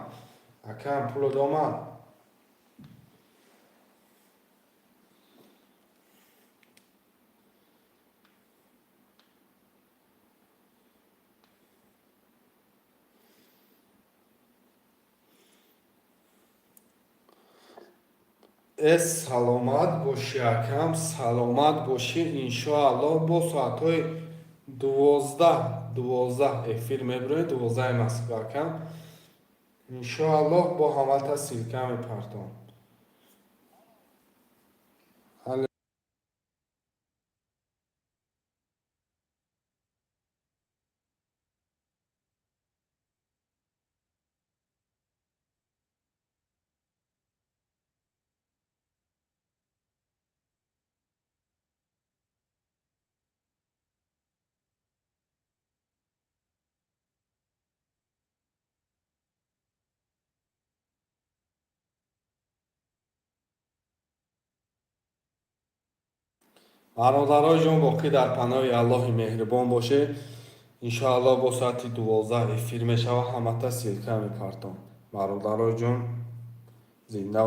акаам пулу домад саломат бошӣ акам саломат бошӣ иншоаллоҳ бо соатҳои 12 эфир мебироем 12 Москва акам иншоаллоҳ бо ҳамата силка мепартом. бародарои ҷон боқӣ дар паноҳи Аллоҳи меҳрибон бошед. Иншоаллоҳ бо соати 12 эфир мешавад ҳамата силка мепартом. Бародарои ҷон зинда